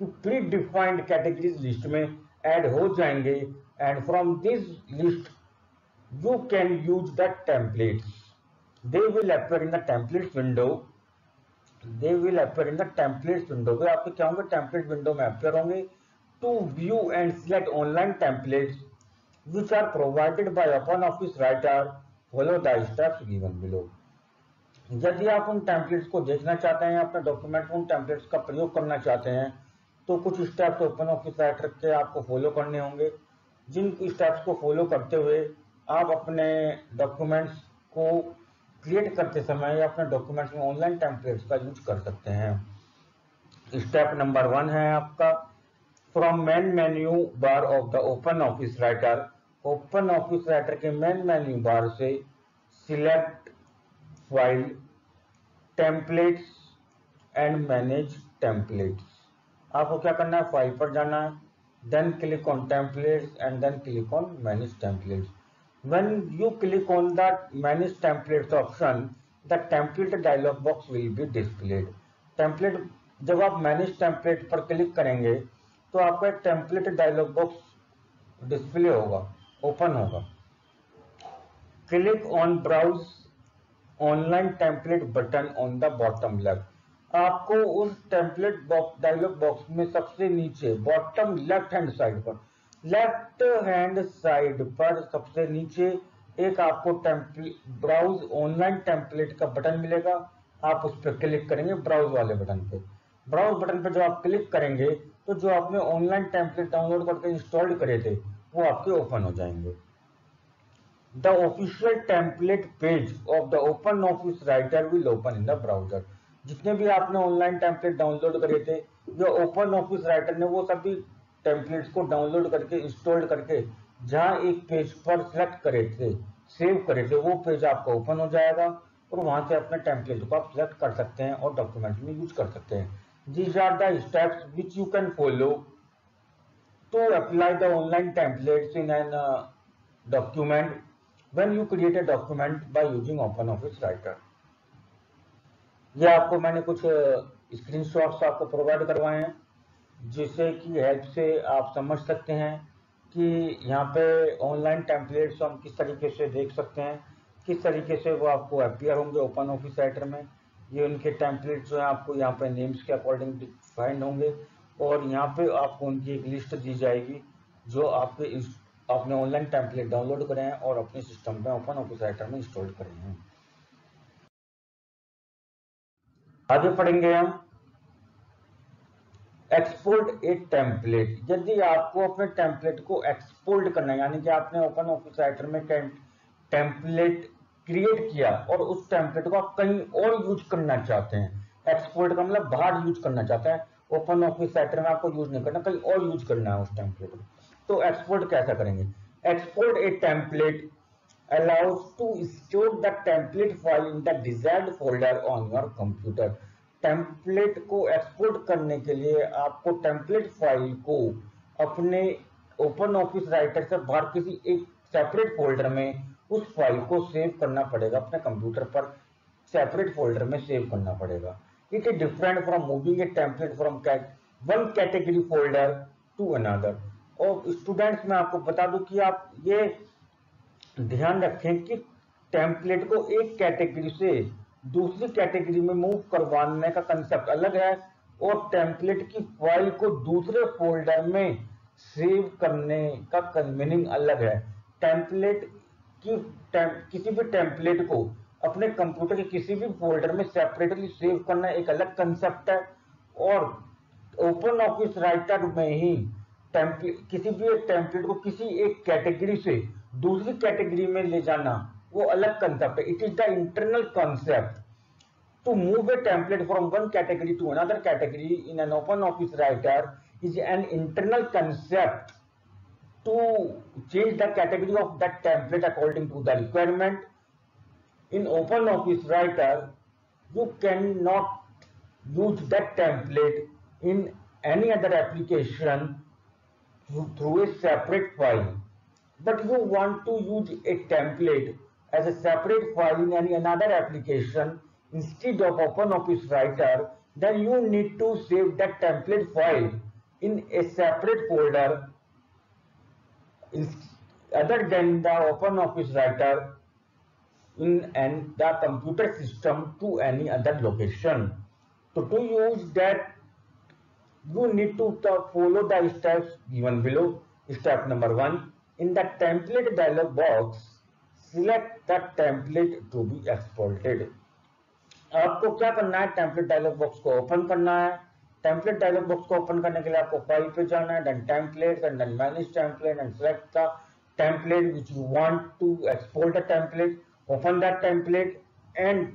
कि प्री डिफाइंड कैटेगरीज लिस्ट में ऐड हो जाएंगे and from this list you can use the templates. They will appear in the templates window. They will appear in the templates window. वे आपके क्या होंगे, template window में appear होंगे. To view and select online templates which are provided by OpenOffice Writer, follow the steps given below. यदि आप उन templates को देखना चाहते हैं, अपने डॉक्यूमेंट में उन टेम्पलेट्स का प्रयोग करना चाहते हैं, तो कुछ स्टेप्स OpenOffice Writer के आपको फॉलो करने होंगे. जिन स्टेप्स को फॉलो करते हुए आप अपने डॉक्यूमेंट्स को क्रिएट करते समय या अपने डॉक्यूमेंट्स में ऑनलाइन टेम्पलेट्स का यूज कर सकते हैं. स्टेप नंबर 1 है आपका, from main menu bar of the open office writer. Open office writer के मेन मेन्यू बार से select file, templates and manage templates. आपको क्या करना है, फाइल पर जाना है, then click on templates and then click on manage templates. When you click on the manage templates option, the template dialog box will be displayed. Template, जब आप manage template पर क्लिक करेंगे तो आपका एक template dialog box डिस्प्ले होगा, open होगा. Click on browse online template button on the bottom left. आपको उस template box dialog box में सबसे नीचे bottom left hand side पर, लेफ्ट हैंड साइड पर सबसे नीचे एक आपको ब्राउज ऑनलाइन टेम्पलेट का बटन मिलेगा. आप उस पर क्लिक करेंगे, ब्राउज वाले बटन पे. ब्राउज बटन पे जब आप क्लिक करेंगे तो जो आपने ऑनलाइन टेम्पलेट डाउनलोड करके इंस्टॉल करे थे वो आपके ओपन हो जाएंगे. The official template page of the open office writer will open in the browser. जितने भी आपने ऑनलाइन टेम्पलेट डाउनलोड करे थे, जो ओपन ऑफिस राइटर ने वो सभी टेम्पलेट्स को डाउनलोड करके इंस्टॉल करके जहां एक पेज पर सिलेक्ट करे थे, सेव करे थे, वो पेज आपको ओपन हो जाएगा और वहां से अपने टेम्पलेट को आप सिलेक्ट कर सकते हैं और डॉक्यूमेंट में यूज कर सकते हैं. These are the steps which you can follow to apply the online templates in an document when you create a document by using OpenOffice Writer. ये आपको मैंने कुछ स्क्रीनशॉट्स आपको प्रोवाइड करवाए हैं जिससे की हेल्प से आप समझ सकते हैं कि यहाँ पे ऑनलाइन टेम्पलेट्स हम किस तरीके से देख सकते हैं, किस तरीके से वो आपको अपीयर होंगे ओपन ऑफिस राइटर में. ये उनके टेम्पलेट्स जो है आपको यहाँ पे नेम्स के अकॉर्डिंग डिफाइंड होंगे और यहाँ पे आपको उनकी एक लिस्ट दी जाएगी जो आपने ऑनलाइन टेम्पलेट डाउनलोड करे हैं और अपने सिस्टम में ओपन ऑफिस राइटर में इंस्टॉल करे हैं. आगे पढ़ेंगे हम एक्सपोर्ट ए टेम्पलेट. यदि आपको अपने टेम्पलेट को एक्सपोर्ट करना है, यानी कि आपने ओपन ऑफिस राइटर में टेम्पलेट क्रिएट किया और उस टेम्पलेट को आप कहीं और यूज करना चाहते हैं. एक्सपोर्ट का मतलब बाहर यूज करना चाहते हैं, ओपन ऑफिस राइटर में आपको यूज नहीं करना, कहीं और यूज करना है उस टेम्पलेट को. तो एक्सपोर्ट कैसा करेंगे, export A template allows to store the template file in the desired folder on your computer. Template को एक्सपोर्ट करने के लिए आपको टेम्पलेट फाइल को अपने ओपन ऑफिस राइटर से बाहर किसी एक सेपरेट फोल्डर में उस फाइल को सेव करना पड़ेगा, अपने कंप्यूटर पर सेपरेट फोल्डर में सेव करना पड़ेगा. It is different from moving a template from one category folder to another. और स्टूडेंट्स मैं आपको बता दूं कि आप ये ध्यान रखें कि टेम्पलेट को एक कैटेगरी से दूसरी कैटेगरी में मूव करवाने का कंसेप्ट अलग है और टेम्पलेट की फाइल को दूसरे फोल्डर में सेव करने का मीनिंग अलग है. किसी भी टेम्पलेट को अपने कंप्यूटर के किसी भी फोल्डर में सेपरेटली सेव करना एक अलग कंसेप्ट है और ओपन ऑफिस राइटर में ही किसी भी टेम्पलेट को किसी एक कैटेगरी से दूसरी कैटेगरी में ले जाना वो अलग कंसेप्ट है. It is the internal concept to move a template from one category to another category in an open office writer is an internal concept to change the category of that template according to the requirement. In open office writer you cannot use that template in any other application through a separate file, but you want to use a template as a separate file in any another application instead of OpenOffice Writer, then you need to save that template file in a separate folder other than the OpenOffice Writer in the computer system to any other location. So to use that, you need to follow the steps given below. Step number 1, in the template dialog box, select the template to be exported. आपको क्या करना है, template dialog box को open करना है। Template dialog box को open करने के लिए आपको फाइल पे जाना है, then template and then manage template and select the template which you want to export the template, open that template and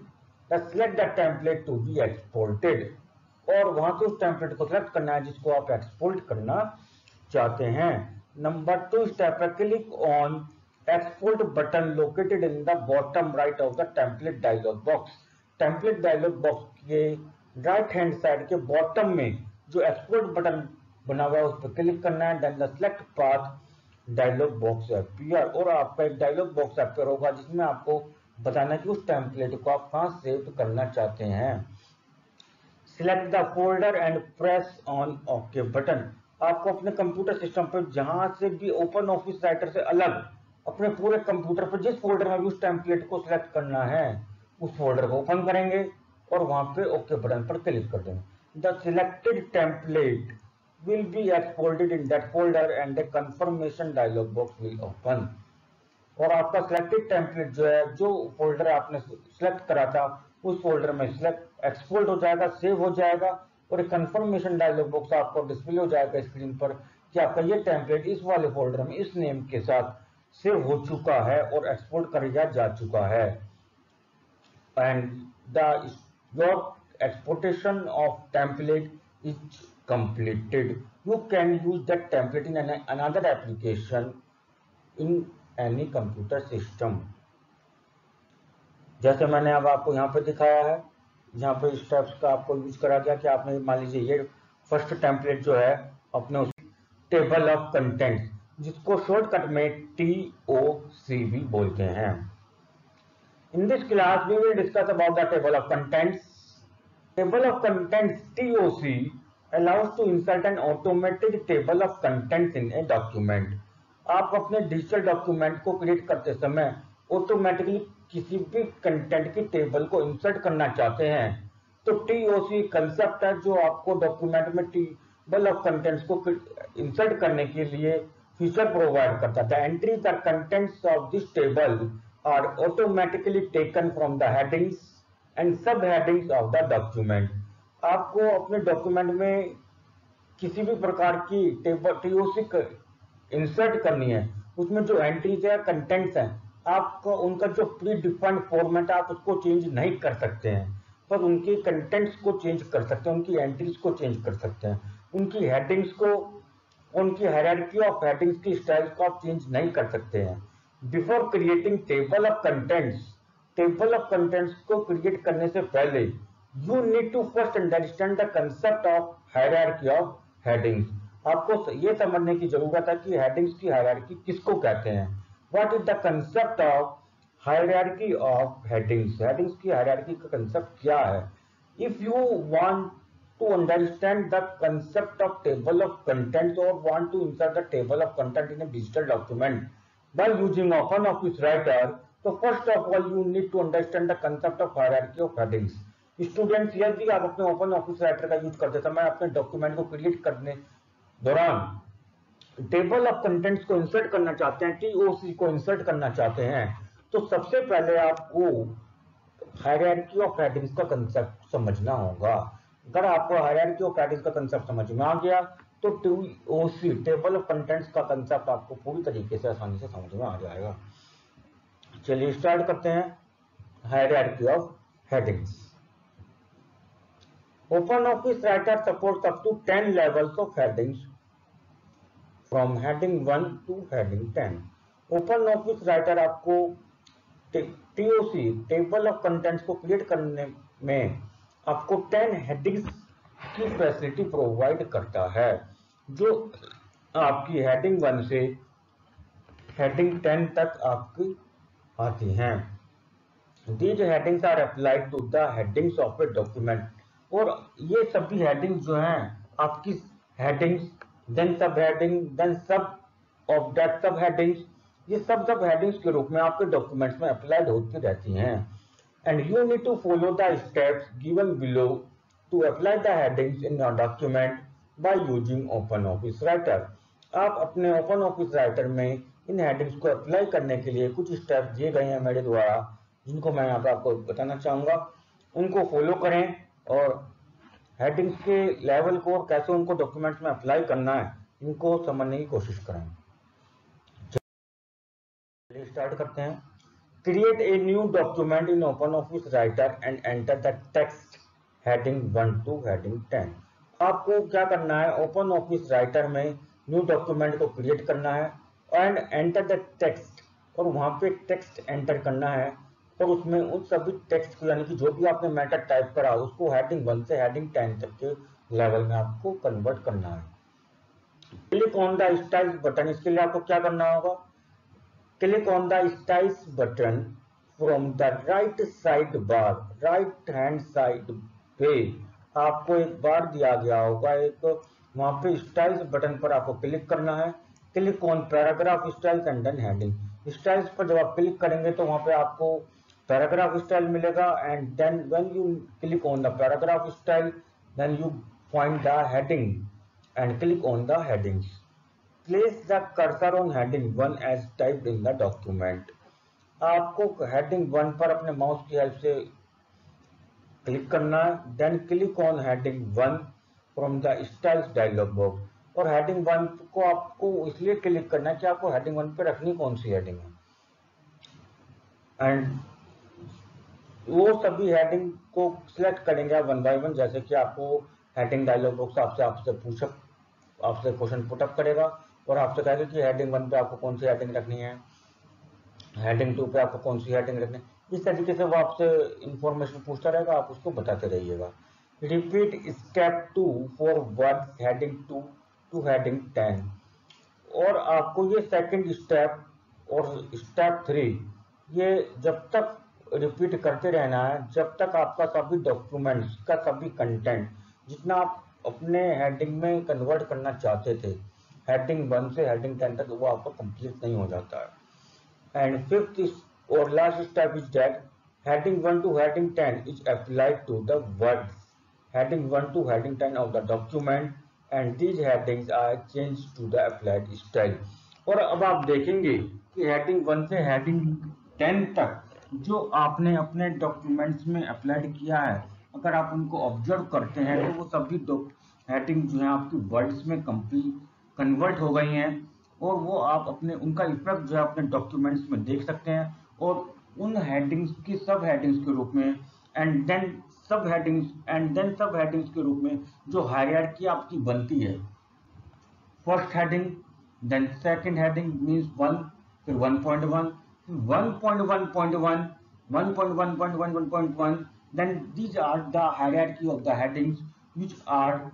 select the template to be exported. और वहां से उस टेम्पलेट को सिलेक्ट करना है जिसको आप एक्सपोर्ट करना चाहते हैं। नंबर 2 स्टेप है, click on export button located in the bottom right of the template dialog box. Template dialog box के राइट हैंड साइड के बॉटम में जो एक्सपोर्ट बटन बना हुआ है उस पर क्लिक करना है, then the select path dialog box appear, और आपका एक डायलॉग बॉक्स अपीयर होगा जिसमें आपको बताना है कि उस टेम्पलेट को आप कहां सेव करना चाहते हैं। Select the folder and press on okay button. आपको अपने कंप्यूटर सिस्टम पर जहां से भी ओपन ऑफिस राइटर से अलग अपने पूरे कंप्यूटर पर जिस फोल्डर में भी उस टेम्पलेट को सिलेक्ट करना है उस फोल्डर को ओपन करेंगे और वहां पे ओके बटन पर क्लिक कर देंगे। The selected template will be exported in that folder and the confirmation dialog box will open. और आपका सिलेक्टेड टेम्पलेट जो है, जो फोल्डर आपने सिलेक्ट करा था उस फोल्डर में सिलेक्ट एक्सपोर्ट हो जाएगा, सेव हो जाएगा, और एक कंफर्मेशन डायलॉग बॉक्स आपको डिस्प्ले हो जाएगा स्क्रीन पर कि आपका ये टेम्पलेट इस वाले फोल्डर में इस नेम के साथ सेव हो चुका है और एक्सपोर्ट कर दिया जा चुका है। And your exportation of template is completed. You can use that template in another application in any computer system. जैसे मैंने अब आपको यहाँ पे दिखाया है, यहाँ पे स्टेप्स का आपको यूज करा गया कि आपने मान लीजिए ये फर्स्ट टेम्पलेट जो है अपने उस टेबल ऑफ कंटेंट जिसको शॉर्टकट में TOC भी बोलते हैं। In this class, we will discuss about the table of contents. Table of contents (TOC) allows to insert an automated table of contents in a document. आप अपने digital document को create करते समय automatically किसी भी कंटेंट की table को insert करना चाहते हैं तो TOC कंसेप्ट है जो आपको डॉक्यूमेंट में टेबल ऑफ कंटेंट्स को इंसर्ट करने के लिए फीचर प्रोवाइड करता है। The entry the contents of this table are automatically taken from the headings and subheadings of the document. आपको अपने डॉक्यूमेंट में किसी भी प्रकार की टेबल TOC इंसर्ट करनी है, उसमें जो एंट्रीज है, कंटेंट्स हैं, आपको उनका जो प्री डिफाइंड फॉर्मेट है आप उसको चेंज नहीं कर सकते हैं, पर उनके कंटेंट्स को चेंज कर सकते हैं, उनकी एंट्रीज को चेंज कर सकते हैं, उनकी हेडिंग्स को, उनकी हायरार्की ऑफ हेडिंग्स की स्टाइल को आप चेंज नहीं कर सकते हैं। Before creating table of contents को क्रिएट करने से पहले you need to first understand the concept of hierarchy of headings. आपको ये समझने की जरूरत है कि हेडिंग्स की हायरार्की किसको कहते हैं। What is the concept of hierarchy of headings? Headings की हायरार्की का कंसेप्ट क्या है? If you want to understand the concept of table of contents or want to insert the table of content in a digital document by using OpenOffice Writer, so first of all you need to understand the concept of hierarchy of headings. Students, यदि आप अपने OpenOffice Writer का use करते समय अपने document को create करने दौरान टेबल ऑफ कंटेंट्स को इंसर्ट करना चाहते हैं, TOC को इंसर्ट करना चाहते हैं, तो सबसे पहले आपको हायरार्की ऑफ हेडिंग्स का कंसेप्ट समझना होगा। अगर आपको हायरार्की ऑफ हेडिंग्स का कंसेप्ट समझ में आ गया तो TOC टेबल ऑफ कंटेंट्स का कंसेप्ट आपको पूरी तरीके से आसानी से समझ में आ जाएगा। चलिए स्टार्ट करते हैं hierarchy of headings. OpenOffice Writer supports up to 10 levels of headings from heading 1 to heading 10. OpenOffice Writer आपको TOC टेबल ऑफ कंटेंट्स को क्रिएट करने में आपको 10 हेडिंग्स की फैसिलिटी प्रोवाइड करता है, जो आपकी हेडिंग 1 से हेडिंग 10 तक आपकी आती हैं। These headings are applied to the headings of a document, और ये सभी हेडिंग्स जो हैं आपकी हेडिंग्स, देन सब हेडिंग, देन सब ऑफ दैट सब हेडिंग्स, ये सब हेडिंग्स के रूप में आपके डॉक्यूमेंट्स में अप्लाइड होती रहती हैं। And you need to follow the steps given below to apply the headings in your document by using open office writer. आप अपने ओपन ऑफिस राइटर में इन हेडिंग्स को अप्लाई करने के लिए कुछ स्टेप दिए गए हैं मेरे द्वारा, जिनको मैं यहाँ पे आपको बताना चाहूंगा। उनको फॉलो करें और हेडिंग्स के लेवल को और कैसे उनको डॉक्यूमेंट्स में अप्लाई करना है, इनको समझने की कोशिश करें। चलिए स्टार्ट करते हैं। Create a new document in open office writer and enter the text heading 1 to heading 10। आपको क्या करना है, ओपन ऑफिस राइटर में न्यू डॉक्यूमेंट को क्रिएट करना है एंड एंटर द टेक्स्ट, और वहां पे टेक्स्ट एंटर करना है और उसमें उन सभी टेक्स्ट को, यानी कि जो भी आपने मैटर टाइप करा उसको हेडिंग 1 से हेडिंग 10 तक के लेवल में आपको कन्वर्ट करना है। Click on the style button, इसके लिए आपको क्या करना होगा, click on the styles button from the right side bar, right hand side पे आपको एक बार दिया गया होगा एक, वहां पे स्टाइल्स बटन पर आपको क्लिक करना है। Click on paragraph styles and then heading. Styles पर जब आप क्लिक करेंगे तो वहां पे आपको पैराग्राफ स्टाइल मिलेगा, and then when you click on the paragraph style then you find the heading and click on the headings. Place the cursor on heading 1 as typed in the document। आपको heading 1 पर अपने mouse की help से click करना है, then click on heading 1 from the styles dialog box. और heading 1 को आपको इसलिए क्लिक करना है कि आपको हेडिंग 1 पे रखनी कौन सी हेडिंग है, एंड वो सभी हेडिंग को सिलेक्ट करेंगे वन बाय वन। जैसे कि आपको हेडिंग डायलॉग बॉक्स आपसे क्वेश्चन पुटअप करेगा और आपसे कहेगा कि हेडिंग 1 पे आपको कौन सी हेडिंग रखनी है, हेडिंग 2 पे आपको कौन सी हेडिंग रखनी है। इस तरीके से वो आपसे इंफॉर्मेशन पूछता रहेगा, आप उसको बताते रहिएगा। Repeat step 2 for words heading 2 to heading 10। और आपको ये सेकंड स्टेप और स्टेप 3 ये जब तक रिपीट करते रहना है जब तक आपका सभी डॉक्यूमेंट्स का सभी कंटेंट जितना आप अपने हेडिंग में कन्वर्ट करना चाहते थे हेडिंग 1 से हेडिंग 10 तक वो आपका कंप्लीट नहीं हो जाता है। एंड फिफ्थ और last step is that heading 1 to heading 10 is applied to the words heading 1 to heading 10 of the document and these headings are change to the applied style. और अब आप देखेंगे कि हेडिंग 1 से हेडिंग 10 तक जो आपने अपने डॉक्यूमेंट्स में अप्लाइड किया है, अगर आप उनको ऑब्जर्व करते हैं तो वो सभी हेडिंग जो है आपकी वर्ड्स में कन्वर्ट हो गई हैं, और वो आप अपने उनका इफेक्ट जो है अपने डॉक्यूमेंट्स में देख सकते हैं। और उन हेडिंग्स की सब हेडिंग्स के रूप में एंड देन सब हेडिंग्स के रूप में जो हायरार्की आपकी बनती है, first heading, then second heading means 1, फिर 1.1, 1.1.1, 1.1.1.1, then these are the hierarchy of the headings which are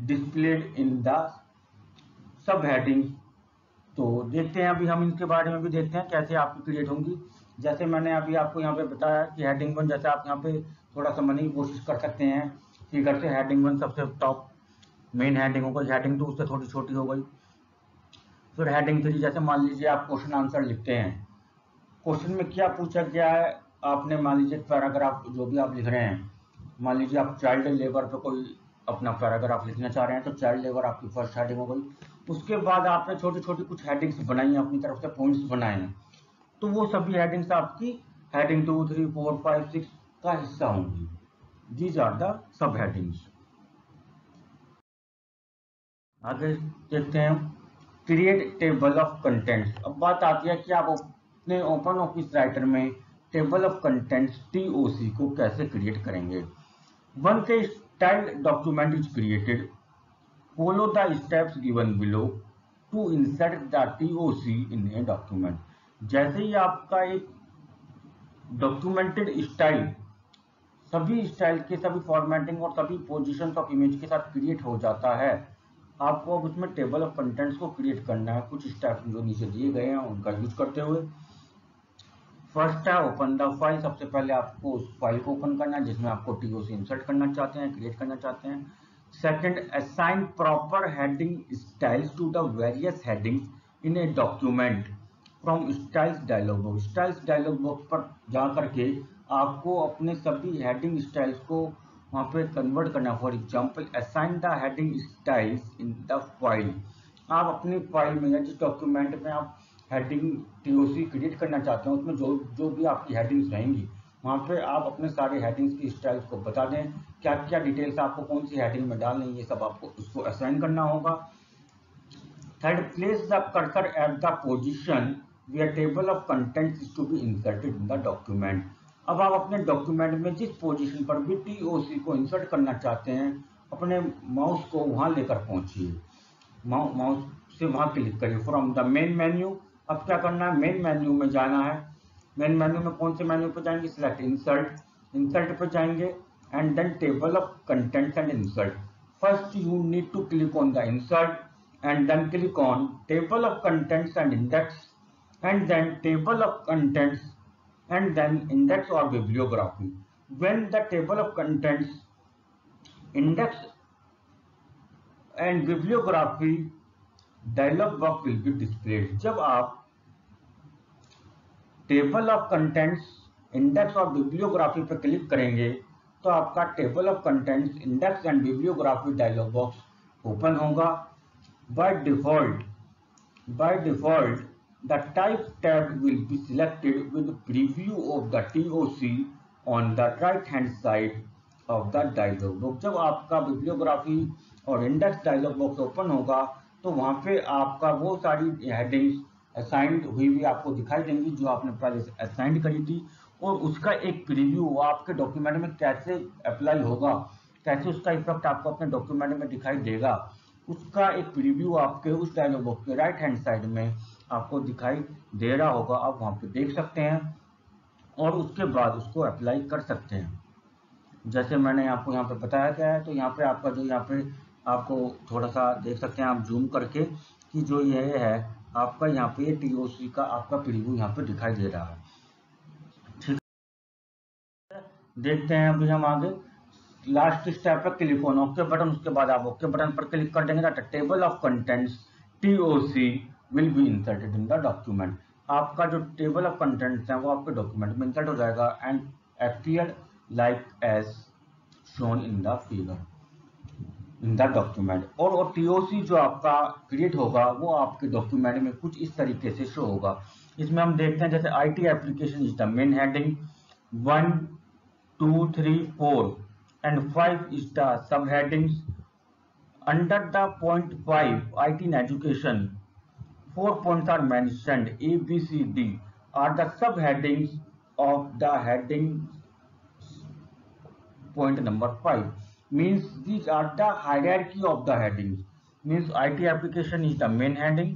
displayed in the subheadings। तो देखते हैं अभी हम इनके बारे में भी देखते हैं कैसे आपकी क्रिएट होंगी। जैसे मैंने अभी आपको यहाँ पे बताया कि हेडिंग 1 जैसे आप यहाँ पे थोड़ा समझने की कोशिश कर सकते हैं। फिगर से हेडिंग 1 सबसे टॉप मेन हेडिंग हो गई, हेडिंग 2 उससे थोड़ी छोटी हो गई। फिर हेडिंग 3 जैसे मान लीजिए आप क्वेश्चन आंसर लिखते हैं, क्वेश्चन में क्या पूछा गया है, आपने मान लीजिए पैराग्राफ जो भी आप लिख रहे हैं, मान लीजिए आप चाइल्ड लेबर पे कोई अपना पैराग्राफ लिखना चाह रहे हैं तो चाइल्ड लेबर आपकी फर्स्ट हेडिंग हो गई। उसके बाद आपने छोटी छोटी कुछ हेडिंग्स बनाई हैं, अपनी तरफ से पॉइंट्स बनाए हैं, तो वो सभी हेडिंग्स आपकी हेडिंग 2, 3, 4, 5, 6 का हिस्सा होंगी। These are the sub headings. आगे देखते हैं क्रिएट टेबल ऑफ कंटेंट्स। अब बात आती है कि आप अपने ओपन ऑफिस राइटर में टेबल ऑफ कंटेंट्स TOC को कैसे क्रिएट करेंगे। Once style document is created, follow the steps given below to insert the TOC in a document. जैसे ही आपका एक डॉक्यूमेंटेड स्टाइल सभी स्टाइल के सभी फॉर्मेटिंग और सभी पोजीशंस ऑफ इमेज के साथ क्रिएट हो जाता है, आपको अब उसमें टेबल ऑफ कंटेंट्स को क्रिएट करना है कुछ स्टेप्स जो नीचे दिए गए हैं उनका यूज करते हुए। फर्स्ट है ओपन द फाइल। सबसे पहले आपको उस फाइल को ओपन करना है जिसमें आपको TOC इंसर्ट करना चाहते हैं, क्रिएट करना चाहते हैं। Second, assign proper heading styles to the various headings in a document from styles dialog box. Styles dialog box पर जा करके आपको अपने सभी हेडिंग स्टाइल्स को वहाँ पे कन्वर्ट करना। For example, assign the heading styles in the file. आप अपनी फाइल में या जिस डॉक्यूमेंट में आप हेडिंग टीओसी क्रिएट करना चाहते हैं उसमें जो भी आपकी हेडिंग्स रहेंगी वहाँ पे आप अपने सारे हेडिंग्स की स्टाइल्स को बता दें, क्या क्या डिटेल्स आपको कौन सी हेडिंग में डालनी है, ये सब आपको उसको असाइन करना होगा। Third, place the cursor at the position where table of contents is to be inserted in the document. अब आप अपने डॉक्यूमेंट में जिस पोजीशन पर भी टीओसी को इंसर्ट करना चाहते हैं अपने माउस को वहां लेकर पहुंचिए। माउस से वहां क्लिक करिए फ्रॉम द मेन मेन्यू। अब क्या करना है, मेन मेन्यू में जाना है। मेन मेन्यू में कौन से मेन्यू पे जाएंगे, सिलेक्ट इंसर्ट पे जाएंगे and then table of contents and insert. First you need to click on the insert and then click on table of contents and index and then table of contents and then index और bibliography. When the table of contents, index and bibliography dialog box will be displayed. जब आप table of contents, index और bibliography पर click करेंगे तो आपका table of contents, index and bibliography dialog box open होगा। By default the type tab will be selected with preview of the TOC on the right hand side of the dialog box. जब आपका bibliography और index dialogue box open होगा तो वहां पे आपका वो सारी हेडिंग्स असाइंड हुई भी आपको दिखाई देंगी जो आपने पहले से असाइंड करी थी, और उसका एक प्रीव्यू आपके डॉक्यूमेंट में कैसे अप्लाई होगा, कैसे उसका इफेक्ट आपको अपने डॉक्यूमेंट में दिखाई देगा, उसका एक प्रीव्यू आपके उस डायलॉग बॉक्स के राइट हैंड साइड में आपको दिखाई दे रहा होगा। आप वहाँ पे देख सकते हैं और उसके बाद उसको अप्लाई कर सकते हैं। जैसे मैंने आपको यहाँ पे बताया गया है, तो यहाँ पे आपका जो यहाँ पे आपको थोड़ा सा देख सकते हैं आप जूम करके कि जो ये है आपका यहाँ पे टीओसी का आपका प्रीव्यू यहाँ पे दिखाई दे रहा है। ठीक है, देखते हैं अभी हम आगे लास्ट स्टेप पर क्लिक ऑन ओके बटन। उसके बाद आप ओके बटन पर क्लिक कर देंगे तो table of contents TOC will be inserted in the document. आपका जो टेबल ऑफ कंटेंट्स है वो आपके डॉक्यूमेंट में इंसर्ट हो जाएगा and appear like as shown in the figure in the document. और टीओसी जो आपका क्रिएट होगा वो आपके डॉक्यूमेंट में कुछ इस तरीके से शो होगा। इसमें हम देखते हैं जैसे IT application is the main heading, 1 2 3 4 and 5 is the subheadings. Under the point 5 IT in education, 4 points are mentioned. A, B, C, D are the subheadings of the heading point number 5. Means these are the hierarchy of the headings. Means IT application is the main heading.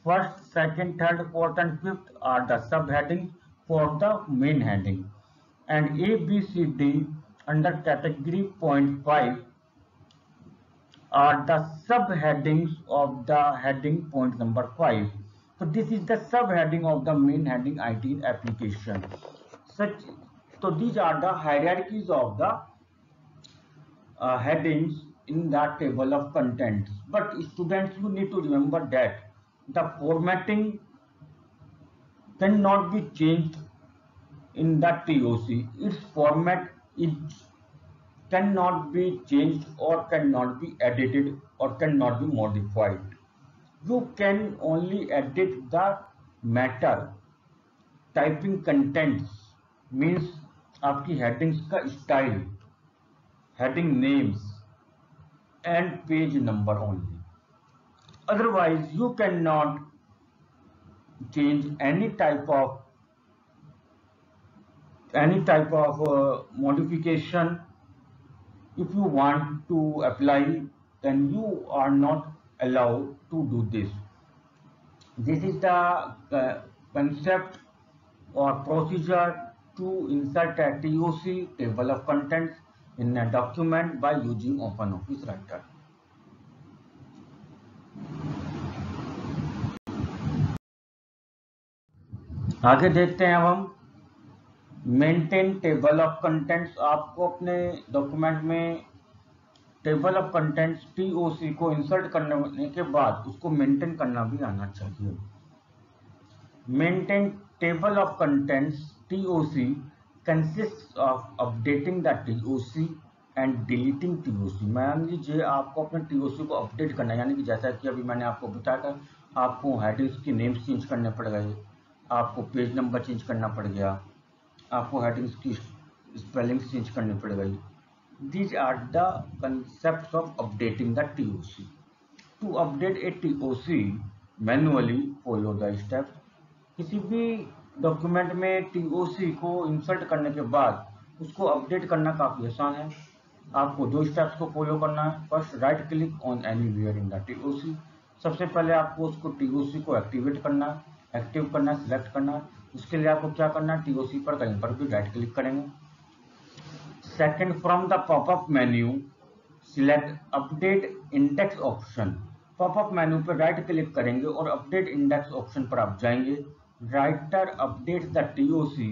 First, second, third, fourth and fifth are the subheadings for the main heading. And A, B, C, D under category point 5 are the subheadings of the heading point number 5. So this is the subheading of the main heading IT application. So these are the hierarchies of the headings in the table of contents. But students, you need to remember that the formatting cannot be changed in the TOC. Its format cannot be changed or cannot be edited or cannot be modified. You can only edit the matter. Typing contents means आपकी headings का style, heading names and page number only. Otherwise, you cannot change any type of modification. If you want to apply, then you are not allowed to do this. This is the concept or procedure to insert a TOC, table of contents, in a document by using OpenOffice Writer. आगे देखते हैं अब हम maintain table of contents. आपको अपने document में table of contents TOC को insert करने के बाद उसको मेंटेन करना भी आना चाहिए। Maintain table of contents TOC consist of updating the TOC and deleting TOC। मान लीजिए आपको अपने TOC को अपडेट करना है, यानी कि जैसा कि अभी मैंने आपको बताया था, आपको हेडिंग्स की नेम्स चेंज करने पड़ गए, आपको पेज नंबर चेंज करना पड़ गया, आपको हेडिंग्स की स्पेलिंग्स चेंज करनी पड़ गई। These are the concepts of updating the TOC. To update a TOC manually, follow the steps. किसी भी डॉक्यूमेंट में TOC को इंसर्ट करने के बाद उसको अपडेट करना काफ़ी आसान है। आपको 2 स्टेप्स को फॉलो करना है। First, right click on anywhere in the TOC। सबसे पहले आपको उसको TOC को एक्टिवेट करना है, एक्टिव करना है, सिलेक्ट करना है। उसके लिए आपको क्या करना है, TOC पर कहीं पर भी राइट क्लिक करेंगे। Second, from the popup menu select update index option. Popup menu पर राइट क्लिक करेंगे और अपडेट इंडेक्स ऑप्शन पर आप जाएंगे। Writer updates the TOC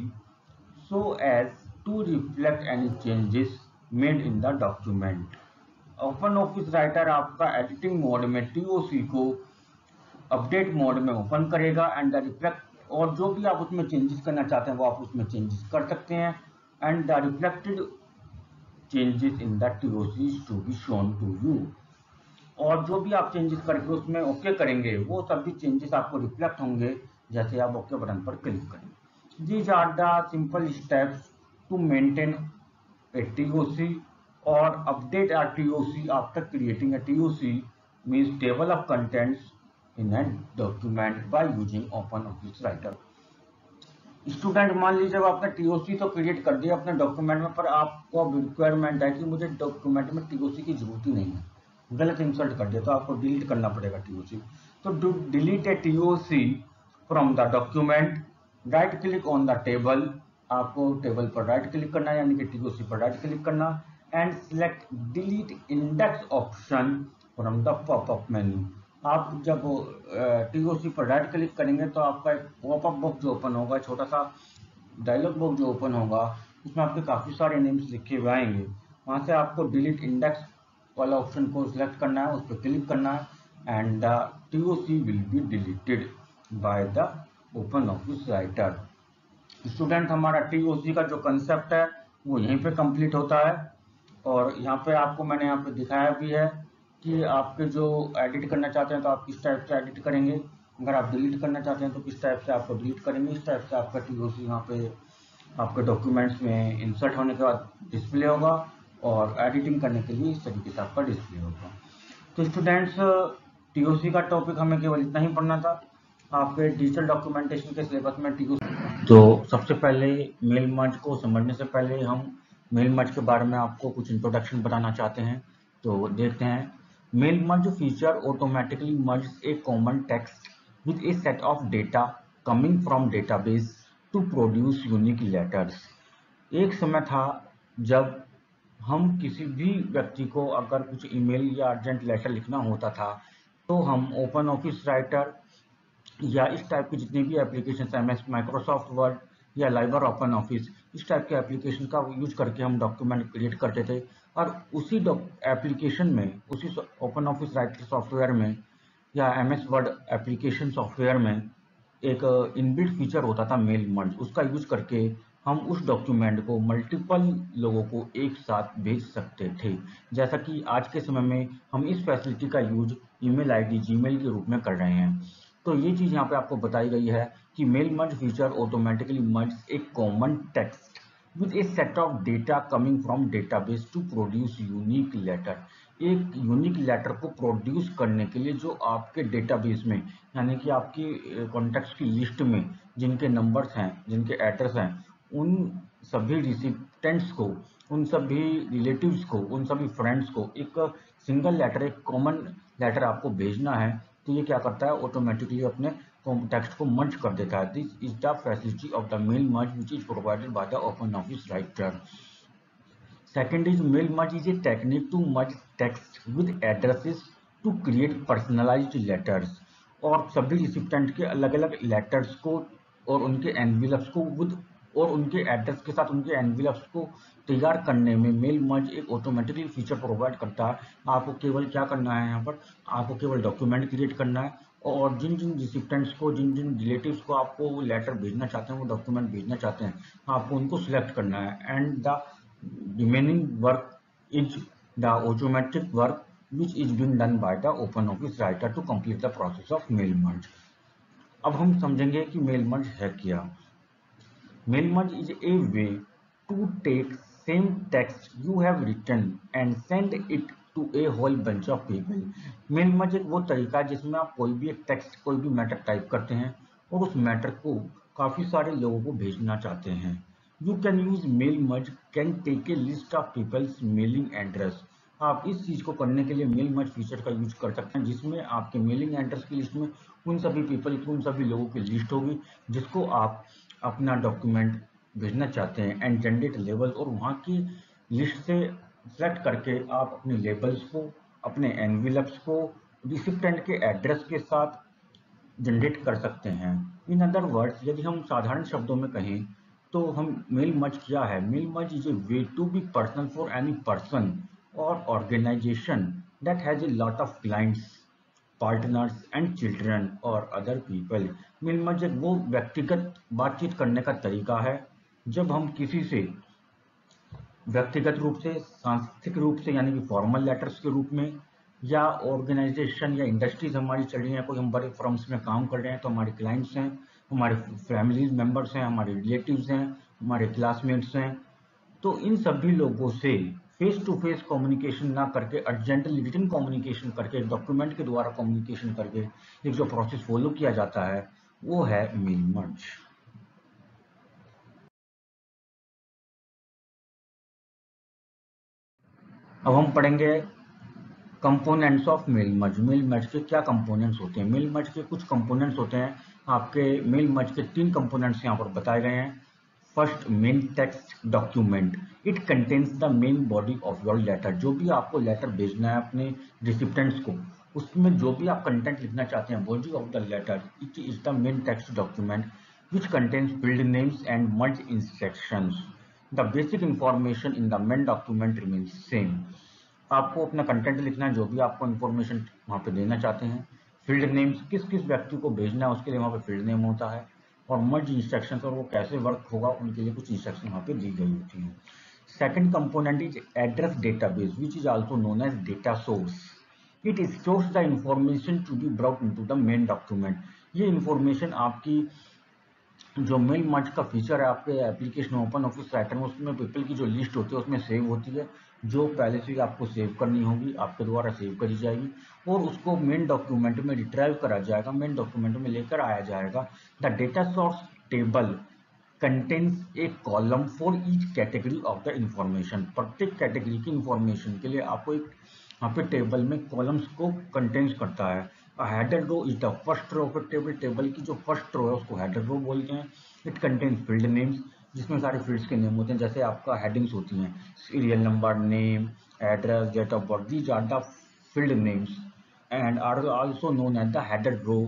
so as to reflect any changes made in the document। Open office writer आपका editing mode में TOC को update mode में ओपन करेगा एंड द रिफ्लेक्ट, और जो भी आप उसमें चेंजेस करना चाहते हैं वो आप उसमें चेंजेस कर सकते हैं। And the reflected changes in the TOC is to be shown to you। और जो भी आप चेंजेस करके उसमें ओके करेंगे वो सभी चेंजेस आपको रिफ्लेक्ट होंगे जैसे आप ओके बटन पर क्लिक करेंगे। These are the simple steps to maintain a TOC or update a TOC after creating a TOC, means table of contents in a document by using OpenOffice Writer। Student, मान लीजिए जब आपने TOC तो create कर दिया अपने document में, पर आपको अब रिक्वायरमेंट है कि मुझे डॉक्यूमेंट में TOC की जरूरत ही नहीं है, गलत इंसर्ट कर दिया तो आपको डिलीट करना पड़ेगा TOC। तो to delete a TOC from the document, right click on the table. आपको टेबल पर राइट क्लिक करना है, यानी कि TOC पर राइट क्लिक करना and select delete index option from the popup menu. आप जब TOC पर राइट क्लिक करेंगे तो आपका एक पॉपअप बॉक्स जो ओपन होगा, छोटा सा डायलॉग बॉक्स जो ओपन होगा, उसमें आपके काफ़ी सारे नेम्स लिखे हुए आएंगे। वहाँ से आपको डिलीट इंडेक्स वाला ऑप्शन को सिलेक्ट करना है, उस पर क्लिक करना है and TOC will be deleted bye the open office writer. Student, हमारा TOC का जो कंसेप्ट है वो यहीं पे कंप्लीट होता है, और यहाँ पे आपको मैंने यहाँ पे दिखाया भी है कि आपके जो एडिट करना चाहते हैं तो आप किस टाइप से एडिट करेंगे, अगर आप डिलीट करना चाहते हैं तो किस टाइप से आपको डिलीट करेंगे। इस टाइप से आपका TOC यहाँ पे आपके डॉक्यूमेंट्स में इंसर्ट होने के बाद डिस्प्ले होगा, और एडिटिंग करने के लिए इस तरीके से आपका डिस्प्ले होगा। तो स्टूडेंट्स, TOC का टॉपिक हमें केवल इतना ही पढ़ना था। आपके डिजिटल डॉक्यूमेंटेशन के सिलेबस में TOC, तो सबसे पहले मेल मर्ज को समझने से पहले हम मेल मर्ज के बारे में आपको कुछ इंट्रोडक्शन बताना चाहते हैं। तो देखते हैं। Mail merge feature automatically merge a common text with a set of data coming from database to produce unique letters. एक समय था जब हम किसी भी व्यक्ति को अगर कुछ ईमेल या अर्जेंट लेटर लिखना होता था तो हम ओपन ऑफिस राइटर या इस टाइप की जितनी भी एप्लीकेशन, MS माइक्रोसॉफ्ट वर्ड या लाइबर ओपन ऑफिस, इस टाइप के एप्लीकेशन का यूज करके हम डॉक्यूमेंट क्रिएट करते थे। और उसी एप्लीकेशन में, उसी ओपन ऑफिस राइटर सॉफ्टवेयर में या MS वर्ड एप्लीकेशन सॉफ्टवेयर में एक इनबिल्ट फीचर होता था मेल मर्ज। उसका यूज करके हम उस डॉक्यूमेंट को मल्टीपल लोगों को एक साथ भेज सकते थे। जैसा कि आज के समय में हम इस फैसिलिटी का यूज ईमेल ID, जीमेल के रूप में कर रहे हैं। तो ये चीज़ यहाँ पे आपको बताई गई है कि mail merge feature automatically merge a common text with a set of data coming from database to produce unique letter. एक यूनिक लेटर को प्रोड्यूस करने के लिए जो आपके डेटाबेस में, यानी कि आपकी कॉन्टैक्ट्स की लिस्ट में जिनके नंबर्स हैं, जिनके एड्रेस हैं, उन सभी रिसिपेंट्स को, उन सभी रिलेटिव्स को, उन सभी फ्रेंड्स को एक सिंगल लेटर, एक कॉमन लेटर आपको भेजना है। तो ये क्या करता है, ऑटोमेटिकली अपने टेक्स्ट को मर्ज कर देता है। This is the facility of the mail merge which is provided by the open office writer. Second is mail merge is a technique to merge text with addresses to create personalized letters। और सभी recipient के अलग अलग letters को और उनके envelopes को with और उनके एड्रेस के साथ उनके एनवेलप्स को तैयार करने में मेल मर्ज एक ऑटोमेटिकली फीचर प्रोवाइड करता है। आपको केवल क्या करना है, यहाँ पर आपको केवल डॉक्यूमेंट क्रिएट करना है और जिन जिन रिसिप्टेंट्स को, जिन जिन रिलेटिव्स को आपको वो लेटर भेजना चाहते हैं, वो डॉक्यूमेंट भेजना चाहते हैं, आपको उनको सिलेक्ट करना है। And the remaining work is the automatic work which is being done by the OpenOffice writer to complete the process of mail merge। अब हम समझेंगे कि मेल मर्ज है क्या। Mail merge is a way to take same text you have written and send it to a whole bunch of people। Mail merge एक वो तरीका है जिसमें आप कोई भी एक टेक्स्ट, कोई भी मैटर टाइप करते हैं और उस मैटर को काफी सारे लोगों को भेजना चाहते हैं। You can use mail merge can take a list of peoples mailing address. आप इस चीज को करने के लिए मेल मर्ज फीचर का यूज कर सकते हैं, जिसमें आपके मेलिंग एड्रेस की लिस्ट में उन सभी पीपल की, उन सभी लोगों की लिस्ट होगी जिसको आप अपना डॉक्यूमेंट भेजना चाहते हैं एंड जनरेट लेबल्स, और वहाँ की लिस्ट से सेलेक्ट करके आप अपने लेबल्स को, अपने एनवेलप्स को रिसिप्टेंट के एड्रेस के साथ जनरेट कर सकते हैं। इन अदर वर्ड्स, यदि हम साधारण शब्दों में कहें तो हम मेल मर्ज क्या है। Mail merge is a way to be personal for any person or organization that has a lot of clients, partners and children or other people। Mail merge एक वो व्यक्तिगत बातचीत करने का तरीका है जब हम किसी से व्यक्तिगत रूप से, सांस्कृतिक रूप से यानी कि फॉर्मल लेटर्स के रूप में, या ऑर्गेनाइजेशन या इंडस्ट्रीज हमारी चल रही हैं, कोई हम बड़े फर्म्स में काम कर रहे हैं तो हमारे क्लाइंट्स हैं, हमारे फैमिली मेंबर्स हैं, हमारे रिलेटिव्स हैं, हमारे क्लासमेट्स हैं। तो इन सभी लोगों से फेस टू फेस कम्युनिकेशन ना करके, अर्जेंटली रिटन कम्युनिकेशन करके, डॉक्यूमेंट के द्वारा कम्युनिकेशन करके एक जो प्रोसेस फॉलो किया जाता है वो है मेल मर्ज। अब हम पढ़ेंगे components of mail merge. Mail merge के क्या कंपोनेंट्स होते हैं। मेल मर्ज के कुछ कंपोनेंट्स होते हैं। आपके मेल मर्ज के 3 कंपोनेंट्स यहाँ पर बताए गए हैं। First, main text document. It contains the main body of your letter. जो भी आपको लेटर भेजना है अपने रिसिप्टेंट्स को, उसमें जो भी आप कंटेंट लिखना चाहते हैं, body of the letter, it is the main text document which contains field names and merge instructions। The basic information in the main document remains same। आपको अपना कंटेंट लिखना है, जो भी आपको इन्फॉर्मेशन वहाँ पे देना चाहते हैं। फील्ड नेम्स, किस किस व्यक्ति को भेजना है उसके लिए वहाँ पे फील्ड नेम होता है। और मर्ज इंस्ट्रक्शंस, और वो कैसे वर्क होगा उनके लिए कुछ इंस्ट्रक्शन वहाँ पे दी गई होती हैं। Second component is address database which is also known as data source. It stores the information to be brought into the main document. ये इंफॉर्मेशन आपकी जो मेल मर्ज का फीचर है आपके एप्लीकेशन ओपन ऑफिस राइटर में, उसमें people की जो लिस्ट होती है उसमें सेव होती है, जो पहले से ही आपको सेव करनी होगी, आपके द्वारा सेव करी जाएगी और उसको मेन डॉक्यूमेंट में रिट्राइव करा जाएगा, मेन डॉक्यूमेंट में लेकर आया जाएगा। The data source table contains A column for each category of the information. प्रत्येक कैटेगरी की इंफॉर्मेशन के लिए आपको एक यहाँ पे टेबल में कॉलम्स को कंटेन्स करता है। Header row is the first row of a table. Table की जो फर्स्ट रो है उसको हेडर रो बोलते हैं। इट कंटेन्स फील्ड नेम्स, जिसमें सारे फील्ड्स के नेम होते हैं, जैसे आपका हेडिंग्स होती हैं, serial number, name, address, date of birth. These are the field names and are also known as the header row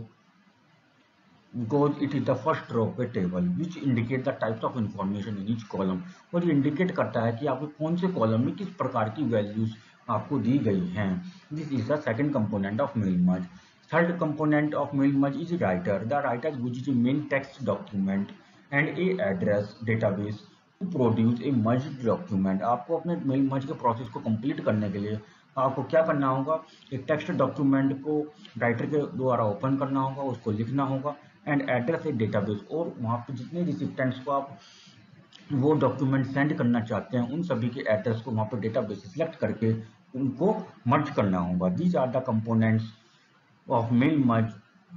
because it is the first row of a table which indicate the types of information in each column। और ये indicate करता है कि आपके कौन से column में किस प्रकार की वैल्यूज आपको दी गई हैं। This is the second component of mail merge. Third component of mail merge is Writer. The Writer uses a main text document and a address database to produce a merged document। आपको अपने mail merge के process को complete करने के लिए आपको क्या करना होगा, एक टेक्स्ट डॉक्यूमेंट को राइटर के द्वारा ओपन करना होगा, उसको लिखना होगा एंड एड्रेस ए डेटाबेस, और वहाँ पे जितने रिसिप्टेंट्स को आप वो डॉक्यूमेंट सेंड करना चाहते हैं उन सभी के एड्रेस को वहाँ पे डेटाबेस सेलेक्ट करके उनको मर्ज करना होगा। These are the components of mail merge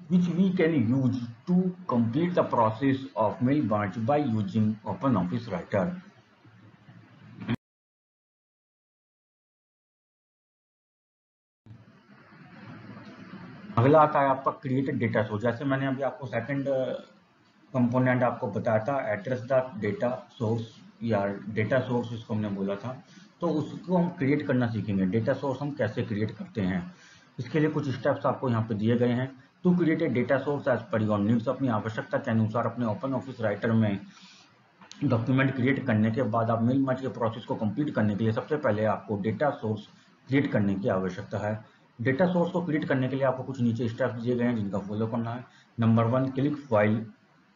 which we can use to complete the process of mail merge by using OpenOffice Writer। अगला आता है आपका क्रिएट डेटा सोर्स। जैसे मैंने अभी आपको सेकंड कंपोनेंट आपको बताया था, एड्रेस द डेटा सोर्स या डेटा सोर्स इसको हमने बोला था, तो उसको हम क्रिएट करना सीखेंगे। डेटा सोर्स हम कैसे क्रिएट करते हैं, इसके लिए कुछ स्टेप्स आपको यहाँ पे दिए गए हैं। To create a data source as per your needs. अपनी आवश्यकता के अनुसार अपने ओपन ऑफिस राइटर में डॉक्यूमेंट क्रिएट करने के बाद आप मेल मर्ज के प्रोसेस को कंप्लीट करने के लिए सबसे पहले आपको डेटा सोर्स क्रिएट करने की आवश्यकता है। डेटा सोर्स को क्रिएट करने के लिए आपको कुछ नीचे स्टेप्स दिए गए हैं जिनका फॉलो करना है। Number 1, click file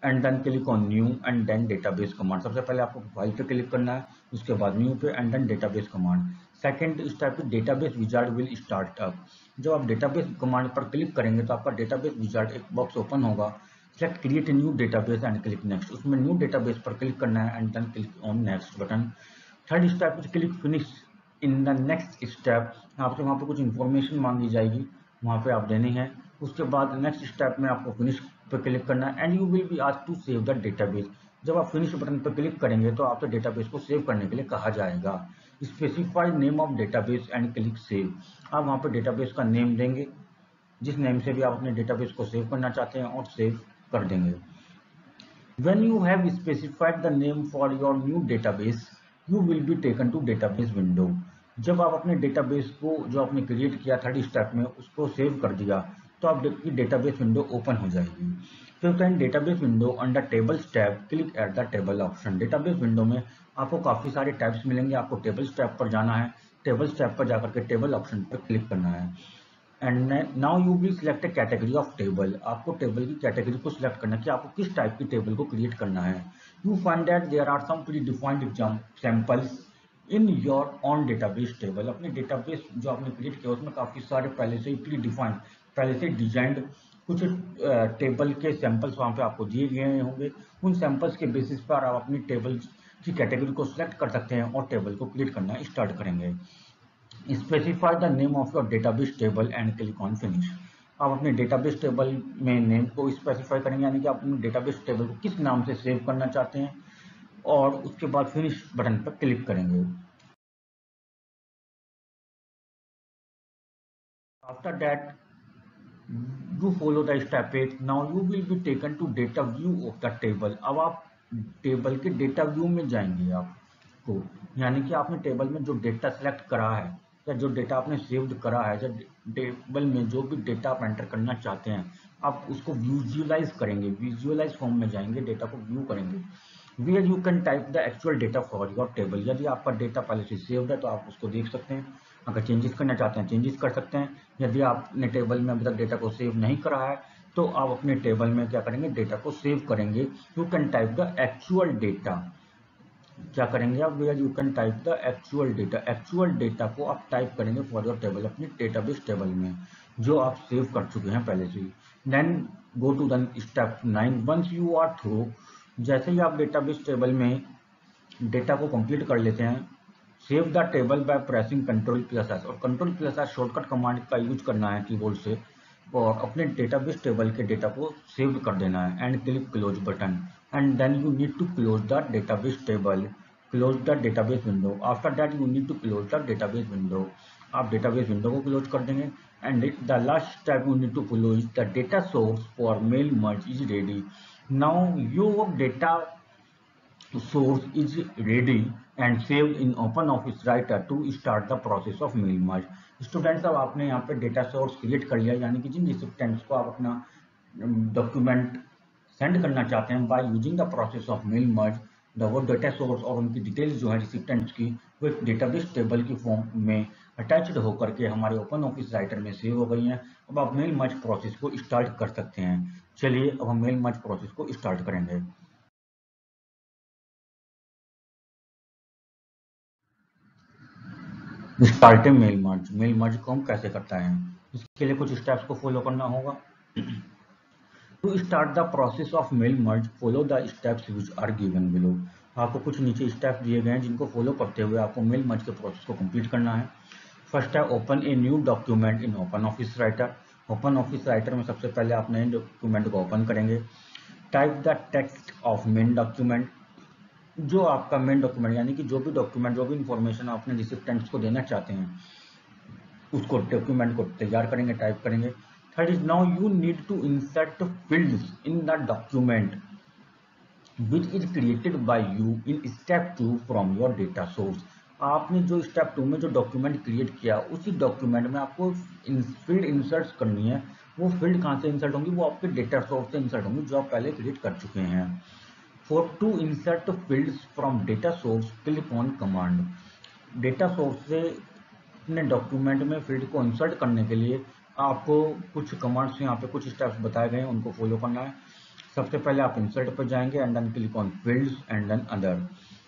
and then click on new and then database command. सबसे पहले आपको फाइल पे क्लिक करना है, उसके बाद न्यू पे and then database command. Second step, database wizard will start up. जब आप डेटाबेस कमांड पर क्लिक करेंगे तो आपका डेटाबेस विजार्ड एक बॉक्स ओपन होगा। Select create a new database and click next. उसमें न्यू डेटाबेस पर क्लिक करना है and then click on next button. Third step is click finish. In the next step आपसे वहाँ पर कुछ इन्फॉर्मेशन मांगी जाएगी, वहाँ पे आप देनी है। उसके बाद नेक्स्ट स्टेप में आपको फिनिश पर क्लिक करना है and you will be asked to save the database. जब आप फिनिश बटन पर क्लिक करेंगे तो आपसे डेटाबेस को सेव करने के लिए कहा जाएगा। Specify name of database and click save. आप वहाँ पर डेटाबेस का नेम देंगे, जिस नेम से भी आप अपने डेटाबेस को सेव करना चाहते हैं, और सेव कर देंगे। When you have specified the name for your new database, you will be taken to database window. जब आप अपने डेटाबेस को जो आपने क्रिएट किया थर्ड स्टेप में उसको सेव कर दिया तो आपकी डेटाबेस विंडो ओपन हो जाएगी। Fifth and database window under tables tab click at the table option. Database window में आपको काफ़ी सारे टैब्स मिलेंगे, आपको टेबल्स टैब पर जाना है। टेबल्स टैब पर जाकर के टेबल ऑप्शन पर क्लिक करना है and now you will select A category of table. आपको टेबल की कैटेगरी को सिलेक्ट करना है कि आपको किस टाइप की टेबल को क्रिएट करना है। You find that there are some predefined samples in your own database table. अपने डेटाबेस जो आपने क्रिएट किया उसमें काफ़ी सारे पहले से ही प्री डिफाइंड, पहले से डिजाइंड कुछ टेबल के सैंपल्स वहाँ पे आपको दिए गए होंगे। उन सैंपल्स के बेसिस पर आप अपनी टेबल की कैटेगरी को सिलेक्ट कर सकते हैं और टेबल को क्रिएट करना स्टार्ट करेंगे। Specify the name of your database table and click on finish. आप अपने डेटाबेस टेबल में नेम को स्पेसिफाई करेंगे, यानी कि आप अपने डेटाबेस टेबल को किस नाम से सेव करना चाहते हैं, और उसके बाद फिनिश बटन पर क्लिक करेंगे। After that you follow the step 8। Now you will be taken to data view of the table. अब आप टेबल के डेटा व्यू में जाएंगे आपको, यानी कि आपने टेबल में जो डेटा सेलेक्ट करा है या जो डेटा आपने सेव्ड करा है, या टेबल में जो भी डेटा आप एंटर करना चाहते हैं आप उसको विजुअलाइज करेंगे। विजुअलाइज फॉर्म में जाएंगे, डेटा को व्यू करेंगे। Where you can type the actual data for your table. यदि आपका डेटा पहले से सेव्ड है तो आप उसको देख सकते हैं, अगर चेंजेस करना चाहते हैं चेंजेस कर सकते हैं। यदि आपने टेबल में अभी तक डेटा को सेव नहीं करा है तो आप अपने टेबल में क्या करेंगे, डेटा को सेव करेंगे। You can type the actual data. क्या करेंगे आप, where you can type the actual data. Actual data को आप टाइप करेंगे फॉर योर टेबल, अपनी डेटाबेस टेबल में जो आप सेव कर चुके हैं पहले से। Then go to the step 9। Once you are through, जैसे ही आप डेटाबेस टेबल में डेटा को कंप्लीट कर लेते हैं, save the table by pressing Ctrl+S। और Ctrl+S शॉर्टकट कमांड का यूज करना है कीबोर्ड से और अपने डेटाबेस टेबल के डेटा को सेव कर देना है and click close button and then you need to close the database table, close the database window. After that you need to close the database window. आप database window को close कर देंगे and the last step you need to follow is the data source for mail merge is ready. Now your data source is ready and saved in OpenOffice Writer to start the process of mail merge। Students, अब आपने यहाँ पे data source create कर लिया, यानी कि जिन रिसिप्टेंट्स को आप अपना डॉक्यूमेंट सेंड करना चाहते हैं by using the process of mail merge, वो डेटा सोर्स और उनकी डिटेल्स जो है रिसिप्टेंट्स की वो एक डेटाबेस टेबल की फॉर्म में अटैच्ड होकर के हमारे ओपन ऑफिस राइटर में सेव हो गई हैं। अब आप मेल मर्ज प्रोसेस को स्टार्ट कर सकते हैं। चलिए अब हम मेल मर्ज प्रोसेस को स्टार्ट करेंगे। स्टार्टिंग मेल मर्ज को हम कैसे करता है, इसके लिए कुछ स्टेप्स को फॉलो करना होगा। To start the process of mail merge follow the steps which are given below. आपको कुछ नीचे स्टेप्स दिए गए हैं जिनको फॉलो करते हुए आपको मेल मर्ज के प्रोसेस को कंप्लीट करना है। फर्स्ट है open a new document in open office writer. Open office writer में सबसे पहले आप नए डॉक्यूमेंट को ओपन करेंगे। Type the text of main document. जो आपका मेन डॉक्यूमेंट, यानी कि जो भी डॉक्यूमेंट, जो भी इंफॉर्मेशन आप अपने रिसिप्टेंट्स को देना चाहते हैं उसको डॉक्यूमेंट को तैयार करेंगे, टाइप करेंगे। Third is now you need to insert fields in the document which is created by you in step 2 from your data source. आपने जो स्टेप 2 में जो डॉक्यूमेंट क्रिएट किया उसी डॉक्यूमेंट में आपको फील्ड इंसर्ट करनी है। वो फील्ड कहाँ से इंसर्ट होंगी, वो आपके डेटा सोर्स से इंसर्ट होंगी जो आप पहले क्रिएट कर चुके हैं। For to insert fields from data source, click on command. Data source से अपने डॉक्यूमेंट में फील्ड को इंसर्ट करने के लिए आपको कुछ कमांड्स यहाँ पे कुछ स्टेप्स बताए गए हैं, उनको फॉलो करना है। सबसे पहले आप इंसर्ट पर जाएंगे and then click on fields and then other.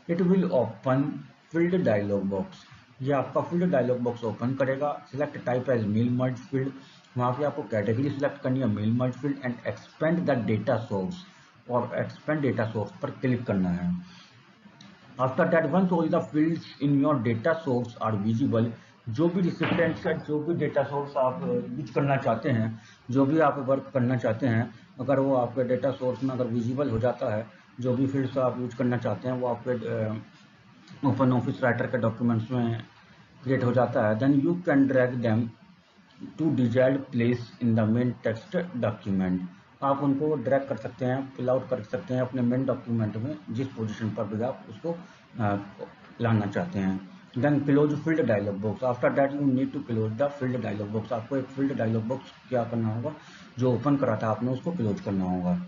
It will open field dialog box. ये आपका फील्ड डायलॉग बॉक्स ओपन करेगा। Select type as mail merge field, वहाँ पे आपको कैटेगरी सिलेक्ट करनी है mail merge field and expand the data source, और expand data source पर क्लिक करना है। After that once all the fields in your data source are visible, जो भी रिसिपिएंट का जो भी डेटा सोर्स आप यूज करना चाहते हैं, जो भी आप वर्क करना चाहते हैं, अगर वो आपके डेटा सोर्स में अगर विजिबल हो जाता है, जो भी फील्ड्स आप यूज करना चाहते हैं वो आपके ओपन ऑफिस राइटर के डॉक्यूमेंट्स में क्रिएट हो जाता है, then you can drag them to desired place in the main text document. आप उनको ड्रैग कर सकते हैं, फिल आउट कर सकते हैं अपने मेन डॉक्यूमेंट में, जिस पोजीशन पर भी आप उसको लाना चाहते हैं। Then close field dialog box. After that you need to close the field dialog box. आपको एक फील्ड डायलॉग बॉक्स क्या करना होगा, जो ओपन करा था आपने उसको क्लोज करना होगा।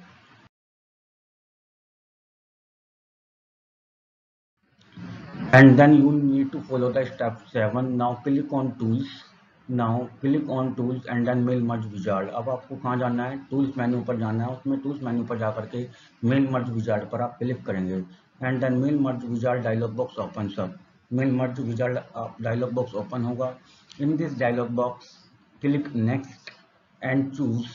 And then you need to follow the step 7. Now click on tools. Now click on tools and then mail merge wizard. अब आपको कहाँ जाना है, टूल्स मेन्यू पर जाना है। उसमें टूल्स मेन्यू पर जाकर के मेल मर्ज विजार्ड पर आप क्लिक करेंगे and then mail merge wizard dialog box open. सब mail merge wizard dialog box open होगा। In this dialog box click next and choose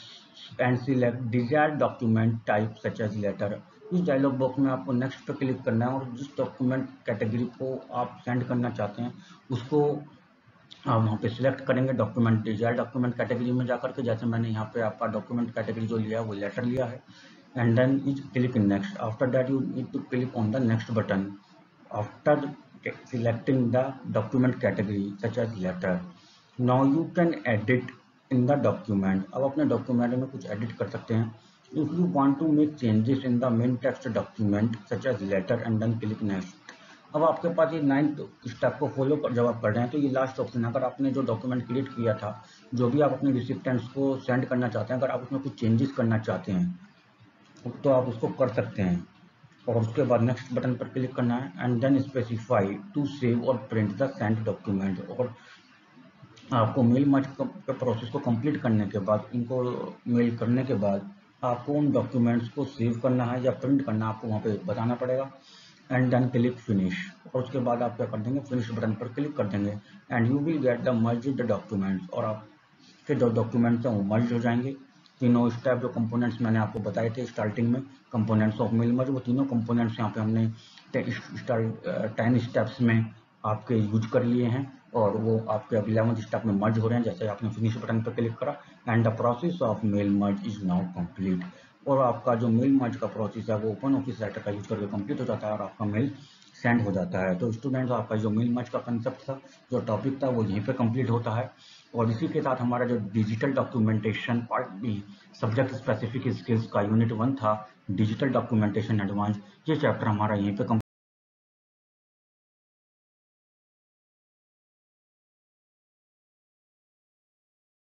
and select desired document type such as letter. इस dialog box में आपको next पर click करना है और जिस डॉक्यूमेंट कैटेगरी को आप सेंड करना चाहते हैं उसको आप वहाँ पे सिलेक्ट करेंगे। डॉक्यूमेंट डिजायर्ड डॉक्यूमेंट कैटेगरी में जाकर के, जैसे मैंने यहाँ पे आपका डॉक्यूमेंट कैटेगरी जो लिया है वो लेटर लिया है, and then is click in next. After that you need to click on the next button after selecting the document category such as letter. Now you can edit in the document. अब अपने document में कुछ edit कर सकते हैं। If you want to make changes in the main text document such as letter and then click next। अब आपके पास ये 9th स्टेप को फॉलो कर जब आप कर रहे हैं तो ये लास्ट ऑप्शन है। अगर आपने जो डॉक्यूमेंट क्रिएट किया था, जो भी आप अपने रिसिपिएंट्स को सेंड करना चाहते हैं, अगर आप उसमें कुछ चेंजेस करना चाहते हैं तो आप उसको कर सकते हैं। और उसके बाद नेक्स्ट बटन पर क्लिक करना है and then specify to save और प्रिंट द सेंड डॉक्यूमेंट। और आपको मेल मर्ज के प्रोसेस को कंप्लीट करने के बाद, इनको मेल करने के बाद आपको उन डॉक्यूमेंट्स को सेव करना है या प्रिंट करना है, आपको वहाँ पे बताना पड़ेगा एंड देन क्लिक फिनिश। और उसके बाद आप क्या कर देंगे, फिनिश बटन पर क्लिक कर देंगे and you will get the merged documents. और आपके जो डॉक्यूमेंट्स हैं वो मर्ज हो जाएंगे। तीनों स्टेप जो कंपोनेंट्स मैंने आपको बताए थे स्टार्टिंग में, कंपोनेंट्स ऑफ मेल मर्ज, वो तीनों कंपोनेंट्स यहाँ पे हमने 10 स्टेप्स में आपके यूज कर लिए हैं और वो आपके अब 11th स्टेप में मर्ज हो रहे हैं। जैसे आपने फिनिश बटन पर क्लिक करा and the process of mail merge is now complete. और आपका जो मेल मर्ज का प्रोसेस है वो ओपन ऑफिस राइटर का यूज करके कंप्लीट हो जाता है और आपका मेल सेंड हो जाता है। तो स्टूडेंट्स, आपका जो मेल मर्ज का कंसेप्ट था, जो टॉपिक था, वो यहीं पे कंप्लीट होता है। और इसी के साथ हमारा जो digital documentation part be subject specific skills का यूनिट 1 था, डिजिटल डॉक्यूमेंटेशन एडवांस, ये चैप्टर हमारा यहीं पे